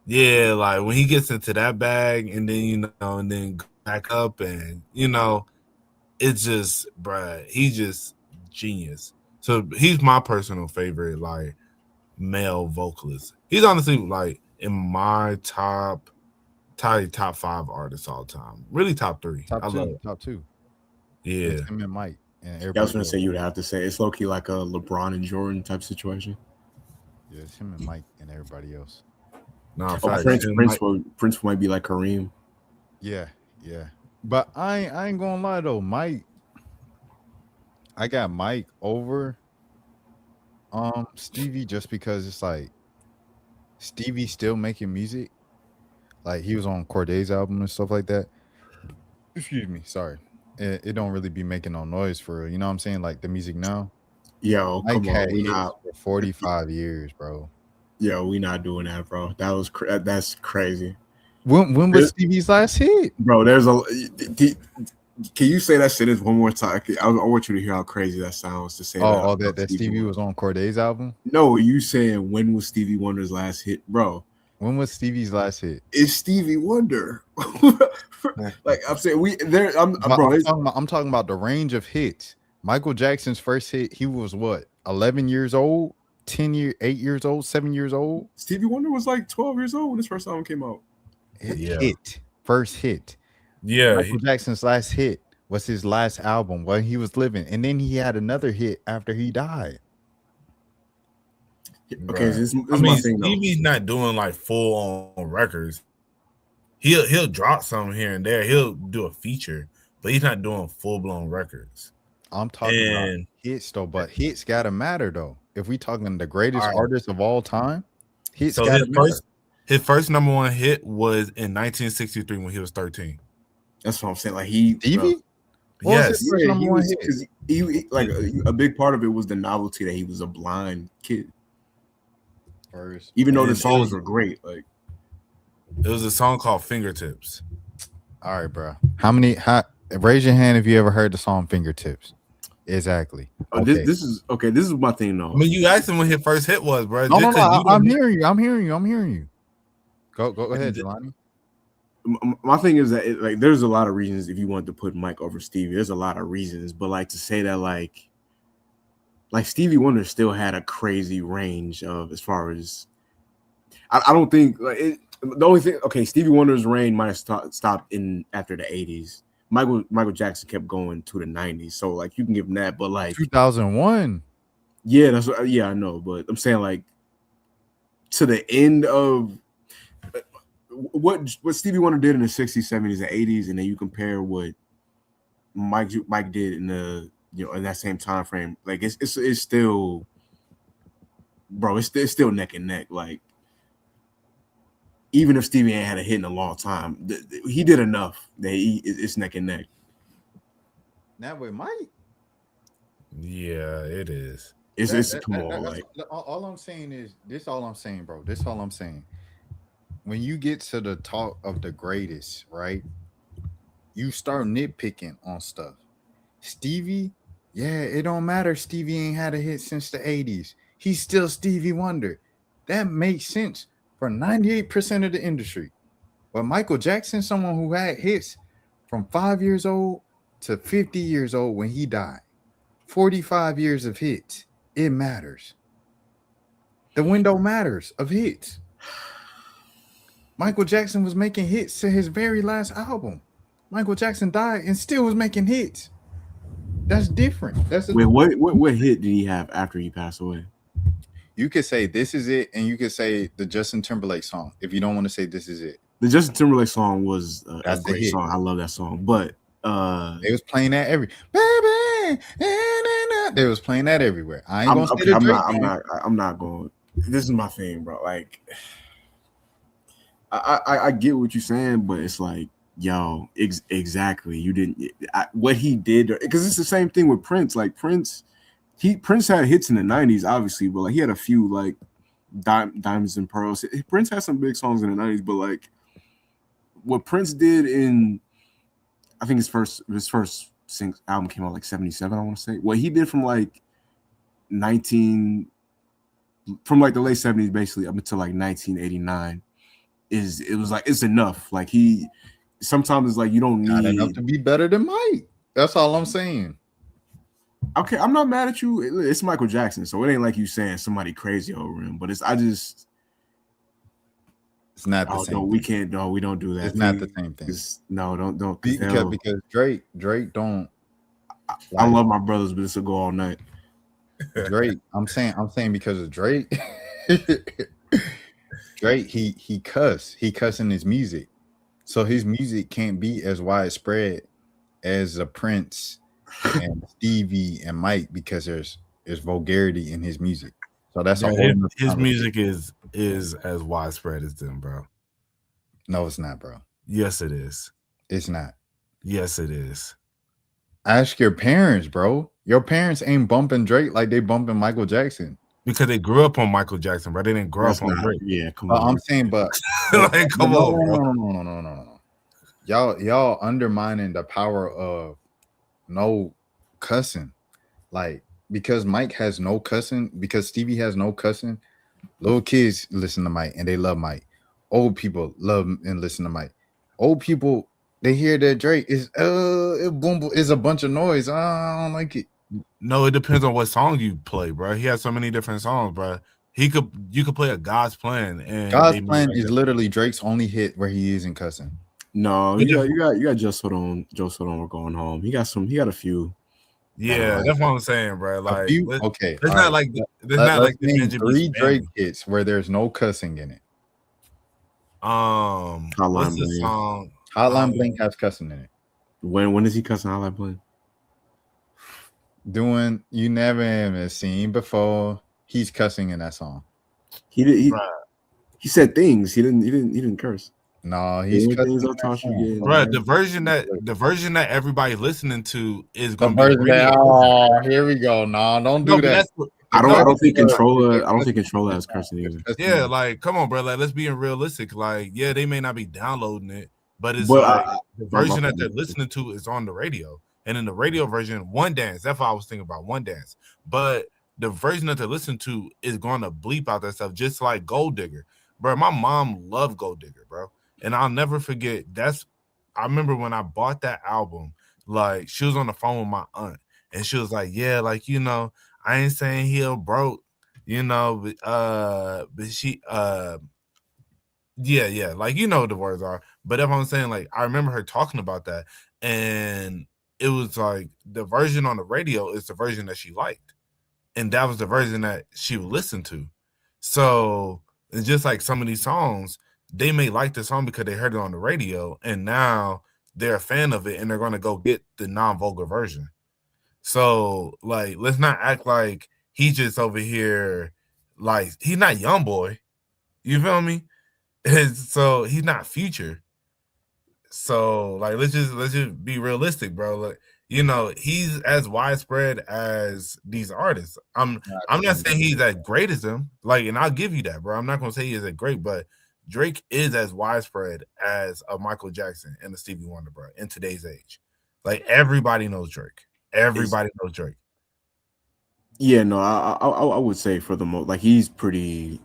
yeah, like when he gets into that bag and then and then go back up and it's just bruh, he's just genius. So he's my personal favorite like male vocalist. He's honestly like in my top 5 artists all time. Really top 3. I love it. Top 2. Yeah. It's him and Mike. And I was gonna say you would have to say it's low key like a LeBron and Jordan type situation. Yeah, it's him and Mike and everybody else. No, Prince might be like Kareem. Yeah. But I ain't gonna lie though, Mike. I got Mike over Stevie just because it's like Stevie still making music. Like he was on Corday's album and stuff like that. Excuse me, sorry. It don't really be making no noise for real. You know what I'm saying? Like the music now. Yo, Mike come on, had we hits not. for 45 years, bro. Yo, we not doing that, bro. That's crazy. When was Stevie's last hit? Bro, can you say that sentence one more time? I want you to hear how crazy that sounds to say that Stevie was on Corday's album? No, you saying when was Stevie Wonder's last hit, bro? When was Stevie's last hit? It's Stevie Wonder. Like I'm saying, I'm talking about the range of hits. Michael Jackson's first hit, he was what, 11 years old, 8 years old, 7 years old. Stevie Wonder was like 12 years old when his first album came out. First hit. Yeah, Michael Jackson's last hit was his last album while he was living, and then he had another hit after he died. Okay, this is my thing. Stevie's not doing like full on records. He'll drop something here and there. He'll do a feature, but he's not doing full blown records. I'm talking about hits though, but hits gotta matter though. If we talking the greatest artist of all time, hits gotta matter. His first number 1 hit was in 1963 when he was 13. That's what I'm saying. Like Stevie. Yes, he like a big part of it was the novelty that he was a blind kid. First, even though the songs were great, like it was a song called Fingertips. All right, bro. Raise your hand if you ever heard the song Fingertips. Exactly. Okay. This is my thing though. I mean, you asked him when his first hit was, bro. No, I'm hearing you. Go ahead, Jelani. My thing is that there's a lot of reasons if you want to put Mike over Stevie. There's a lot of reasons, but like to say that like Stevie Wonder still had a crazy range of as far as I don't think the only thing. Okay, Stevie Wonder's reign might have stopped in after the 80s. Michael Jackson kept going to the 90s, so like you can give him that, but like 2001. Yeah, I know, but I'm saying like to the end of what Stevie Wonder did in the 60s, 70s, and 80s, and then you compare what Mike did in the in that same time frame, like it's still, bro, it's still neck and neck. Like even if Stevie ain't had a hit in a long time, he did enough that it's neck and neck. Now with Mike, yeah, it is. Come on, like all I'm saying is this. All I'm saying, bro. This all I'm saying. When you get to the talk of the greatest, right? You start nitpicking on stuff. Stevie, yeah, it don't matter. Stevie ain't had a hit since the 80s. He's still Stevie Wonder. That makes sense for 98% of the industry. But Michael Jackson, someone who had hits from 5 years old to 50 years old when he died. 45 years of hits. It matters. The window matters of hits. Michael Jackson was making hits to his very last album. Michael Jackson died and still was making hits. That's different. Wait, what hit did he have after he passed away? You could say This Is It, and you could say the Justin Timberlake song. If you don't want to say This Is It, the Justin Timberlake song was a great song. I love that song, but they was playing that baby. They was playing that everywhere. I ain't gonna say the Drake. I'm not going. This is my thing, bro. Like, I get what you're saying, but it's like Yo, exactly. You didn't what he did because it's the same thing with Prince. Like Prince had hits in the 90s, obviously, but like he had a few like Diamonds and Pearls. Prince had some big songs in the 90s, but like what Prince did in I think his first album came out like 77, I want to say. What he did from like the late 70s basically up until like 1989 it was like it's enough. Like he sometimes it's like you don't Not need enough to be better than Mike. That's all I'm saying. Okay, I'm not mad at you. It's Michael Jackson, so it ain't like you saying somebody crazy over him. But it's not the same. No, we can't. No, we don't do that. It's not the same thing. No, don't. Because Drake don't. I love my brothers, but this will go all night. Drake, I'm saying because of Drake. Drake, he cuss in his music, so his music can't be as widespread as a Prince and Stevie and Mike because there's vulgarity in his music. So that's his music is as widespread as them, bro. No, it's not, bro. Yes, it is. It's not. Yes, it is. Ask your parents, bro. Your parents ain't bumping Drake like they bumping Michael Jackson. Because they grew up on Michael Jackson, bro. They didn't grow up on Drake. Yeah, come on. I'm saying, but like, come on, bro. No. Y'all undermining the power of no cussing. Like, because Mike has no cussing, because Stevie has no cussing, little kids listen to Mike and they love Mike. Old people love and listen to Mike. Old people, they hear that Drake is it's a bunch of noise. I don't like it. No, it depends on what song you play, bro. He has so many different songs, bro. You could play a God's Plan, and God's Plan is literally Drake's only hit where he isn't cussing. No, you got Just Hold On, We're Going Home. He got a few. Yeah, that's what I'm saying, bro. Like, okay, it's not like the three Drake hits where there's no cussing in it. What's the song? Hotline Bling has cussing in it. When is he cussing Hotline Bling? Doing You Never Ever Seen Before. He's cussing in that song. He said things. He didn't curse. No, he's cussing. Bro, the version that everybody listening to is gonna be here we go. No, don't do that. I don't think Controller has cursing either. Yeah, like come on, bro. Like let's be realistic. Like, yeah, they may not be downloading it, but it's the version that they're listening to is on the radio. And in the radio version, One Dance, that's what I was thinking about, One Dance. But the version that they're listening to is going to bleep out that stuff, just like Gold Digger. Bro, my mom loved Gold Digger, bro. And I'll never forget, I remember when I bought that album, like, she was on the phone with my aunt, and she was like, yeah, like, you know, I ain't saying he broke, you know, but she, yeah, like, you know what the words are. But if I'm saying, like, I remember her talking about that, and it was like the version on the radio is the version that she liked. And that was the version that she would listen to. So it's just like some of these songs, they may like the song because they heard it on the radio, and now they're a fan of it and they're going to go get the non-vulgar version. So, like, let's not act like he's just over here, like, he's not YoungBoy. You feel me? So he's not Future. So, like, let's just be realistic, bro. Like, you know, he's as widespread as these artists. I'm not saying he's as great as them. Like, and I'll give you that, bro. I'm not gonna say he is as great, but Drake is as widespread as a Michael Jackson and a Stevie Wonder, bro, in today's age. Like, everybody knows Drake. Everybody knows Drake. Yeah, no, I would say for the most, like, he's pretty.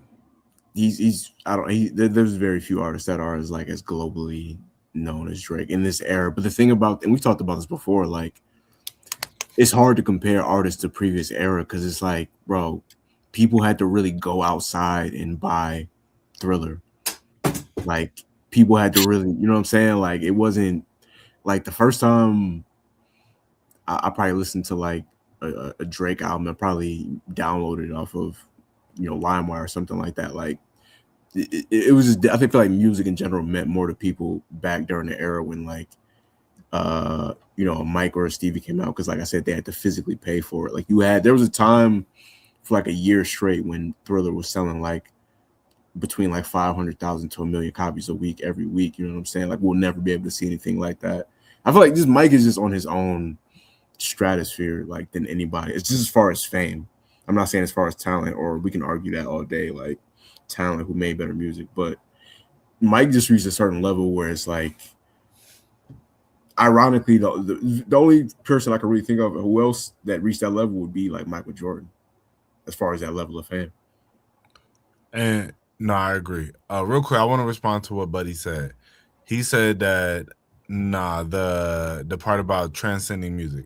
There's very few artists that are as globally known as Drake in this era. But the thing about, and we've talked about this before, like, it's hard to compare artists to previous era because it's like, bro, people had to really go outside and buy Thriller. Like, people had to really, you know what I'm saying? Like, it wasn't like the first time I probably listened to like a Drake album, I probably downloaded it off of, LimeWire or something like that. Like, it was just, I think like music in general meant more to people back during the era when like a Mike or a Stevie came out, because like I said, they had to physically pay for it. Like, there was a time for like a year straight when Thriller was selling like between like 500,000 to 1,000,000 copies a week every week. You know what I'm saying? Like we'll never be able to see anything like that. I feel like this Mike is just on his own stratosphere, like than anybody. It's just as far as fame. I'm not saying as far as talent, or we can argue that all day, like talent who made better music, but Mike just reached a certain level where it's like, ironically, the only person I can really think of who else that reached that level would be like Michael Jordan, as far as that level of fame. And no, I agree. Real quick, I want to respond to what Buddy said. He said that the part about transcending music.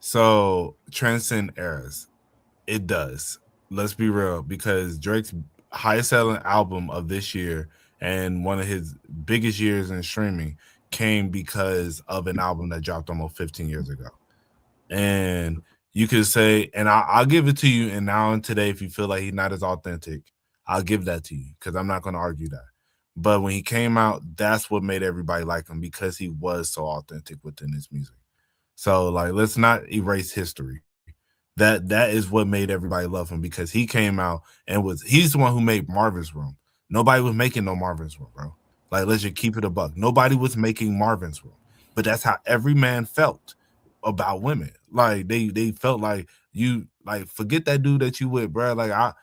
So transcend eras, it does. Let's be real, because Drake's highest selling album of this year and one of his biggest years in streaming came because of an album that dropped almost 15 years ago. And you could say, and I'll give it to you, and now and today, if you feel like he's not as authentic, I'll give that to you, because I'm not going to argue that. But when he came out, that's what made everybody like him, because he was so authentic within his music. So, like, let's not erase history. That is what made everybody love him, because he came out and he's the one who made Marvin's Room. Nobody was making no Marvin's Room, bro. Like, let's just keep it a buck. Nobody was making Marvin's Room, but that's how every man felt about women. Like they felt like, you like, forget that dude that you with, bro. Like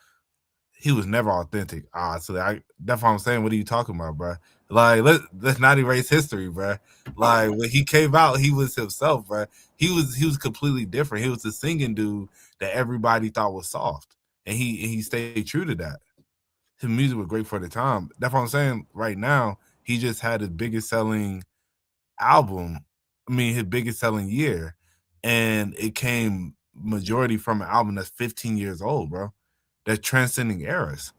he was never authentic. So that's what I'm saying. What are you talking about, bro? Like, let's not erase history, bro. Like, when he came out, he was himself, bro. He was completely different. He was the singing dude that everybody thought was soft, and he stayed true to that. His music was great for the time. That's what I'm saying. Right now, he just had his biggest selling album. I mean, his biggest selling year, and it came majority from an album that's 15 years old, bro. That's transcending eras.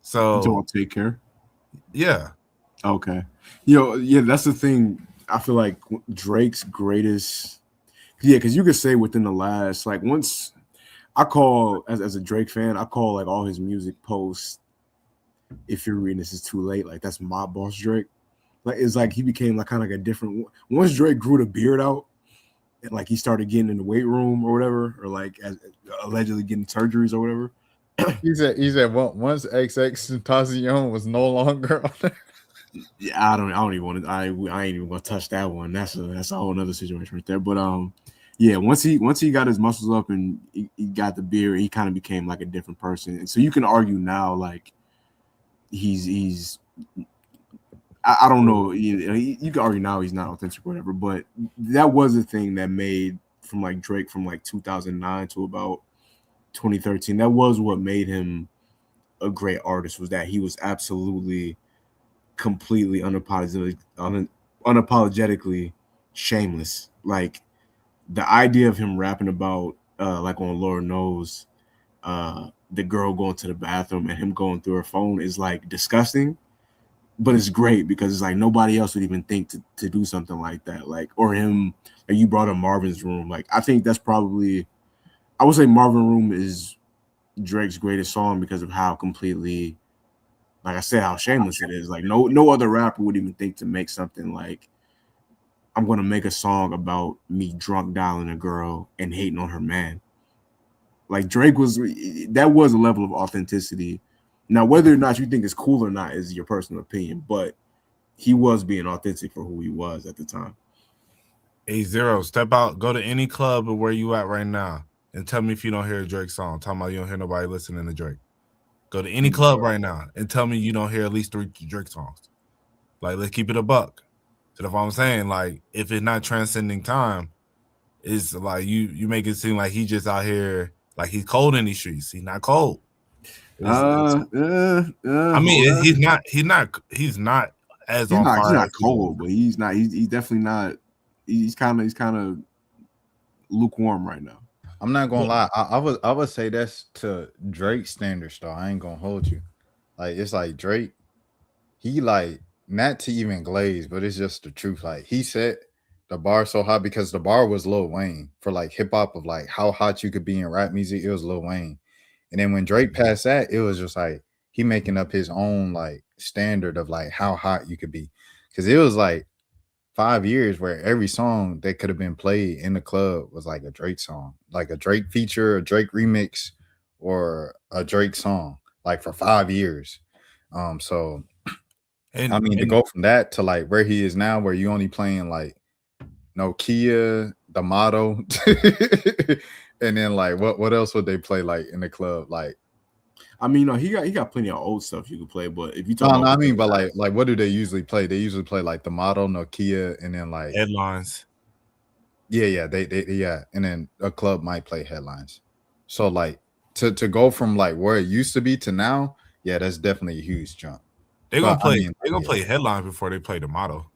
So Don't Take Care. Yeah. Okay. Yeah, that's the thing. I feel like Drake's greatest. Yeah, because you could say within the last, like, once I call as a Drake fan, I call like all his music posts, if you're reading this is too late, like that's Mob Boss Drake. Like, it's like he became like kind of like a different. Once Drake grew the beard out, and like he started getting in the weight room or whatever, or like allegedly getting surgeries or whatever. He said once XX Tentacion was no longer on there. Yeah, I don't even want to. I ain't even gonna touch that one. That's a whole other situation right there. But yeah, once he got his muscles up and he got the beard, he kind of became like a different person. And so you can argue now, like he's I don't know. You can argue now he's not authentic or whatever, but that was the thing that made from like Drake from like 2009 to about 2013. That was what made him a great artist, was that he was absolutely, completely unapologetically shameless. Like the idea of him rapping about like on Lord Knows, the girl going to the bathroom and him going through her phone is like disgusting, but it's great because it's like nobody else would even think to do something like that. Like, or him, like you brought up Marvin's Room. Like, I think that's probably, I would say Marvin Room is Drake's greatest song because of how completely, like I said, how shameless it is. Like no other rapper would even think to make something like, I'm going to make a song about me drunk dialing a girl and hating on her man. Like Drake that was a level of authenticity. Now, whether or not you think it's cool or not is your personal opinion, but he was being authentic for who he was at the time. A0, step out, go to any club or where you at right now and tell me if you don't hear a Drake song. Tell me you don't hear nobody listening to Drake. Go to any club right now and tell me you don't hear at least 3 Drake songs. Like, let's keep it a buck. So that's what I'm saying. Like, if it's not transcending time, it's like you make it seem like he just out here, like he's cold in these streets. He's not cold. I mean, he's not as on fire. He's not cold, but he's definitely not. He's kind of lukewarm right now. I'm not gonna lie. I would say that's to Drake's standards, though. I ain't gonna hold you. Like, it's like Drake, he like, not to even glaze, but it's just the truth. Like, he set the bar so high because the bar was Lil Wayne for like hip hop, of like how hot you could be in rap music. It was Lil Wayne. And then when Drake passed that, it was just like he making up his own like standard of like how hot you could be. Because it was like 5 years where every song that could have been played in the club was like a Drake song, like a Drake feature, a Drake remix, or a Drake song. like for 5 years. So And I mean, to go from that to like where he is now, where you only playing like Nokia, the motto, and then like what else would they play like in the club? Like, I mean, he got plenty of old stuff you can play, but if you no, talk no, I mean, but like what do they usually play? They usually play like the motto, Nokia, and then like headlines. yeah, they and then a club might play headlines. So like to go from like where it used to be to now, yeah, that's definitely a huge jump. They're gonna But, play. I mean, They're gonna yeah. play headlines before they play the motto.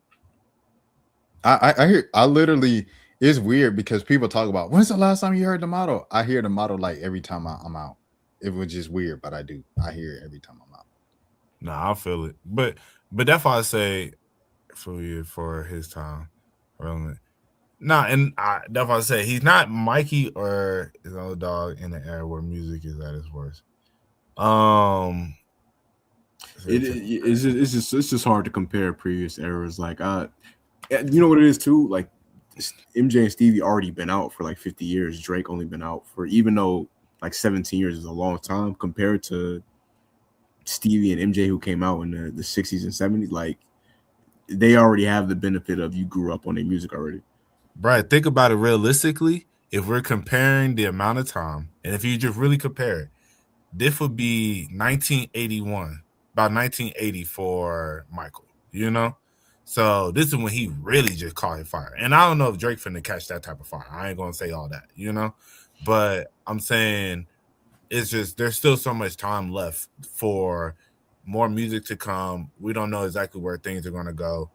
I hear I literally it's weird because people talk about when's the last time you heard the motto? I hear the motto like every time I'm out. It was just weird, but I hear it every time I'm out. Nah, I feel it, but that's why I say for his time relevant. Nah, and that's why I say he's not Mikey or his old dog in the era where music is at its worst. It's just hard to compare previous eras. Like, you know what it is too. Like, MJ and Stevie already been out for like 50 years. Drake only been out for, even though like 17 years is a long time compared to Stevie and MJ who came out in the 60s and 70s. Like, they already have the benefit of you grew up on their music already. Brad, think about it realistically. If we're comparing the amount of time, and if you just really compare it, this would be 1981, about 1980 for Michael, you know? So this is when he really just caught his fire. And I don't know if Drake finna catch that type of fire. I ain't gonna say all that, you know? But I'm saying it's just there's still so much time left for more music to come. We don't know exactly where things are gonna go.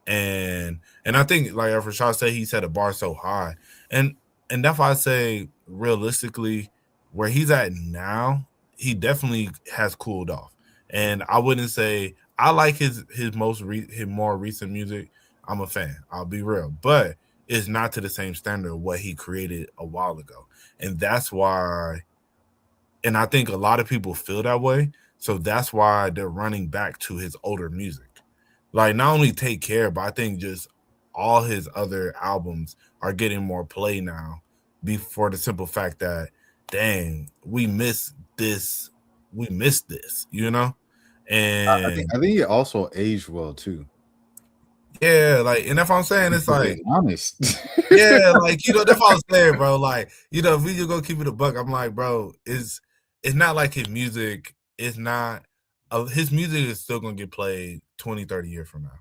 And I think like Rashad said, he set a bar so high. And that's why I say realistically, where he's at now, he definitely has cooled off. And I wouldn't say I like his more recent music. I'm a fan. I'll be real, but it's not to the same standard of what he created a while ago. And that's why, and I think a lot of people feel that way. So that's why they're running back to his older music. Like, not only Take Care, but I think just all his other albums are getting more play now, for the simple fact that, dang, we missed this, you know? And I think it also aged well too. Yeah, like, and that's what I'm saying. It's like, honest. Yeah, like, you know, that's what I'm saying, bro. Like, you know, if we just go keep it a buck, I'm like, bro, it's not like his music is not his music is still gonna get played 20, 30 years from now.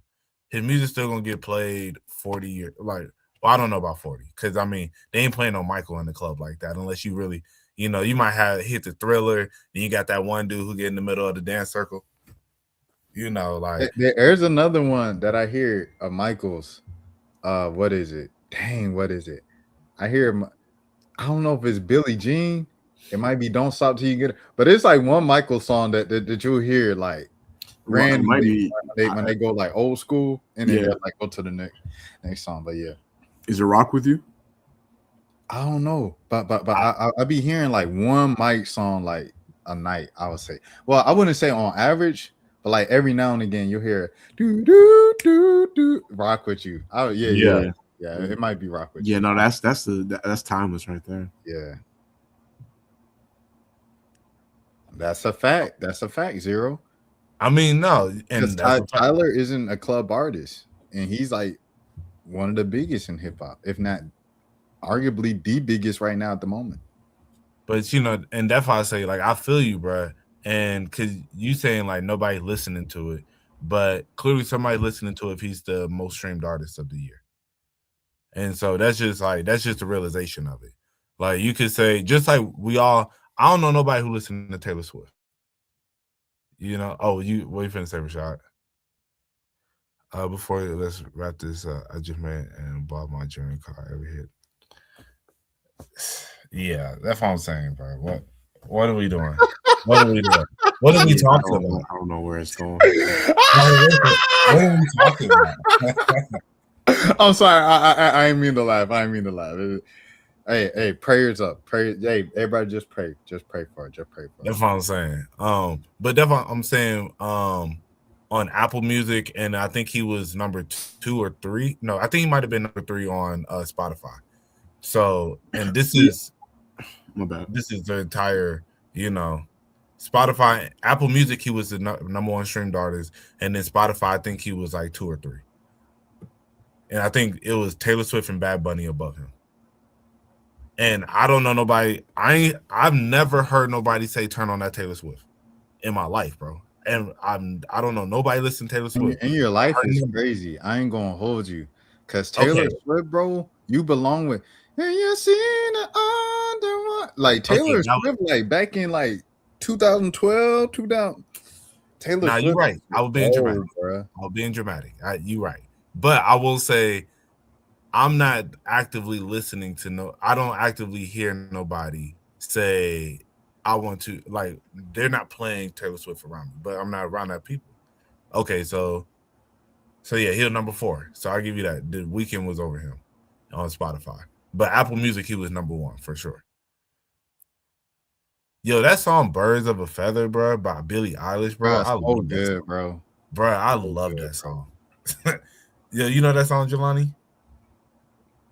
His music's still gonna get played 40 years. Like, well, I don't know about 40, because I mean, they ain't playing no Michael in the club like that unless you really, you know, you might have hit the Thriller, and you got that one dude who get in the middle of the dance circle. You know, like, there's another one that I hear of Michael's. What is it? Dang, what is it? I hear, I don't know if it's Billie Jean. It might be Don't Stop Till You Get It. But it's like one Michael song that you'll hear like randomly when they go like old school, and then they'll like go to the next song. But yeah. Is it Rock With You? I don't know. But I be hearing like one Mike song like a night, I would say. Well, I wouldn't say on average, but like every now and again you'll hear do do do do Rock With You. Oh yeah. It might be Rock With You. Yeah, no, that's timeless right there. Yeah. That's a fact. That's a fact, Zero. I mean, no, and Tyler isn't a club artist, and he's like one of the biggest in hip hop, if not arguably the biggest right now at the moment. But you know, and that's why I say, like, I feel you, bro. And because you saying like nobody listening to it, but clearly somebody listening to it if he's the most streamed artist of the year. And so that's just the realization of it. Like, you could say, just like I don't know nobody who listens to Taylor Swift. You know, what you finna say, Rashad? Before let's wrap this up, I just made and bought my journey car every hit. Yeah, that's what I'm saying, bro. What are we doing? What are we doing? What are we talking about? I don't know where it's going. What are we talking about? I'm sorry. I didn't mean to laugh. Hey, prayers up. Hey, everybody just pray. Just pray for it. That's what I'm saying. But that's what I'm saying. On Apple Music, and I think he was number 2 or 3. No, I think he might have been number 3 on Spotify. So, and this is my bad. This is the entire, you know, Spotify, Apple Music, he was the number one streamed artist, and then Spotify, I think he was like 2 or 3. And I think it was Taylor Swift and Bad Bunny above him. And I don't know nobody. I've never heard nobody say turn on that Taylor Swift in my life, bro. And I don't know nobody listen to Taylor Swift. And your life is crazy. I ain't gonna hold you, cause Taylor Swift, bro, you belong with. And you seen the underwater, like Taylor Swift, like back in like 2012, 2000. Taylor Swift. You're right. I was being dramatic, bro. I was being dramatic. You right, but I will say, I'm not actively listening to I don't actively hear nobody say I want to, like, they're not playing Taylor Swift around me, but I'm not around that people. Okay, so yeah, he was number 4. So I'll give you that. The Weeknd was over him on Spotify. But Apple Music, he was number 1 for sure. Yo, that song "Birds of a Feather," bro, by Billie Eilish, bro. I love good, bro. Bro, I love that song. Yo, you know that song, Jelani?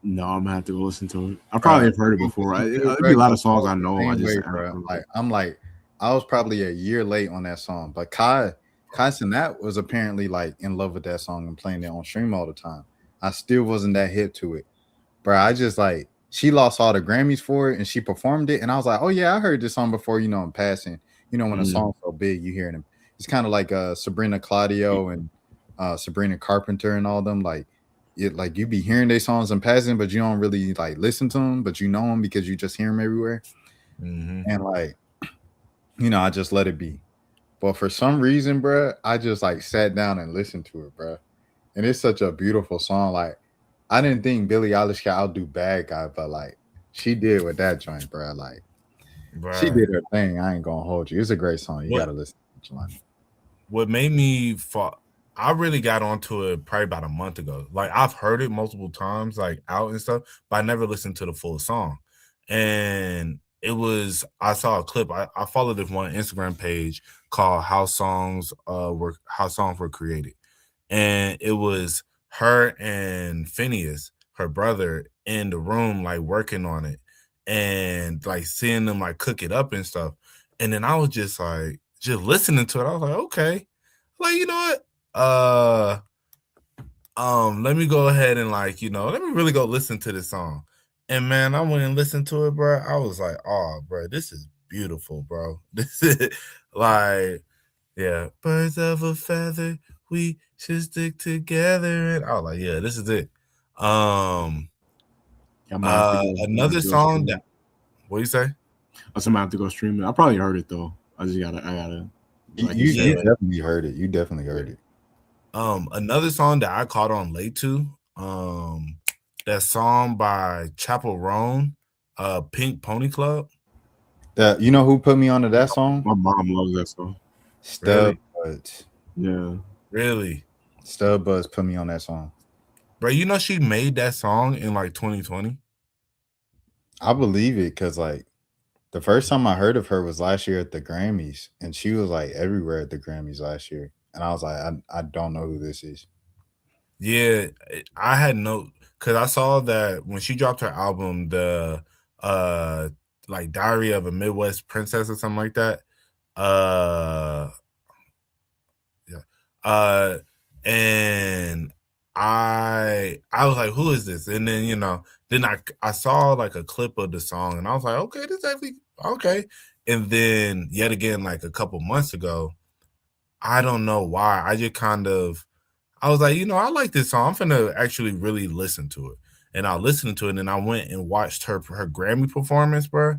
No, I'm gonna have to go listen to it. I probably have heard it before. There'd be a lot of songs I know. I was probably a year late on that song, but Kai Cenat was apparently like in love with that song and playing it on stream all the time. I still wasn't that hip to it, bro. I just like, she lost all the Grammys for it and she performed it, and I was like, oh yeah, I heard this song before, in passing. When a song's so big, you hear it. It's kind of like Sabrina Claudio and Sabrina Carpenter and all them, like. Like you be hearing their songs in passing, but you don't really like listen to them, but you know them because you just hear them everywhere. Mm-hmm. And like, I just let it be. But for some reason, bro, I just like sat down and listened to it, bro. And it's such a beautiful song. Like, I didn't think Billie Eilish could outdo Bad Guy, but like she did with that joint, bro. Like, she did her thing. I ain't gonna hold you. It's a great song. You gotta listen to it. What made me I really got onto it probably about a month ago. Like, I've heard it multiple times, like out and stuff, but I never listened to the full song. And it was, I saw a clip. I followed this one Instagram page called How Songs Were Created. And it was her and Phineas, her brother, in the room, like working on it and like seeing them like cook it up and stuff. And then I was just like, just listening to it. I was like, okay, like, you know what? Let me go ahead and like, let me really go listen to this song. And man, I went and listened to it, bro. I was like, oh, bro, this is beautiful, bro. This is like, yeah, birds of a feather, we should stick together. And I was like, yeah, this is it. Another song that, what do you say? I might have to go stream it. I probably heard it though. I gotta. Like you definitely heard it. You definitely heard it. Another song that I caught on late to, that song by Chappell Roan, Pink Pony Club. That, you know who put me onto that song? My mom loves that song. Stub Buds. Yeah. Really? Stub Buds put me on that song. Bro, she made that song in like 2020? I believe it, because like the first time I heard of her was last year at the Grammys, and she was like everywhere at the Grammys last year. And I was like, I don't know who this is. Yeah, I had because I saw that when she dropped her album, the like Diary of a Midwest Princess or something like that. And I was like, who is this? And then then I saw like a clip of the song, and I was like, okay, this actually okay. And then yet again, like a couple months ago, I don't know why, I just I was like, I like this song. I'm finna actually really listen to it. And I listened to it, and I went and watched her Grammy performance, bro.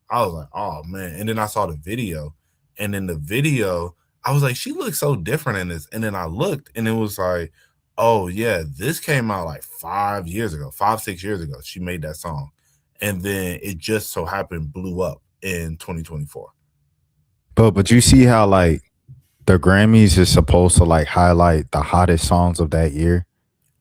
I was like, oh man. And then I saw the video, and in the video, I was like, she looks so different in this. And then I looked, and it was like, oh yeah, this came out like 5 years ago, 5-6 years ago. She made that song, and then it just so happened blew up in 2024. But you see how like the Grammys is supposed to like highlight the hottest songs of that year.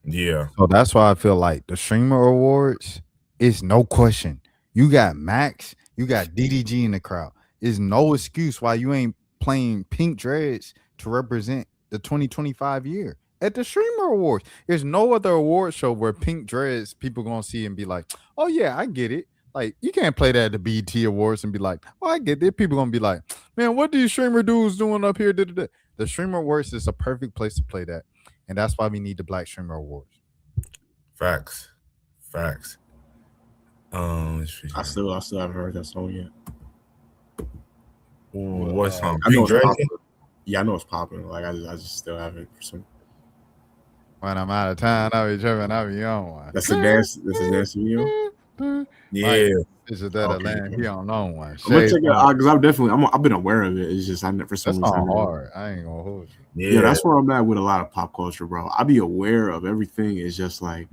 Yeah. So that's why I feel like the Streamer Awards is no question. You got Max, you got DDG in the crowd. There's no excuse why you ain't playing Pink Dreads to represent the 2025 year at the Streamer Awards. There's no other award show where Pink Dreads people gonna see and be like, oh yeah, I get it. Like you can't play that at the BET Awards and be like, "Oh, I get it." People gonna be like, "Man, what these streamer dudes doing up here?" Da-da-da." The Streamer Awards is a perfect place to play that, and that's why we need the Black Streamer Awards. Facts. I still haven't heard that song yet. What song? I know Big it's Drake? popular. Yeah, I know it's popular. Like I just still haven't for some. When I'm out of town, I be tripping, I be on one. That's a dance. That's a dance video. Yeah. This is that Okay, Atlanta. okay. He don't know one. I'm gonna check it Shade out because I've been aware of it. It's just for some That's reason. not hard. I ain't gonna hold you. Yeah, that's where I'm at with a lot of pop culture, bro. I be aware of everything. It's just like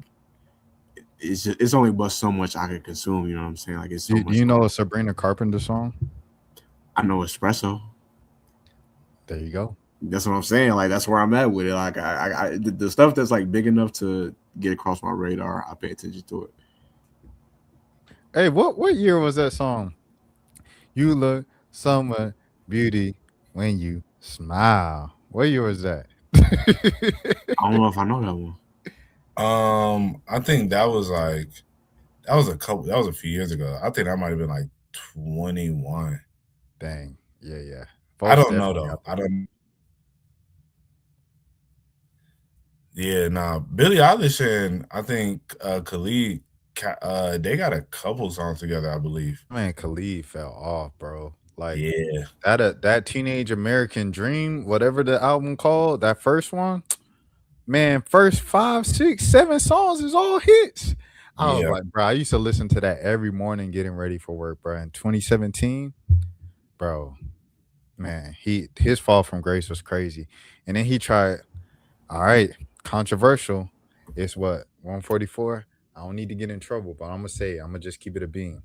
it's only but so much I can consume. You know what I'm saying? Like it's so Do much. you know a Sabrina Carpenter song? I know Espresso. There you go. That's what I'm saying. Like that's where I'm at with it. Like the stuff that's like big enough to get across my radar, I pay attention to it. Hey, what year was that song? You look somewhat beauty when you smile. What year was that? I don't know if I know that one. I think that was a few years ago. I think that might have been like 21. Dang. Yeah. I don't know though. I don't. Yeah, nah. Billie Eilish and I think Khalid, they got a couple songs together, I believe. Man, Khalid fell off, bro. Like Yeah, that Teenage American Dream, whatever the album called, that first one, man, first 5, 6, 7 songs is all hits. I was like, bro, I used to listen to that every morning getting ready for work, bro. In 2017, bro, man, his fall from grace was crazy. And then he tried, all right, controversial. It's what, 144? I don't need to get in trouble, but I'm gonna say it. I'm gonna just keep it a bean.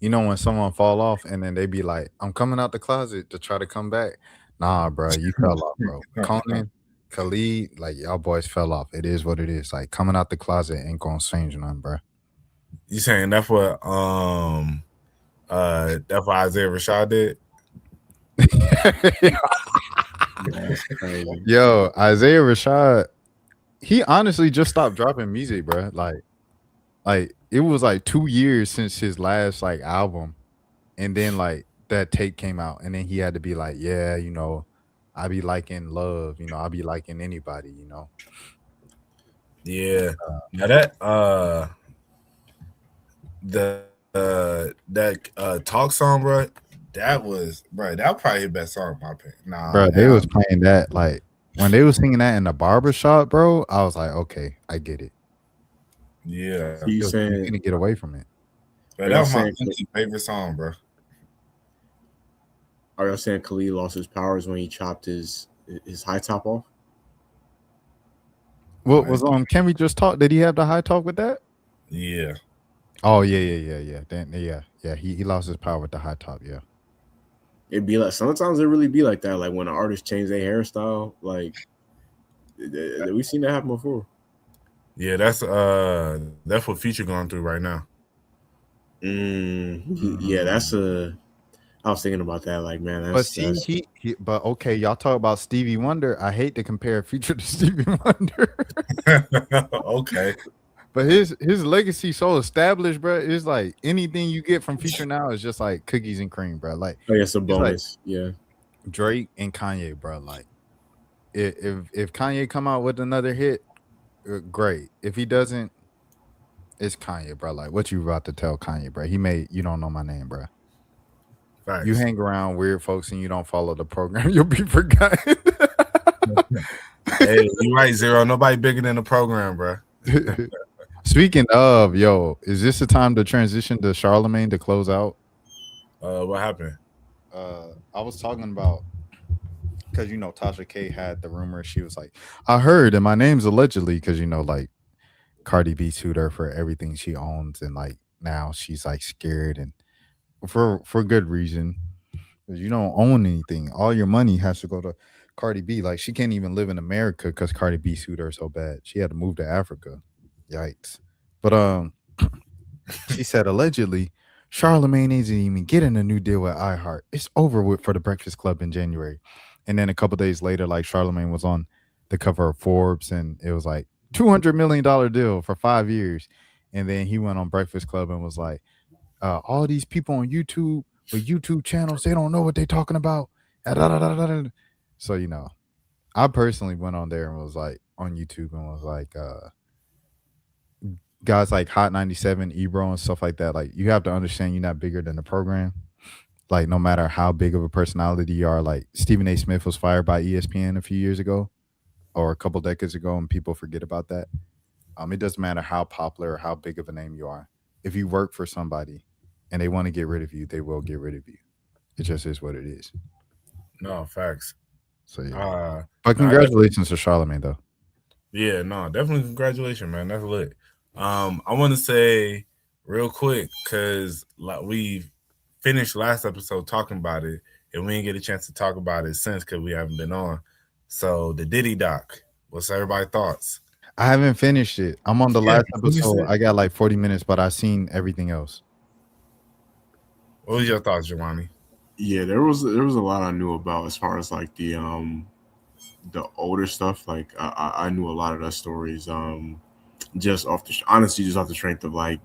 You know when someone fall off and then they be like, I'm coming out the closet to try to come back. Nah, bro, you fell off, bro. Conan, Khalid, like y'all boys fell off. It is what it is. Like coming out the closet ain't gonna change nothing, bro. You saying that's what Isaiah Rashad did? Yo, Isaiah Rashad, he honestly just stopped dropping music, bro. Like it was like 2 years since his last like album, and then like that tape came out, and then he had to be like, yeah, you know, I be liking love, you know, I be liking anybody, you know. Yeah. Now that that talk song, bro, that was probably his best song in my opinion. Nah, Bro, they was playing that like when they was singing that in the barbershop, bro. I was like, okay, I get it. Yeah, So you saying you're gonna get away from it. But that was my favorite song, bro. Are y'all saying Khalid lost his powers when he chopped his high top off? What was can we just talk? Did he have the high talk with that? Yeah. Oh yeah. Then yeah. He lost his power with the high top. Yeah. It'd be like sometimes it really be like that. Like when an artist change their hairstyle, like we've seen that happen before. Yeah, that's what Future going through right now. Yeah, that's I was thinking about that. Like, man, but see, but okay, y'all talk about Stevie Wonder. I hate to compare Future to Stevie Wonder. Okay. But his legacy so established, bro. It's like anything you get from Future now is just like cookies and cream, bro. Like, oh, it's a bonus. Like yeah. Drake and Kanye, bro. Like, if Kanye come out with another hit, great. If he doesn't, it's Kanye, bro. Like, what you about to tell Kanye, bro? He made You Don't Know My Name, bro. Facts. You hang around weird folks and you don't follow the program, you'll be forgotten. Hey, you right, Zero. Nobody bigger than the program, bro. Speaking of, yo, is this the time to transition to Charlemagne to close out? What happened? I was talking about because you know Tasha K had the rumor. She was like, I heard, and my name's allegedly because you know, like Cardi B sued her for everything she owns, and like now she's like scared and for good reason. You don't own anything. All your money has to go to Cardi B. Like she can't even live in America because Cardi B sued her so bad. She had to move to Africa. Yikes. But she said allegedly Charlemagne isn't even getting a new deal with iHeart. It's over with for the Breakfast Club in January. And then a couple days later, like Charlemagne was on the cover of Forbes and it was like $200 million deal for 5 years. And then he went on Breakfast Club and was like, all these people on YouTube with YouTube channels, they don't know what they're talking about. So, you know, I personally went on there and was like on YouTube and was like, guys like Hot 97, Ebro, and stuff like that. Like, you have to understand you're not bigger than the program. Like, no matter how big of a personality you are, like Stephen A. Smith was fired by ESPN a few years ago or a couple decades ago, and people forget about that. It doesn't matter how popular or how big of a name you are. If you work for somebody and they want to get rid of you, they will get rid of you. It just is what it is. No, facts. So yeah. no, But congratulations to Charlamagne though. Yeah, no, definitely congratulations, man. That's lit. I want to say real quick, because like we finished last episode talking about it, and we didn't get a chance to talk about it since because we haven't been on. So the Diddy doc, what's everybody's thoughts? I haven't finished it. I'm on the last finished episode. it? I got like 40 minutes, but I've seen everything else. What was your thoughts, Giovanni? Yeah, there was a lot I knew about as far as like the older stuff. Like I knew a lot of those stories just off the strength of like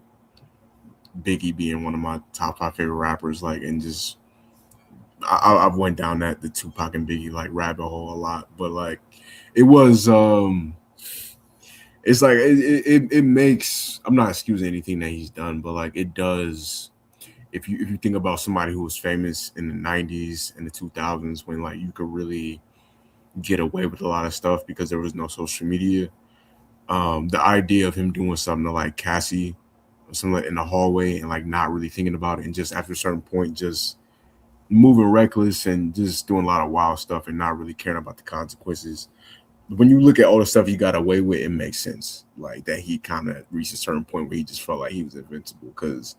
Biggie being one of my top 5 favorite rappers. Like, and just I've went down the Tupac and Biggie like rabbit hole a lot, but like it was it's like it makes, I'm not excusing anything that he's done, but like it does. If you think about somebody who was famous in the 90s and the 2000s when like you could really get away with a lot of stuff because there was no social media, the idea of him doing something to like Cassie or something like in the hallway and like not really thinking about it, and just after a certain point just moving reckless and just doing a lot of wild stuff and not really caring about the consequences. When you look at all the stuff he got away with, it makes sense. Like that he kind of reached a certain point where he just felt like he was invincible because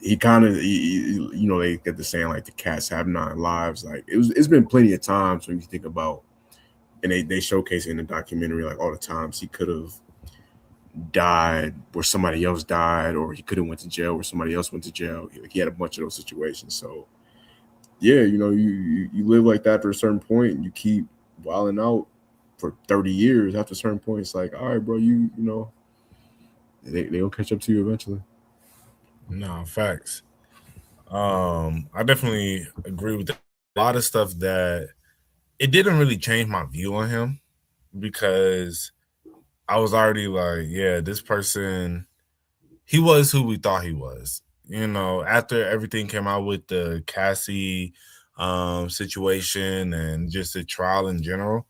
he kind of, you know, they get the saying like the cats have 9 lives. Like it's been plenty of times when you think about, and they showcase it in the documentary, like all the times he could have died where somebody else died, or he could have went to jail where somebody else went to jail. He had a bunch of those situations. So yeah, you know, you live like that after a certain point and you keep wilding out for 30 years. After a certain point, it's like, all right, bro, you know, they'll catch up to you eventually. No, facts. I definitely agree with a lot of stuff that it didn't really change my view on him because I was already like, yeah, this person, he was who we thought he was. You know, after everything came out with the Cassie situation and just the trial in general,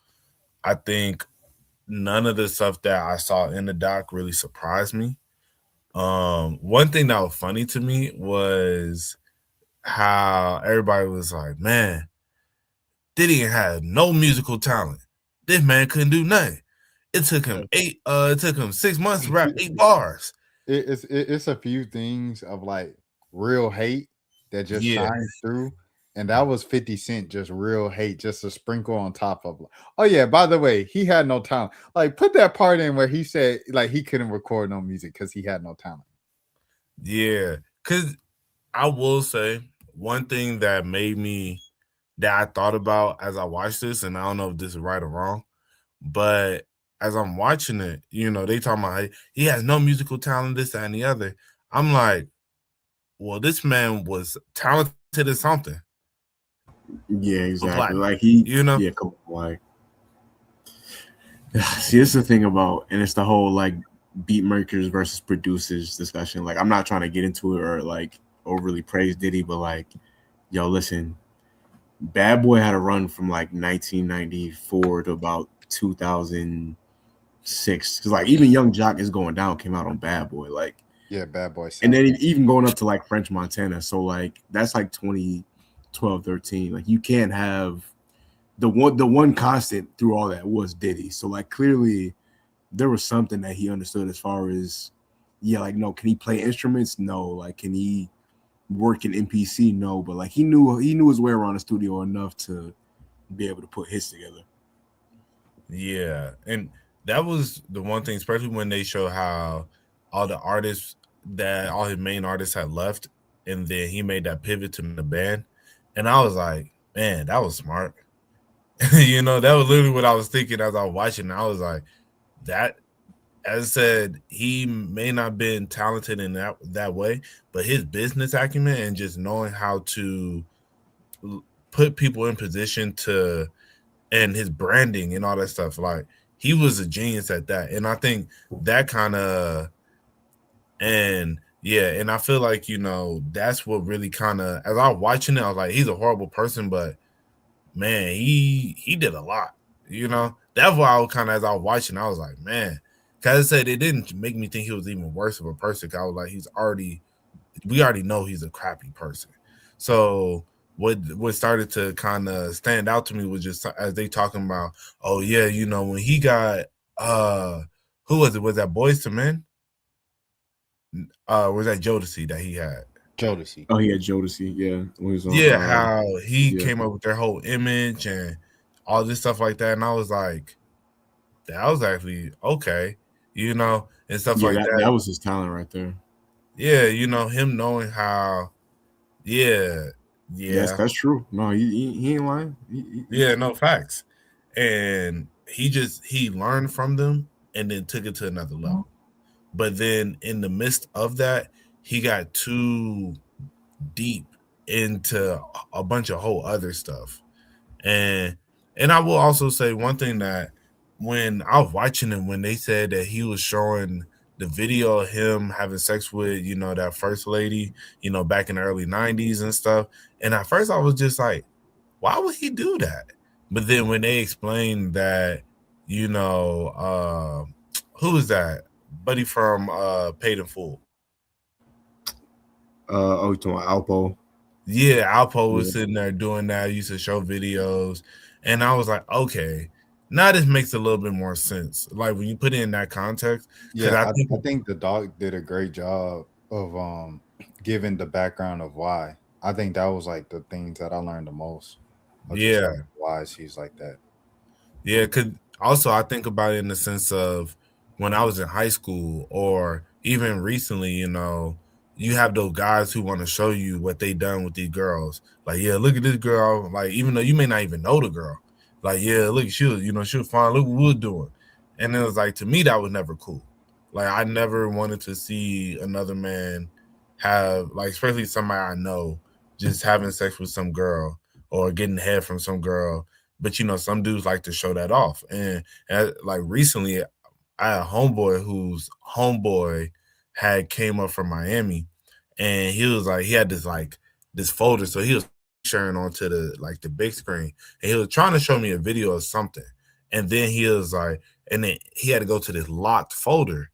I think none of the stuff that I saw in the doc really surprised me. One thing that was funny to me was how everybody was like, man, Diddy had no musical talent. This man couldn't do nothing. It took him 6 months to rap 8 bars. It's a few things of like real hate that just shines through. And that was 50 Cent, just real hate, just a sprinkle on top of. Oh yeah, by the way, he had no talent. Like put that part in where he said like he couldn't record no music because he had no talent. Yeah, because I will say one thing that I thought about as I watched this, and I don't know if this is right or wrong, but as I'm watching it, you know, they talking about he has no musical talent, this, that, and the other. I'm like, well, this man was talented at something. Yeah, exactly. Like he, you know, yeah, like see, it's the thing about, and it's the whole like beat makers versus producers discussion. Like, I'm not trying to get into it or like overly praise Diddy, but like, yo, listen, Bad Boy had a run from like 1994 to about 2006, because like even Young Jock is Going Down came out on Bad Boy, like yeah, Bad Boy, and then even going up to like French Montana. So like that's like 2012, 13. Like you can't have the one constant through all that was Diddy. So like clearly there was something that he understood as far as, yeah, like no, can he play instruments? No. Like can he work in MPC? No. But like he knew his way around the studio enough to be able to put hits together. Yeah, and that was the one thing, especially when they show how all his main artists had left, and then he made that pivot to the band, and I was like, man, that was smart. You know, that was literally what I was thinking as I was watching. I was like, that as I said, he may not have been talented in that way, but his business acumen and just knowing how to put people in position to, and his branding and all that stuff, like he was a genius at that. And I think that kind of, and yeah, and I feel like, that's what really kind of, as I was watching it, I was like, he's a horrible person, but man, he did a lot, That's why I was kind of, as I was watching, I was like, man, because I said it didn't make me think he was even worse of a person. I was like, we already know he's a crappy person. So what started to kind of stand out to me was just as they talking about, oh yeah, when he got who was it? Was that Boyz II Men? Was that Jodeci that he had? Jodeci. Oh, he had Jodeci, yeah. When he was on, how he came up with their whole image and all this stuff like that. And I was like, that was actually okay, and stuff like that. That was his talent right there. Yeah, him knowing how, yeah. Yes, that's true. No, he ain't lying. Yeah, no, facts. And he learned from them and then took it to another level. But then in the midst of that, he got too deep into a bunch of whole other stuff. And I will also say one thing, that when I was watching him, when they said that he was showing the video of him having sex with, that first lady, back in the early 90s and stuff. And at first I was just like, why would he do that? But then when they explained that, who is that? Buddy from Paid in Full. You talking about Alpo? Yeah, Alpo was sitting there doing that, used to show videos. And I was like, okay, now this makes a little bit more sense. Like when you put it in that context. Yeah, I think the doc did a great job of giving the background of why. I think that was like the things that I learned the most. Yeah. Why she's like that. Yeah, because also I think about it in the sense of when I was in high school, or even recently, you have those guys who want to show you what they done with these girls. Like, yeah, look at this girl. Like, even though you may not even know the girl, like, yeah, look, she was fine. Look what we were doing. And it was like, to me, that was never cool. Like, I never wanted to see another man have, like, especially somebody I know, just having sex with some girl or getting head from some girl. But, some dudes like to show that off. And like recently, I had a homeboy whose homeboy had came up from Miami, and he was like, he had this folder. So he was sharing onto the big screen, and he was trying to show me a video of something. And then he was like, and then he had to go to this locked folder,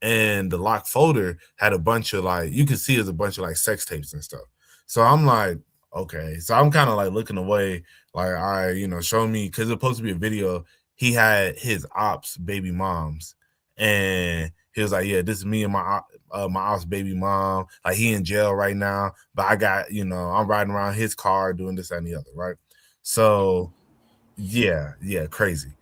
and the locked folder had a bunch of you could see there's a bunch of sex tapes and stuff. So I'm like, okay. So I'm kind of looking away, all right, show me, because it's supposed to be a video. He had his ops baby moms, and he was like, yeah, this is me and my ops baby mom. Like, he in jail right now, but I got, I'm riding around his car doing this and the other, right? So yeah, crazy.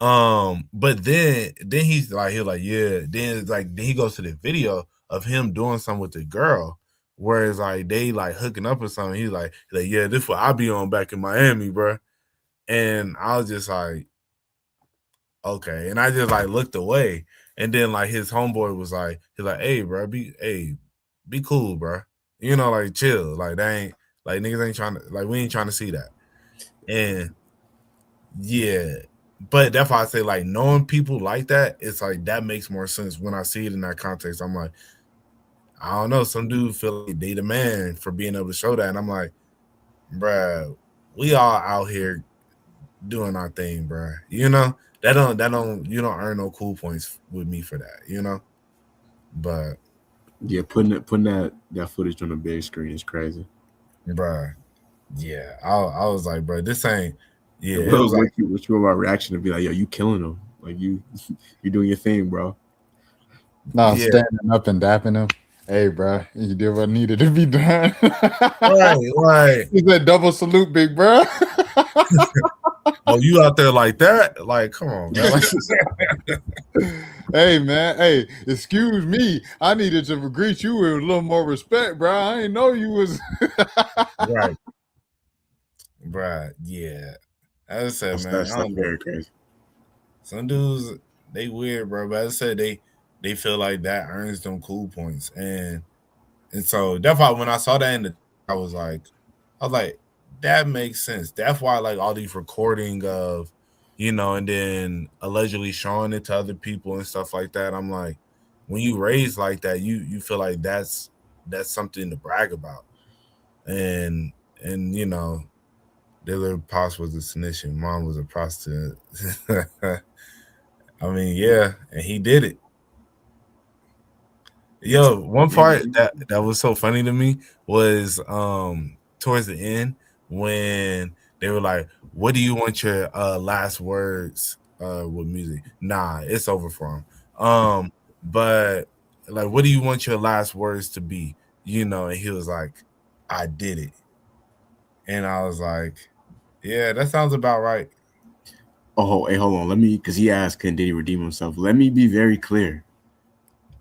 But then he's like, yeah, then he goes to the video of him doing something with the girl, whereas they hooking up or something. He's like, yeah, this what I be on back in Miami, bro. And I was just like, okay. And I just looked away. And then his homeboy was like, he's like, hey, bro, be cool, bro. Chill. That ain't niggas ain't trying to, we ain't trying to see that. And yeah, but that's why I say knowing people like that, it's that makes more sense when I see it in that context. I'm like, I don't know, some dude feel like they the man for being able to show that. And I'm like, bruh, we all out here doing our thing, bruh. That don't you don't earn no cool points with me for that, But yeah, putting that footage on the big screen is crazy, bruh. Yeah, I was like, bro, this ain't. Yeah, it was was what's your reaction to be like, yo, you killing them, you doing your thing, bro. No, standing up and dapping him. Hey, bro, you did what needed to be done. Right. He said, double salute, big bro. Oh, you out there like that? Come on, man. Hey, man. Hey, excuse me. I needed to greet you with a little more respect, bro. I didn't know you was right. Right. Yeah. As I said, man, that's very crazy. Some dudes, they weird, bro. But as I said, they feel like that earns them cool points, and so that's why when I saw that I was like, that makes sense. That's why like all these recording of, and then allegedly showing it to other people and stuff like that. I'm like, when you raise like that, you feel like that's something to brag about, and their pops was a snitch and mom was a prostitute. I mean, yeah, and he did it. Yo, one part that was so funny to me was towards the end when they were like, "What do you want your last words with music?" Nah, it's over for him. But like, what do you want your last words to be? And he was like, "I did it," and I was like, "Yeah, that sounds about right." Oh, hey, hold on. Let me, because he asked, "Can Diddy redeem himself?" Let me be very clear.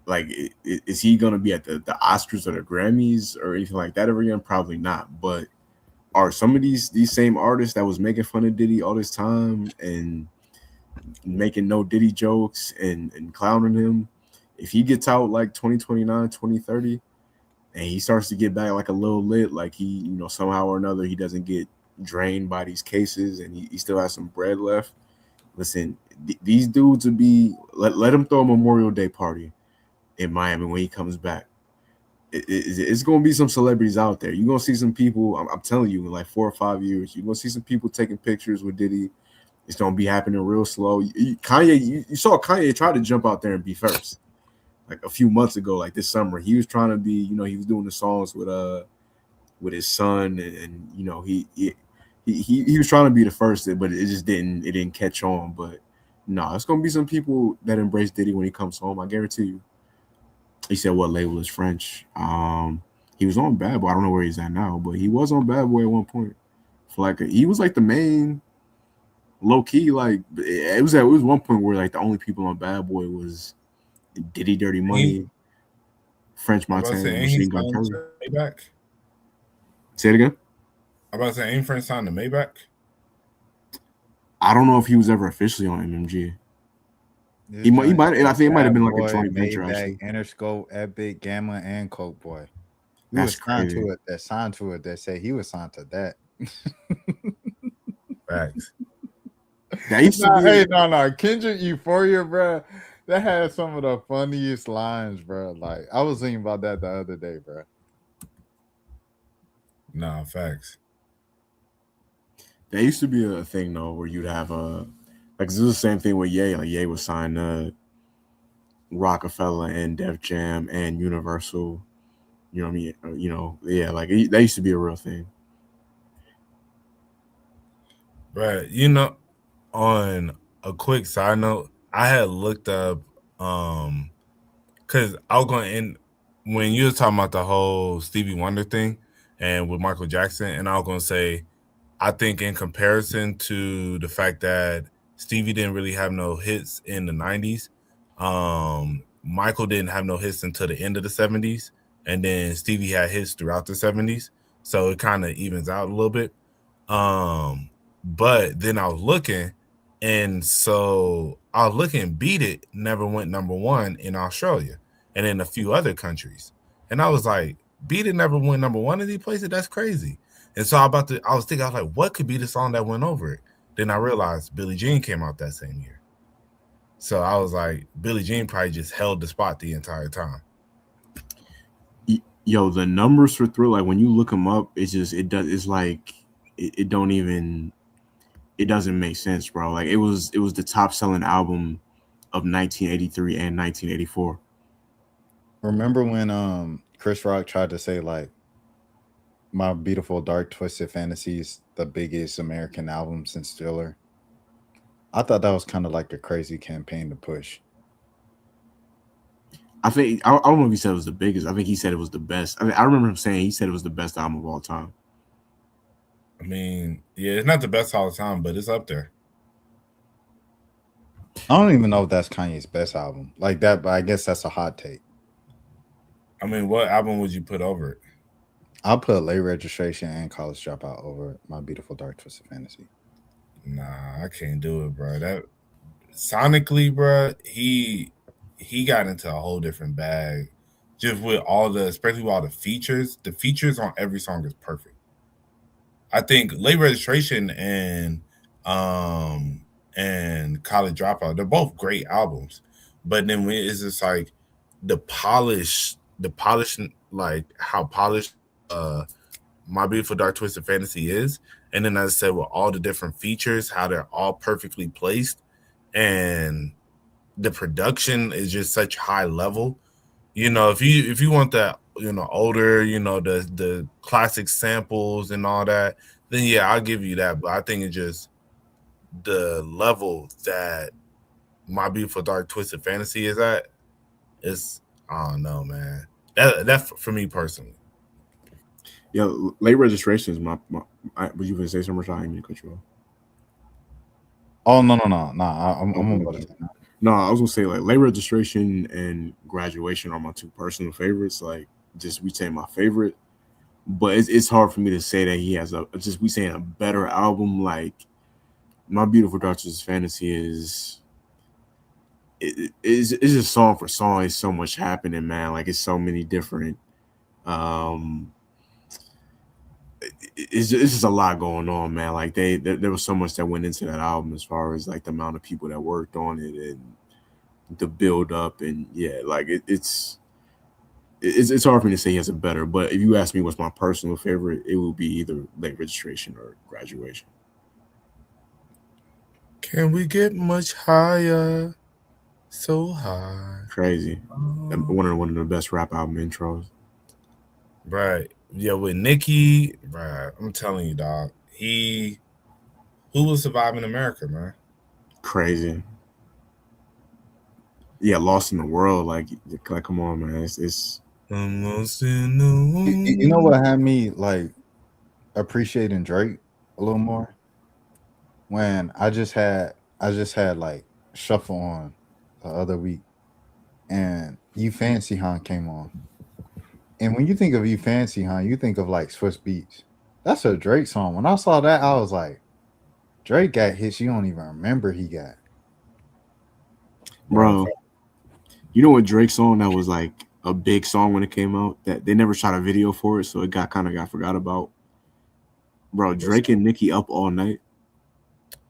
Like, is he gonna be at the Oscars or the Grammys or anything like that ever again? Probably not. But are some of these same artists that was making fun of Diddy all this time and making no Diddy jokes and clowning him, if he gets out like 2029, 2030, and he starts to get back like a little lit, like he, somehow or another, he doesn't get drained by these cases and he still has some bread left. Listen, these dudes would be, let him throw a Memorial Day party in Miami when he comes back. It's going to be some celebrities out there. You're going to see some people, I'm telling you, in like 4 or 5 years, you're going to see some people taking pictures with Diddy. It's going to be happening real slow. Kanye, you saw Kanye try to jump out there and be first. Like a few months ago, like this summer, he was trying to be, he was doing the songs with his son, and he was trying to be the first, but it just didn't catch on. But no, it's gonna be some people that embrace Diddy when he comes home. I guarantee you. He said, "What label is French?" He was on Bad Boy. I don't know where he's at now, but he was on Bad Boy at one point. For like he was like the main low key. Like it was one point where like the only people on Bad Boy was Diddy, Dirty Money, French Montana, Machine Gun Kelly. Maybach? Say it again. I'm about to say, ain't French signed to Maybach? I don't know if he was ever officially on MMG. He might. I think it might have been like a joint venture. Actually, Interscope, Epic, Gamma, and Coke Boy. That's crazy. Signed to it. That say he was signed to that. Facts. That used to be. Hey, no. Kendrick Euphoria, bro. That had some of the funniest lines, bro. Like I was thinking about that the other day, bro. Nah, facts. There used to be a thing though where you'd have like this is the same thing with Ye. Like Ye was signed to Rockefeller and Def Jam and Universal. You know what I mean? Yeah, like that used to be a real thing. Right. On a quick side note, I had looked up because I was going in when you were talking about the whole Stevie Wonder thing and with Michael Jackson, and I was going to say, I think in comparison to the fact that Stevie didn't really have no hits in the 90s, Michael didn't have no hits until the end of the 70s, and then Stevie had hits throughout the 70s, so it kind of evens out a little bit. But then I was looking, and so I was looking, Beat It never went number one in Australia and in a few other countries. And I was like, Beat It never went number one in these places? That's crazy. And so I was thinking, I was like, what could be the song that went over it? Then I realized Billie Jean came out that same year. So I was like, Billie Jean probably just held the spot the entire time. Yo, the numbers for Thriller, like when you look them up, it doesn't make sense, bro. Like it was the top selling album of 1983 and 1984. Remember when Chris Rock tried to say like My Beautiful Dark Twisted Fantasy is the biggest American album since Thriller? I thought that was kind of like a crazy campaign to push. I think I don't know if he said it was the biggest. I think he said it was the best. I mean, I remember him saying he said it was the best album of all time. I mean, yeah, it's not the best all the time, but it's up there. I don't even know if that's Kanye's best album like that, but I guess that's a hot take. I mean, what album would you put over it? I'll put Late Registration and College Dropout over My Beautiful Dark Twisted Fantasy. Nah, I can't do it, bro. sonically, bro, he got into a whole different bag. Just with all the, especially with all the features on every song is perfect. I think Late Registration and College Dropout, they're both great albums. But then when it's just like the polish, like how polished My Beautiful Dark Twisted Fantasy is, and then as I said, with all the different features, how they're all perfectly placed, and the production is just such high level. You know, if you want that, you know, older, you know, the classic samples and all that, then yeah, I'll give you that. But I think it's just the level that My Beautiful Dark Twisted Fantasy is at. It's, I don't know, man. That for me personally. Yeah, Late Registration is my was you gonna say something, Rashad? I didn't mean to cut you off. Oh no. I'm about to say that. No, I was gonna say like Late Registration and Graduation are my two personal favorites. Like, just we saying my favorite, but it's hard for me to say that he has we saying a better album. Like, My Beautiful Dark Twisted Fantasy is it's just song for song. It's so much happening, man. Like, it's so many different. It's just a lot going on, man. Like, there was so much that went into that album as far as like the amount of people that worked on it and the build up, and yeah, like it's hard for me to say he has a better. But if you ask me what's my personal favorite, it will be either Late Registration or Graduation. Can we get much higher? So high. Crazy. One of the best rap album intros. Right. Yeah, with Nicki, right. I'm telling you, dog. Who will survive in America, man? Crazy. Yeah, Lost in the World. Like come on, man. It's I'm lost in the world. You know what had me like appreciating Drake a little more? When I just had like Shuffle on the other week, and You Fancy Huh came on. And when you think of You Fancy Huh, you think of like Swiss Beats. That's a Drake song. When I saw that, I was like, Drake got hits you don't even remember he got. Bro, you know what Drake song that was like a big song when it came out that they never shot a video for it, so it got forgot about. Bro, Drake and Nicki Up All Night.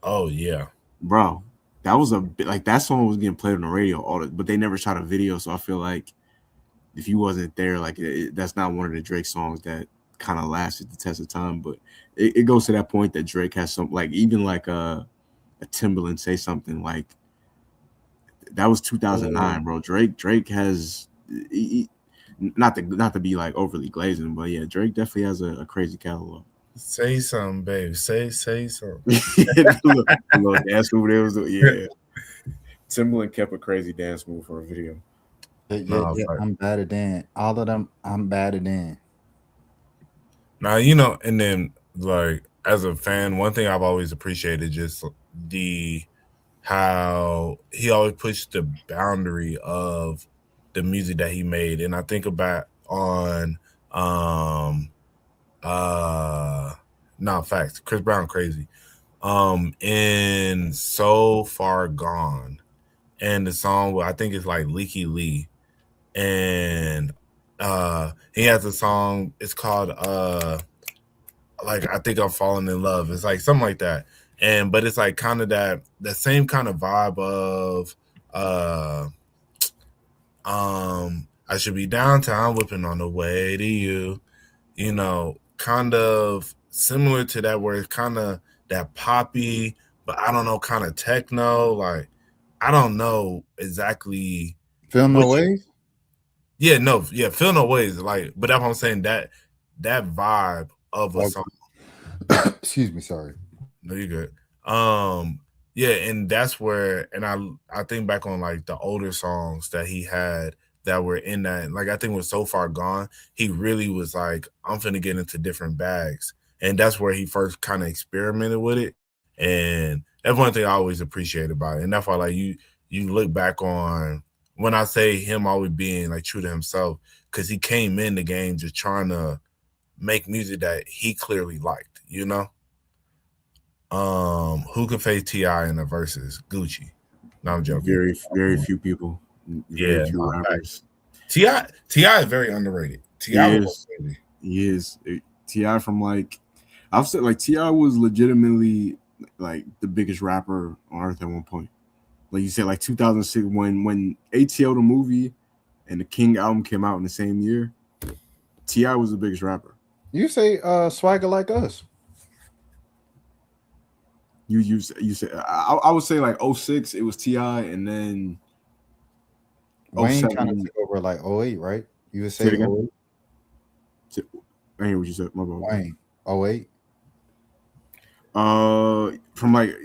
Oh yeah, bro, that was like that song was getting played on the radio but they never shot a video, so I feel like if you wasn't there, like that's not one of the Drake songs that kind of lasted the test of time. But it goes to that point that Drake has some, like, even like a Timbaland Say Something, like that was 2009, bro. Drake has not to be like overly glazing, but yeah, Drake definitely has a crazy catalog. Say something, babe. Say something. little dance move there was, yeah. Timbaland kept a crazy dance move for a video. Yeah, I'm better than all of them. I'm better than. Now, you know, and then like as a fan, one thing I've always appreciated just how he always pushed the boundary of the music that he made. And I think about on facts, Chris Brown Crazy. In So Far Gone, and the song I think it's like Leaky Lee. And he has a song, it's called like I Think I'm Falling in Love. It's like something like that. But it's like kind of the same kind of vibe of I should be downtown whipping on the way to you. You know, kind of similar to that, where it's kind of that poppy, but I don't know, kind of techno. Like, I don't know exactly. Feel No Ways? Yeah, Feel No Ways. Like, but that's what I'm saying, that vibe of a song. Excuse me, sorry. No, you're good. Yeah, and that's where, and I think back on like the older songs that he had that were in that, like I think with So Far Gone, he really was like, I'm finna get into different bags. And that's where he first kind of experimented with it. And that's one thing I always appreciate about it. And that's why, like, you look back on, when I say him always being like true to himself, because he came in the game just trying to make music that he clearly liked, you know? Who can face T.I. in the verses? Gucci. No, I'm joking. Very few people. Very few rappers. T.I. is very underrated. T.I. is. T.I. from like, I've said like T.I. was legitimately like the biggest rapper on earth at one point. Like you said, like 2006 when ATL the movie and the King album came out in the same year, T.I. was the biggest rapper. You say Swagger Like Us. You say I would say like 06 it was T.I. and then Wayne kind of took over like 08, right? You would say 08? I hear what you said. My bad. Wayne 08. From like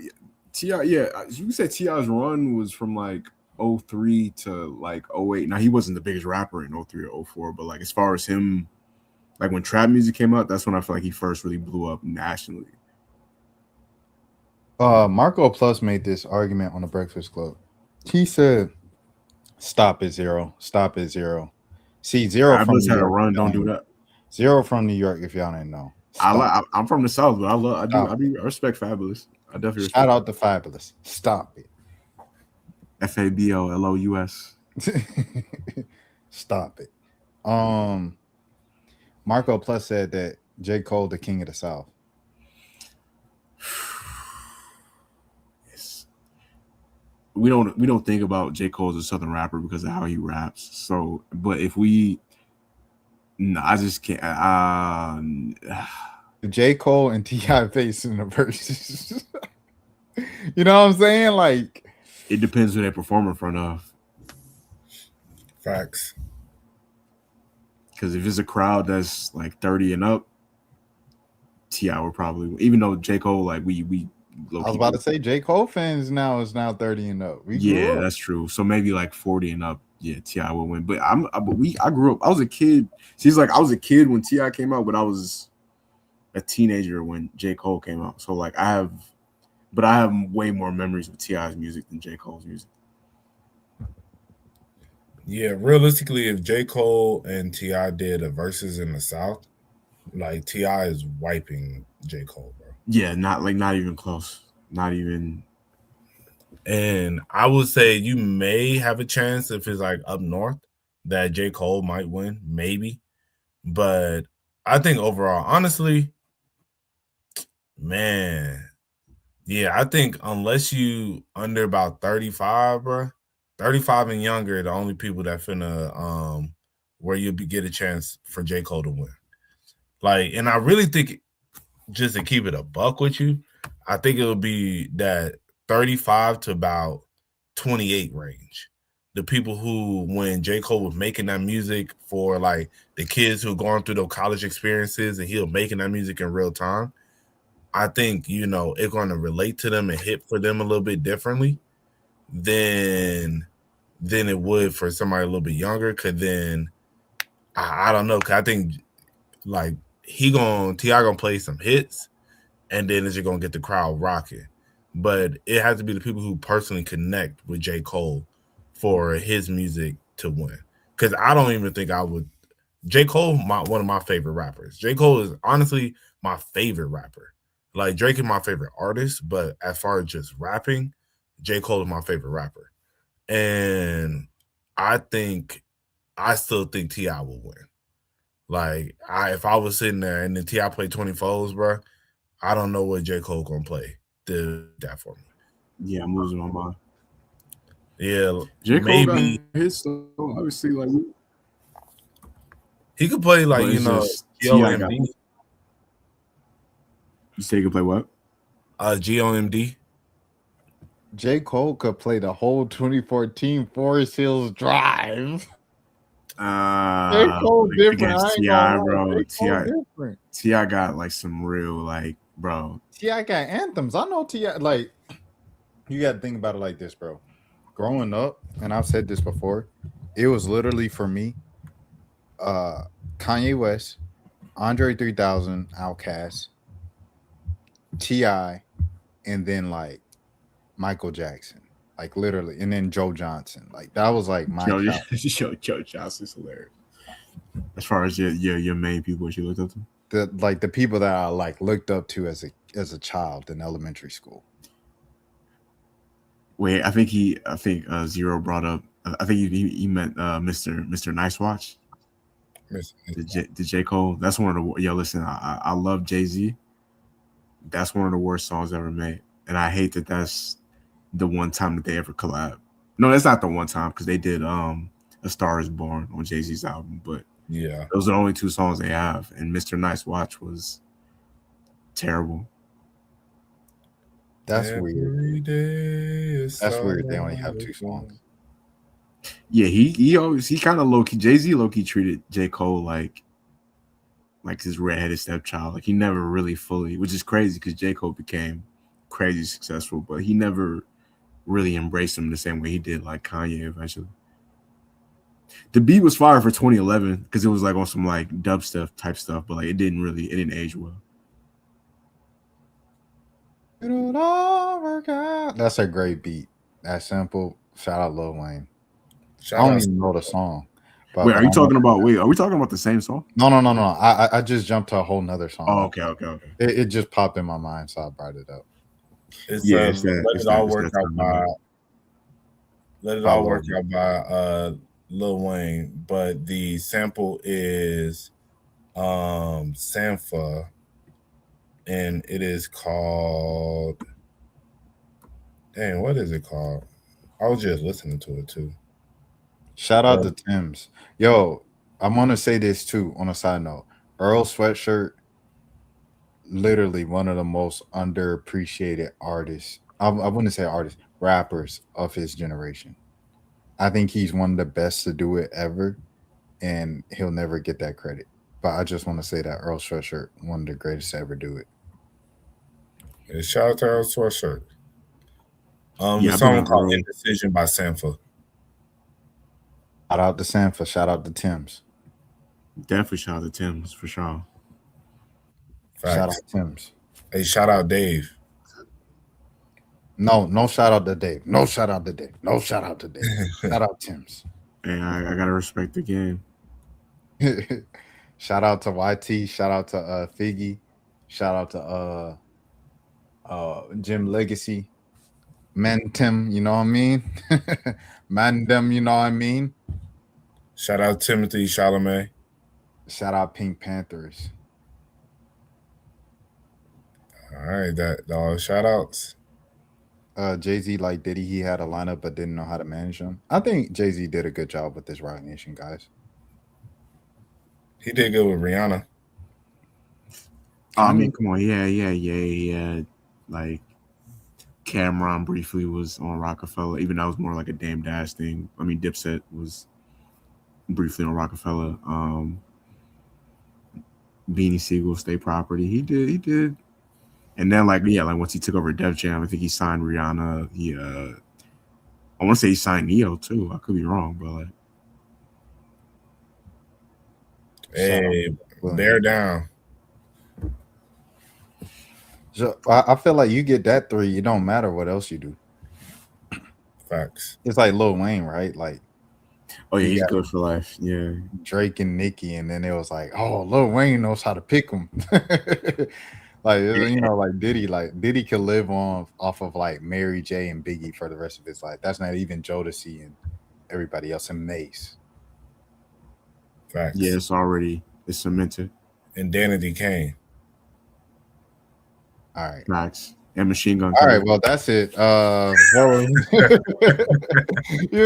T.I. Yeah, you said T.I.'s run was from like 03 to like 08. Now he wasn't the biggest rapper in 03 or 04, but like as far as him, like when trap music came out, that's when I feel like he first really blew up nationally. Marco Plus made this argument on the Breakfast Club. He said, "Stop at zero. Stop at zero." See, Zero from New had a York. run. Don't do that. Zero from New York. If y'all didn't know, I'm from the South, but I respect Fabulous. I definitely respect shout out to Fabulous. Stop it. FABOLOUS. Stop it. Marco Plus said that J. Cole the king of the South. We don't think about J. Cole as a Southern rapper because of how he raps. So, but if we, no, I just can't. J. Cole and T.I. face in the verses. You know what I'm saying? Like, it depends who they perform in front of. Facts. Because if it's a crowd that's like 30 and up, T.I. would probably, even though J. Cole, like we. I was about to say J. Cole fans now is 30 and up. Yeah, that's true. So maybe like 40 and up. Yeah, T.I. will win. But I grew up. I was a kid. She's like I was a kid when T.I. came out, but I was a teenager when J. Cole came out. So like I have way more memories of T.I.'s music than J. Cole's music. Yeah, realistically, if J. Cole and T.I. did a versus in the South, like T.I. is wiping J. Cole, bro. Yeah, not even close. Not even. And I would say you may have a chance if it's like up north that J. Cole might win, maybe. But I think overall, honestly, man, yeah, I think unless you under about 35, bro, 35 and younger, the only people that finna where you'll get a chance for J. Cole to win. Like, and I really think, just to keep it a buck with you, I think it'll be that 35 to about 28 range. The people who, when J. Cole was making that music for like the kids who are going through those college experiences and he'll making that music in real time, I think, you know, it's going to relate to them and hit for them a little bit differently than it would for somebody a little bit younger. Cause then I don't know. Cause I think like T.I. gonna play some hits and then it's just gonna get the crowd rocking. But it has to be the people who personally connect with J. Cole for his music to win. Because I don't even think I would. J. Cole, one of my favorite rappers. J. Cole is honestly my favorite rapper. Like Drake is my favorite artist, but as far as just rapping, J. Cole is my favorite rapper. And I still think T.I. will win. Like, if I was sitting there and then T.I. played 24s, bro, I don't know what J. Cole gonna play. Did that for me. Yeah, I'm losing my mind. Yeah, J. Cole got his stuff, obviously, like he could play like, you know, GOMD. You say he could play what? GOMD. J. Cole could play the whole 2014 Forest Hills Drive. J. Cole different. T.I., bro. T.I. got like some real, like, bro. T.I. got anthems. I know T.I. Like, you got to think about it like this, bro. Growing up, and I've said this before, it was literally for me, Kanye West, Andre 3000, Outkast, T.I., and then like Michael Jackson. Like literally, and then Joe Johnson. Like that was like my Joe Johnson's hilarious. As far as your main people that you looked up to, the people that I like looked up to as a child in elementary school. Wait, I think Zero brought up. I think he meant Mr. Nice Watch. The J Cole. That's one of the listen. I love Jay-Z. That's one of the worst songs ever made, and I hate that that's the one time that they ever collab. No, that's not the one time because they did A Star Is Born on Jay-Z's album, but Yeah, those are the only two songs they have, and Mr. Nice Watch was terrible. That's Every weird. day is That's weird. They only have something. 2 songs. Yeah, he kind of low key Jay-Z low key treated J. Cole like his redheaded stepchild. Like he never really fully, which is crazy because J. Cole became crazy successful, but he never really embraced him the same way he did like Kanye eventually. The beat was fire for 2011 because it was like on some like dubstep type stuff, but like it didn't age well. It'll all work out. That's a great beat. That simple. Shout out Lil Wayne. Shout I don't out even know the song. But Wait, but are you I know- talking about? Wait, are we talking about the same song? No. I just jumped to a whole nother song. Oh, okay. It just popped in my mind, so I brought it up. It's, Yeah, Let It All Work Out by Let It All Work Out by Lil Wayne, but the sample is Sampha, and it is called. Dang, what is it called? I was just listening to it too. Shout out to Tim's. Yo, I want to say this too on a side note. Earl Sweatshirt, literally one of the most underappreciated artists. I wouldn't say artists, rappers of his generation. I think he's one of the best to do it ever, and he'll never get that credit. But I just want to say that Earl Sweatshirt, one of the greatest to ever do it. And shout out to Earl Sweatshirt. Yeah, the I've song been called Earl. Indecision by Sampha. Shout out to Sampha. Shout out to Tim's. Definitely shout out to Tim's for sure. Shout Facts. out Tim's. Hey, shout out Dave. No shout out to Dave. No shout out to Dave. No shout out to Dave. Shout out Tim's. Hey, I gotta respect the game. Shout out to YT. Shout out to Figgy. Shout out to Jim Legacy. Man Tim, you know what I mean? Mandem, you know what I mean? Shout out Timothy Chalamet. Shout out Pink Panthers. All right, that all shout outs. Jay-Z, like Diddy, he had a lineup but didn't know how to manage them. I think Jay-Z did a good job with this Rock Nation, guys. He did good with Rihanna. I mean, come on, yeah. Like Cameron briefly was on Rockefeller, even though it was more like a Dame Dash thing. I mean, Dipset was briefly on Rockefeller. Beanie Siegel, State Property. He did. And then like once he took over Def Jam, I think he signed Rihanna. I want to say he signed Neo too. I could be wrong, but like, Hey, bear down. So I feel like you get that 3, it don't matter what else you do. Facts. It's like Lil Wayne, right? Like, oh yeah, he's Yeah. good for life. Yeah, Drake and Nicki, and then it was like, oh, Lil Wayne knows how to pick them. Like, like Diddy could live off of like Mary J and Biggie for the rest of his life. That's not even Jodeci and everybody else in Mace. Facts. yeah, it's cemented. And Danity Kane. All right. Facts. And Machine Gun. All Kelly. right, well, that's it. You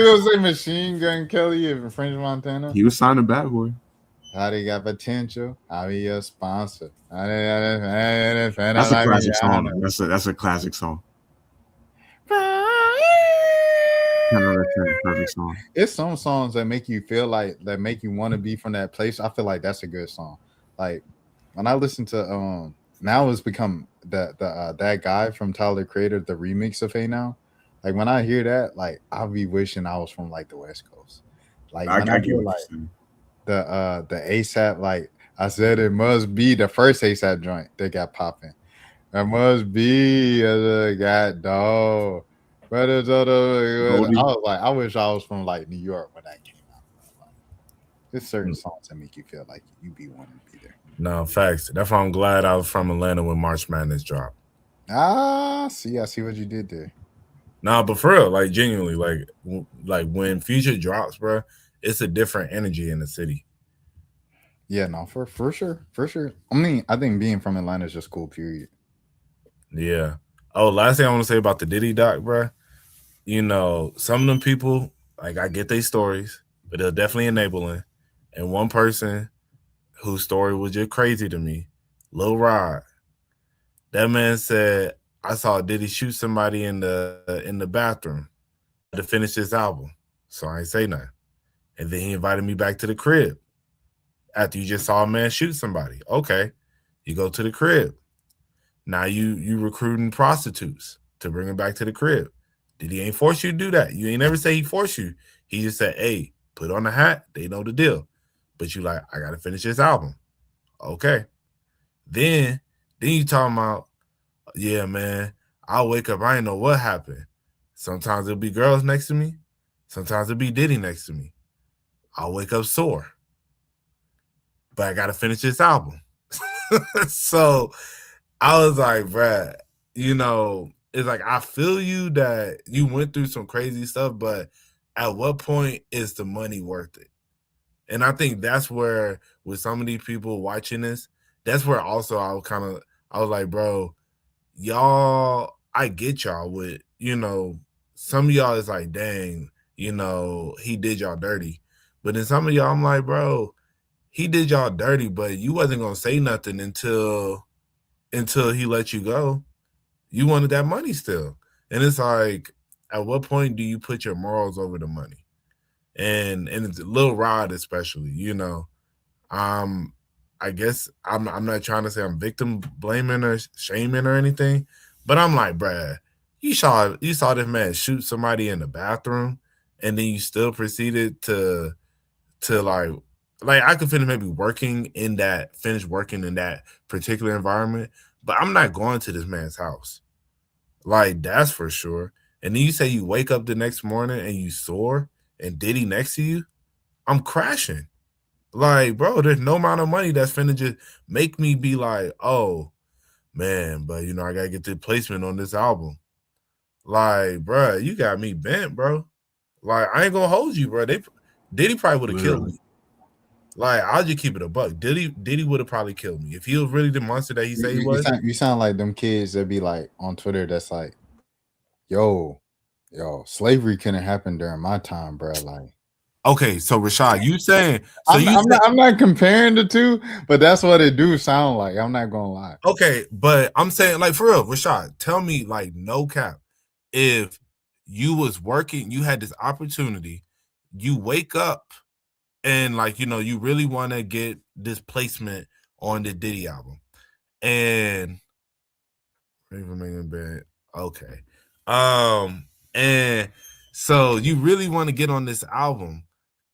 gonna say Machine Gun Kelly of French Montana? He was signed to Bad Boy. How they got potential? I'll be your sponsor. That's a classic song. That's a classic song. Perfect song. It's some songs that make you feel like that make you want to be from that place. I feel like that's a good song. Like when I listen to now it's become that guy from Tyler Creator, the remix of Hey Now. Like when I hear that, like I'll be wishing I was from like the West Coast. Like when I hear like the ASAP, like I said, it must be the first ASAP joint that got popping. It must be a got dog. But I was like, I wish I was from like New York when that came out. Like, there's certain songs that make you feel like you be wanting to be there. No, facts. That's why I'm glad I was from Atlanta when March Madness dropped. I see what you did there. Nah, but for real, like genuinely, like when Future drops, bro, it's a different energy in the city. Yeah, no, for sure, for sure. I mean, I think being from Atlanta is just cool. Period. Yeah. Oh, last thing I want to say about the Diddy doc, bro. You know, some of them people, like I get their stories, but they're definitely enabling. And one person whose story was just crazy to me, Lil Rod. That man said, I saw Diddy shoot somebody in the bathroom to finish his album. So I ain't say nothing. And then he invited me back to the crib after you just saw a man shoot somebody. Okay. You go to the crib. Now you recruiting prostitutes to bring them back to the crib. Diddy ain't force you to do that. You ain't never say he forced you. He just said, hey, put on the hat. They know the deal. But you like, I gotta finish this album. Okay. Then you talking about, yeah, man, I'll wake up, I ain't know what happened. Sometimes it'll be girls next to me. Sometimes it'll be Diddy next to me. I'll wake up sore. But I gotta finish this album. So I was like, bruh, you know, it's like I feel you that you went through some crazy stuff, but at what point is the money worth it? And I think that's where, with some of these people watching this, that's where also I was like, bro, y'all, I get y'all with, you know, some of y'all is like, dang, you know, he did y'all dirty. But then some of y'all, I'm like, bro, he did y'all dirty, but you wasn't gonna say nothing until he let you go. You wanted that money still. And it's like, at what point do you put your morals over the money? And it's Lil Rod especially, you know. I guess I'm not trying to say I'm victim blaming or shaming or anything, but I'm like, bruh, you saw this man shoot somebody in the bathroom, and then you still proceeded to like I could finish working in that particular environment, but I'm not going to this man's house. Like, that's for sure. And then you say you wake up the next morning and you sore and Diddy next to you, I'm crashing. Like, bro, there's no amount of money that's finna just make me be like, oh, man, but, you know, I got to get the placement on this album. Like, bro, you got me bent, bro. Like, I ain't going to hold you, bro. Diddy probably would have killed me. Like, I'll just keep it a buck. Diddy would have probably killed me. If he was really the monster that he said he was. You sound like them kids that be like on Twitter that's like, yo, slavery couldn't happen during my time, bro. Like, okay, so Rashad, you saying I'm not comparing the two, but that's what it do sound like. I'm not gonna lie. Okay, but I'm saying, like, for real, Rashad, tell me, like, no cap, if you was working, you had this opportunity, you wake up and, like, you know, you really want to get this placement on the Diddy album, and okay, and so you really want to get on this album,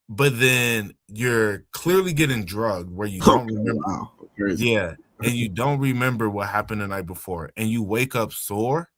but then you're clearly getting drugged where you don't remember. Wow. Yeah, and you don't remember what happened the night before, and you wake up sore,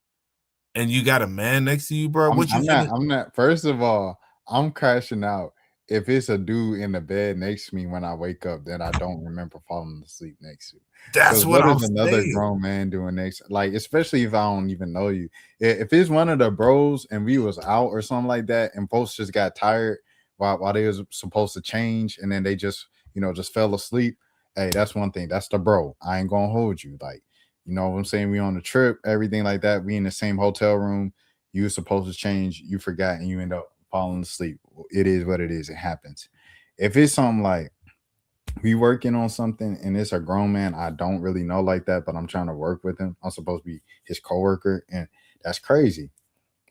and you got a man next to you, bro. I'm not. First of all, I'm crashing out if it's a dude in the bed next to me when I wake up that I don't remember falling asleep next to. That's what I'm saying. Another grown man doing next, like, especially if I don't even know you. If it's one of the bros and we was out or something like that, and folks just got tired while they was supposed to change, and then they just, you know, just fell asleep. Hey, that's one thing. That's the bro. I ain't gonna hold you. Like, you know what I'm saying? We on the trip, everything like that. We in the same hotel room. You were supposed to change, you forgot, and you end up falling asleep. It is what it is. It happens. If it's something like we working on something and it's a grown man I don't really know like that, but I'm trying to work with him, I'm supposed to be his coworker, and that's crazy.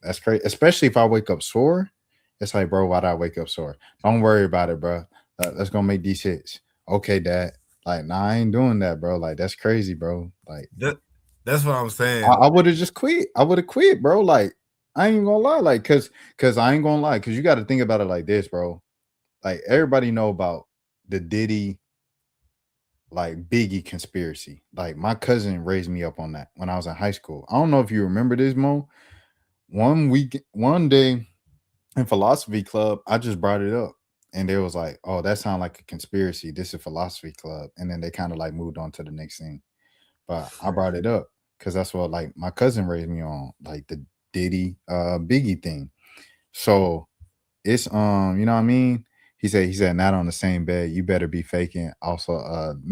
That's crazy. Especially if I wake up sore. It's like, bro, why'd I wake up sore? Don't worry about it, bro. Let's go make these hits. Okay, dad. Like, nah, I ain't doing that, bro. Like, that's crazy, bro. Like, that's what I'm saying. I would have just quit. I would have quit, bro. Like, I ain't gonna lie, like, cause I ain't gonna lie, cause you got to think about it like this, bro. Like, everybody know about the Diddy, like, Biggie conspiracy. Like, my cousin raised me up on that when I was in high school. I don't know if you remember this, Mo. One day in philosophy club, I just brought it up, and they was like, "Oh, that sounds like a conspiracy. This is philosophy club," and then they kind of like moved on to the next thing. But I brought it up because that's what, like, my cousin raised me on, like, the Diddy Biggie thing. So it's you know what I mean? He said not on the same bed. You better be faking also on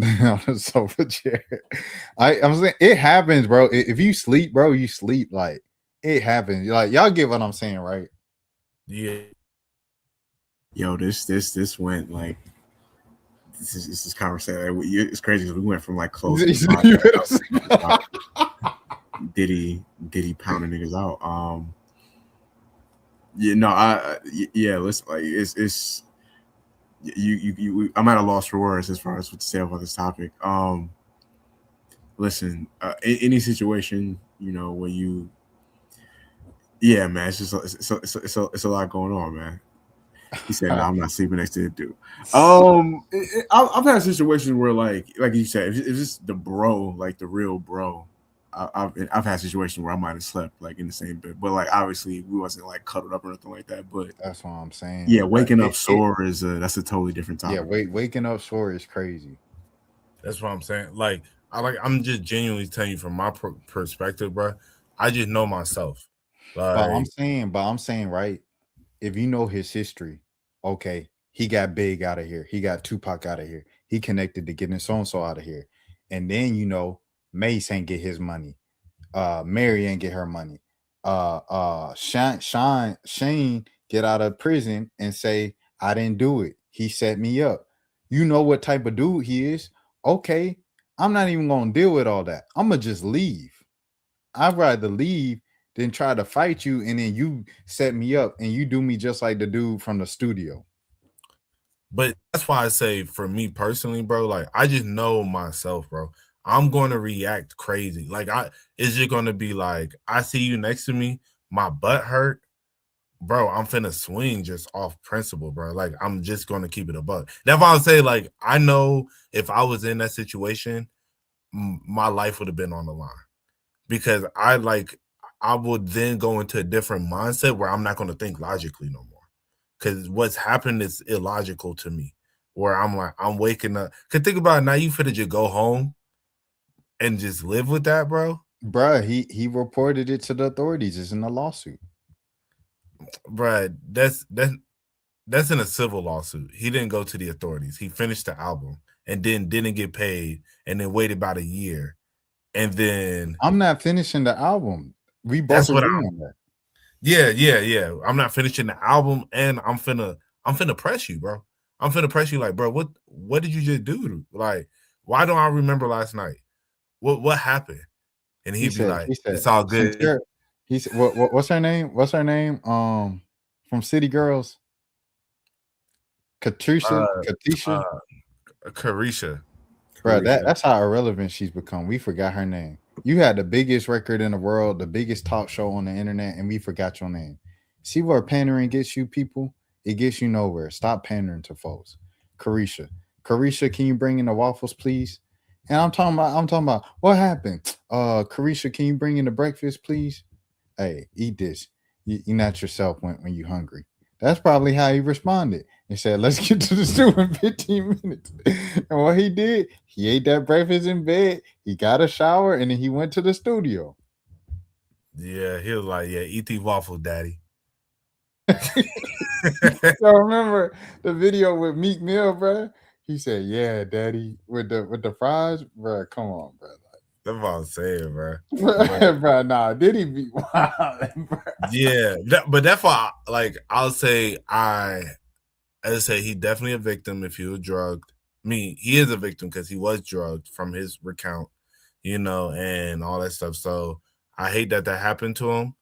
the sofa chair. I'm saying it happens, bro. If you sleep, bro, you sleep. Like it happens. Like y'all get what I'm saying, right? Yeah. Yo, this went like this is conversation. It's crazy because we went from like close to Diddy pounding niggas out. Listen, like it's I'm at a loss for words as far as what to say about this topic. Listen, any situation, you know, where you, yeah, man, it's just it's a lot going on, man. He said, "No, I'm not sleeping next to the dude." I've had situations where, like you said, if it's the bro, like the real bro, I've had situations where I might have slept like in the same bed, but like obviously we wasn't like cuddled up or anything like that. But that's what I'm saying. Yeah, waking up sore is that's a totally different topic. Yeah, waking up sore is crazy. That's what I'm saying. I'm just genuinely telling you from my perspective, bro. I just know myself. Like, but I'm saying, right? If you know his history, okay, he got Big out of here. He got Tupac out of here. He connected to getting so-and-so out of here. And then, you know, Mace ain't get his money. Mary ain't get her money. Shane get out of prison and say, I didn't do it. He set me up. You know what type of dude he is. Okay, I'm not even going to deal with all that. I'm going to just leave. I'd rather leave than try to fight you, and then you set me up and you do me just like the dude from the studio. But that's why I say, for me personally, bro, like I just know myself, bro. I'm going to react crazy. Like it's just going to be like, I see you next to me, my butt hurt, bro. I'm finna swing just off principle, bro. Like I'm just going to keep it a buck. That's why I say, like, I know if I was in that situation, my life would have been on the line, because I would then go into a different mindset where I'm not going to think logically no more. Because what's happened is illogical to me, where I'm like, I'm waking up. Because think about it, now you finna just go home and just live with that, bro. Bruh, he reported it to the authorities. It's in a lawsuit. Bruh, that's in a civil lawsuit. He didn't go to the authorities. He finished the album and then didn't get paid and then waited about a year. And then I'm not finishing the album. We both agree on that. Yeah. I'm not finishing the album, and I'm finna press you, bro. I'm finna press you, like, bro, what did you just do? Like, why don't I remember last night? What happened? And he'd be like, it's all good. He said, what's her name? What's her name? From City Girls. Katisha. Bro, that's how irrelevant she's become. We forgot her name. You had the biggest record in the world, the biggest talk show on the internet, and we forgot your name. See where pandering gets you, people? It gets you nowhere. Stop pandering to folks. Carisha, can you bring in the waffles, please? And I'm talking about what happened? Carisha, can you bring in the breakfast, please? Hey, eat this. You're not yourself when you're hungry. That's probably how he responded. He said, let's get to the stew in 15 minutes. And what he did, he ate that breakfast in bed. He got a shower, and then he went to the studio. Yeah, he was like, yeah, eat these waffles, daddy. So remember the video with Meek Mill, bro? He said, yeah, daddy, with the fries, bro. Come on, bro. That's what I'm saying, bro. Bro, nah, did he be wild, bro? Yeah, but that's why, like, I'll say he definitely a victim if he was drugged. He is a victim because he was drugged from his recount, you know, and all that stuff. So I hate that happened to him.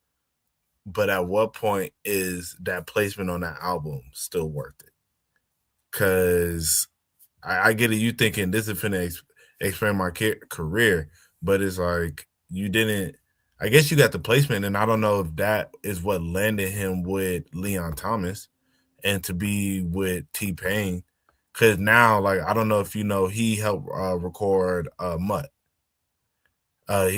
But at what point is that placement on that album still worth it? Because I get it. You thinking this is finna expand my career, but it's like you didn't. I guess you got the placement, and I don't know if that is what landed him with Leon Thomas and to be with T-Pain. Because now, like, I don't know if you know, he helped record Mutt. So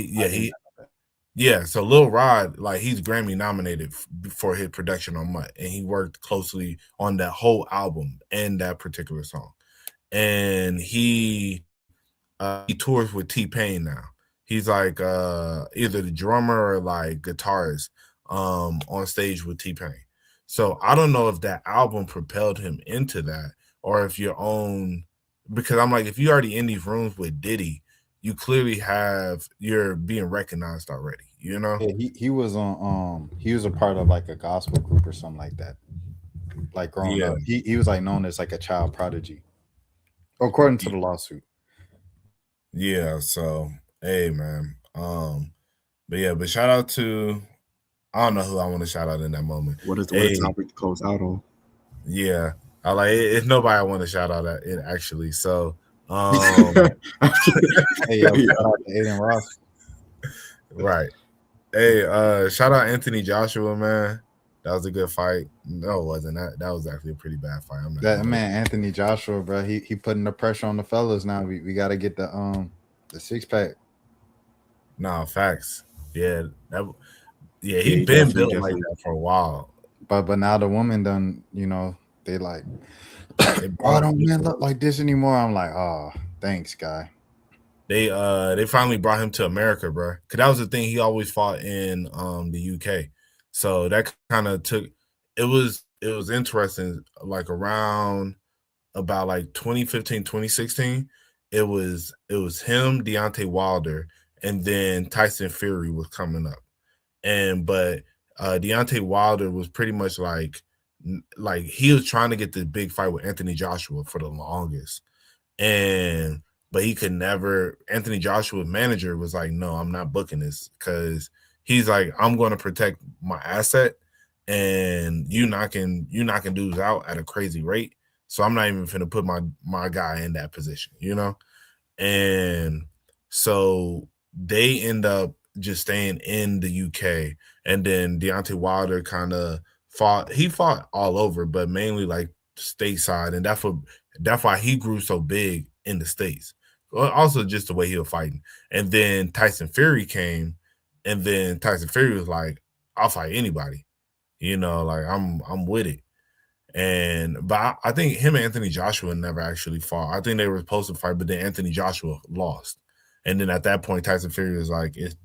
Lil Rod, like, he's Grammy nominated for his production on Mutt, and he worked closely on that whole album and that particular song. And he tours with T-Pain now. He's like either the drummer or like guitarist on stage with T-Pain. So I don't know if that album propelled him into that, or if your own, because I'm like, if you already in these rooms with Diddy, you clearly you're being recognized already, you know? Yeah, he was on he was a part of like a gospel group or something like that. Like growing Yeah. up, he was like known as like a child prodigy, according to the lawsuit. Yeah, so hey man. But shout out to, I don't know who I want to shout out in that moment. What is the topic to close out on? Yeah. I like it's nobody I want to shout out at it actually. So Hey, yo, shout out to Aiden Ross. Right. Hey, shout out Anthony Joshua, man. That was a good fight. No, it wasn't. That was actually a pretty bad fight. That man, Anthony Joshua, bro. He putting the pressure on the fellas now. We got to get the 6-pack. Nah, facts. Yeah, he been built like that for a while. But now the woman done, they like, oh, don't man look like this anymore. I'm like, oh, thanks, guy. They finally brought him to America, bro. Cause that was the thing, he always fought in the UK. So that kind of took, it was interesting. Like around about like 2015, 2016, it was him, Deontay Wilder, and then Tyson Fury was coming up. But Deontay Wilder was pretty much like he was trying to get the big fight with Anthony Joshua for the longest. But he could never. Anthony Joshua's manager was like, no, I'm not booking this, because he's like, I'm going to protect my asset, and you knocking dudes out at a crazy rate. So I'm not even finna put my guy in that position, And so they end up just staying in the UK. And then Deontay Wilder kind of fought all over, but mainly like stateside. And that's why he grew so big in the States. Also just the way he was fighting. And then Tyson Fury came, and then Tyson Fury was like, I'll fight anybody. Like I'm with it. But I think him and Anthony Joshua never actually fought. I think they were supposed to fight, but then Anthony Joshua lost. And then at that point, Tyson Fury was like, it's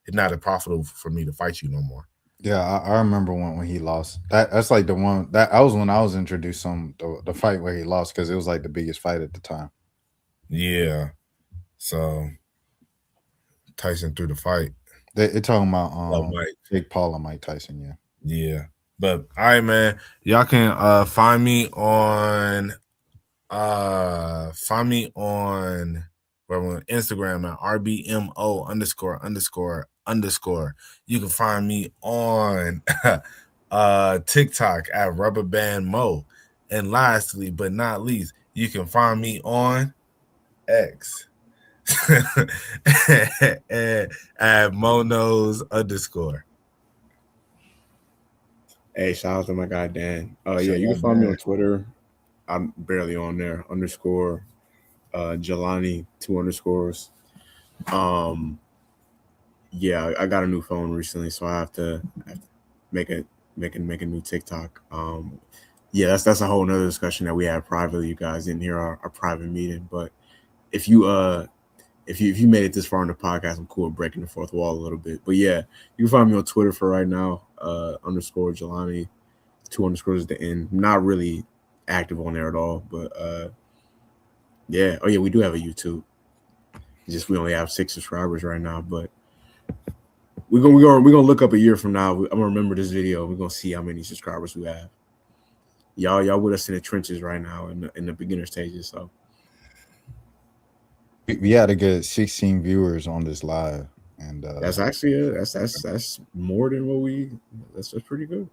not as profitable for me to fight you no more. Yeah, I remember when he lost. That's like the one that I was when I was introduced on the fight where he lost, because it was like the biggest fight at the time. Yeah. So Tyson threw the fight. They're talking about Jake Paul and Mike Tyson, yeah. Yeah. But all right, man. Y'all can find me on Instagram at RBMO___. You can find me on TikTok at RubberBandMo. And lastly but not least, you can find me on X at Monos_. Hey, shout out to my guy Dan. You can find me on Twitter. I'm barely on there. _Jelani 2 underscores. I got a new phone recently, so I have to make a new TikTok. That's a whole nother discussion that we had privately. You guys didn't hear our private meeting, but if you made it this far in the podcast, I'm cool with breaking the fourth wall a little bit. But yeah, you can find me on Twitter for right now, _Jelani 2 underscores at the end. Not really active on there at all, but we do have a YouTube. Just we only have 6 subscribers right now, but we're gonna look up a year from now. I'm gonna remember this video. We're gonna see how many subscribers we have. Y'all with us in the trenches right now in the beginner stages. So we had a good 16 viewers on this live, and that's actually that's more than what that's pretty good.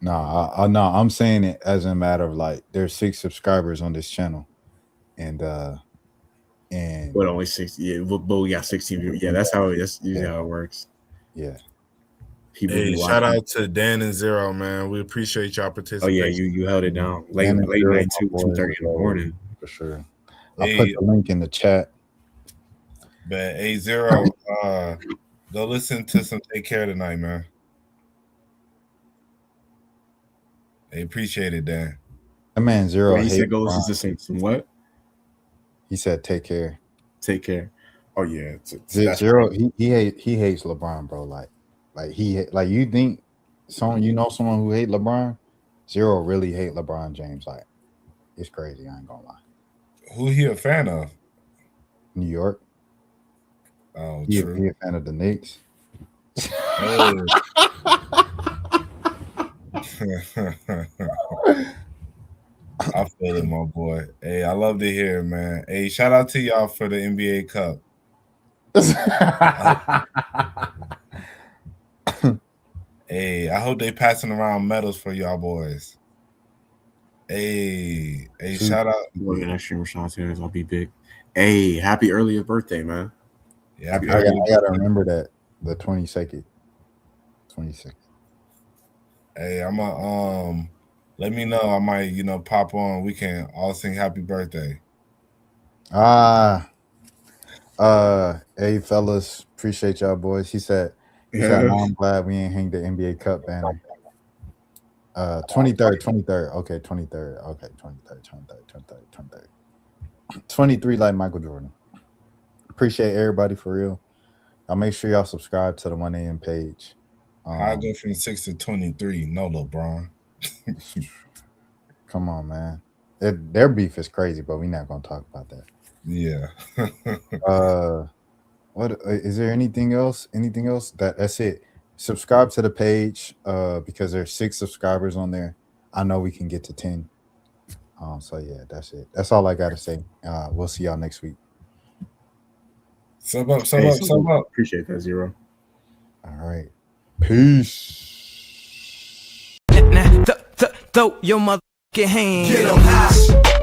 No, I'm saying it as a matter of like there's 6 subscribers on this channel, and but only 6. Yeah, but we got 16 viewers. Yeah, that's usually how it works. Yeah. Hey, shout out to Dan and Zero, man. We appreciate y'all participating. Oh yeah, you held it down late night too, 2:30 in the morning for sure. I'll put the link in the chat. But hey, Zero, go listen to some Take Care tonight, man. They appreciate it, Dan. That man Zero. He said go listen to some what? He said take care. Take care. Oh yeah, Zero. He hates LeBron, bro. Like you think someone who hate LeBron? Zero really hate LeBron James. Like, it's crazy. I ain't gonna lie. Who he a fan of? New York. Oh, He true. a fan of the Knicks. Oh. I feel it, my boy. Hey, I love to hear it, man. Hey, shout out to y'all for the NBA Cup. Hey, I hope they passing around medals for y'all boys. Hey, shout out. Boy, next stream Rashawn Terrence, I'll be big. Hey, happy earlier birthday, man. Yeah, Happy I earlier gotta remember that the 22nd. 22nd. Hey, I'm a let me know. I might, pop on. We can all sing happy birthday. Hey fellas, appreciate y'all boys. He said, I'm glad we ain't hang the NBA Cup banner. 23rd. Okay, 23rd. Okay, 23rd. 23 like Michael Jordan. Appreciate everybody for real. Y'all make sure y'all subscribe to the 1 a.m. page. I go from 6 to 23. No, LeBron. Come on, man. Their beef is crazy, but we're not gonna talk about that. Yeah. What is there anything else? That's it. Subscribe to the page because there's 6 subscribers on there. I know we can get to 10. So yeah, that's it. That's all I gotta say. We'll see y'all next week. Sub up. Appreciate that, Zero. All right. Peace. Throw your motherfucking hands. Get 'em high.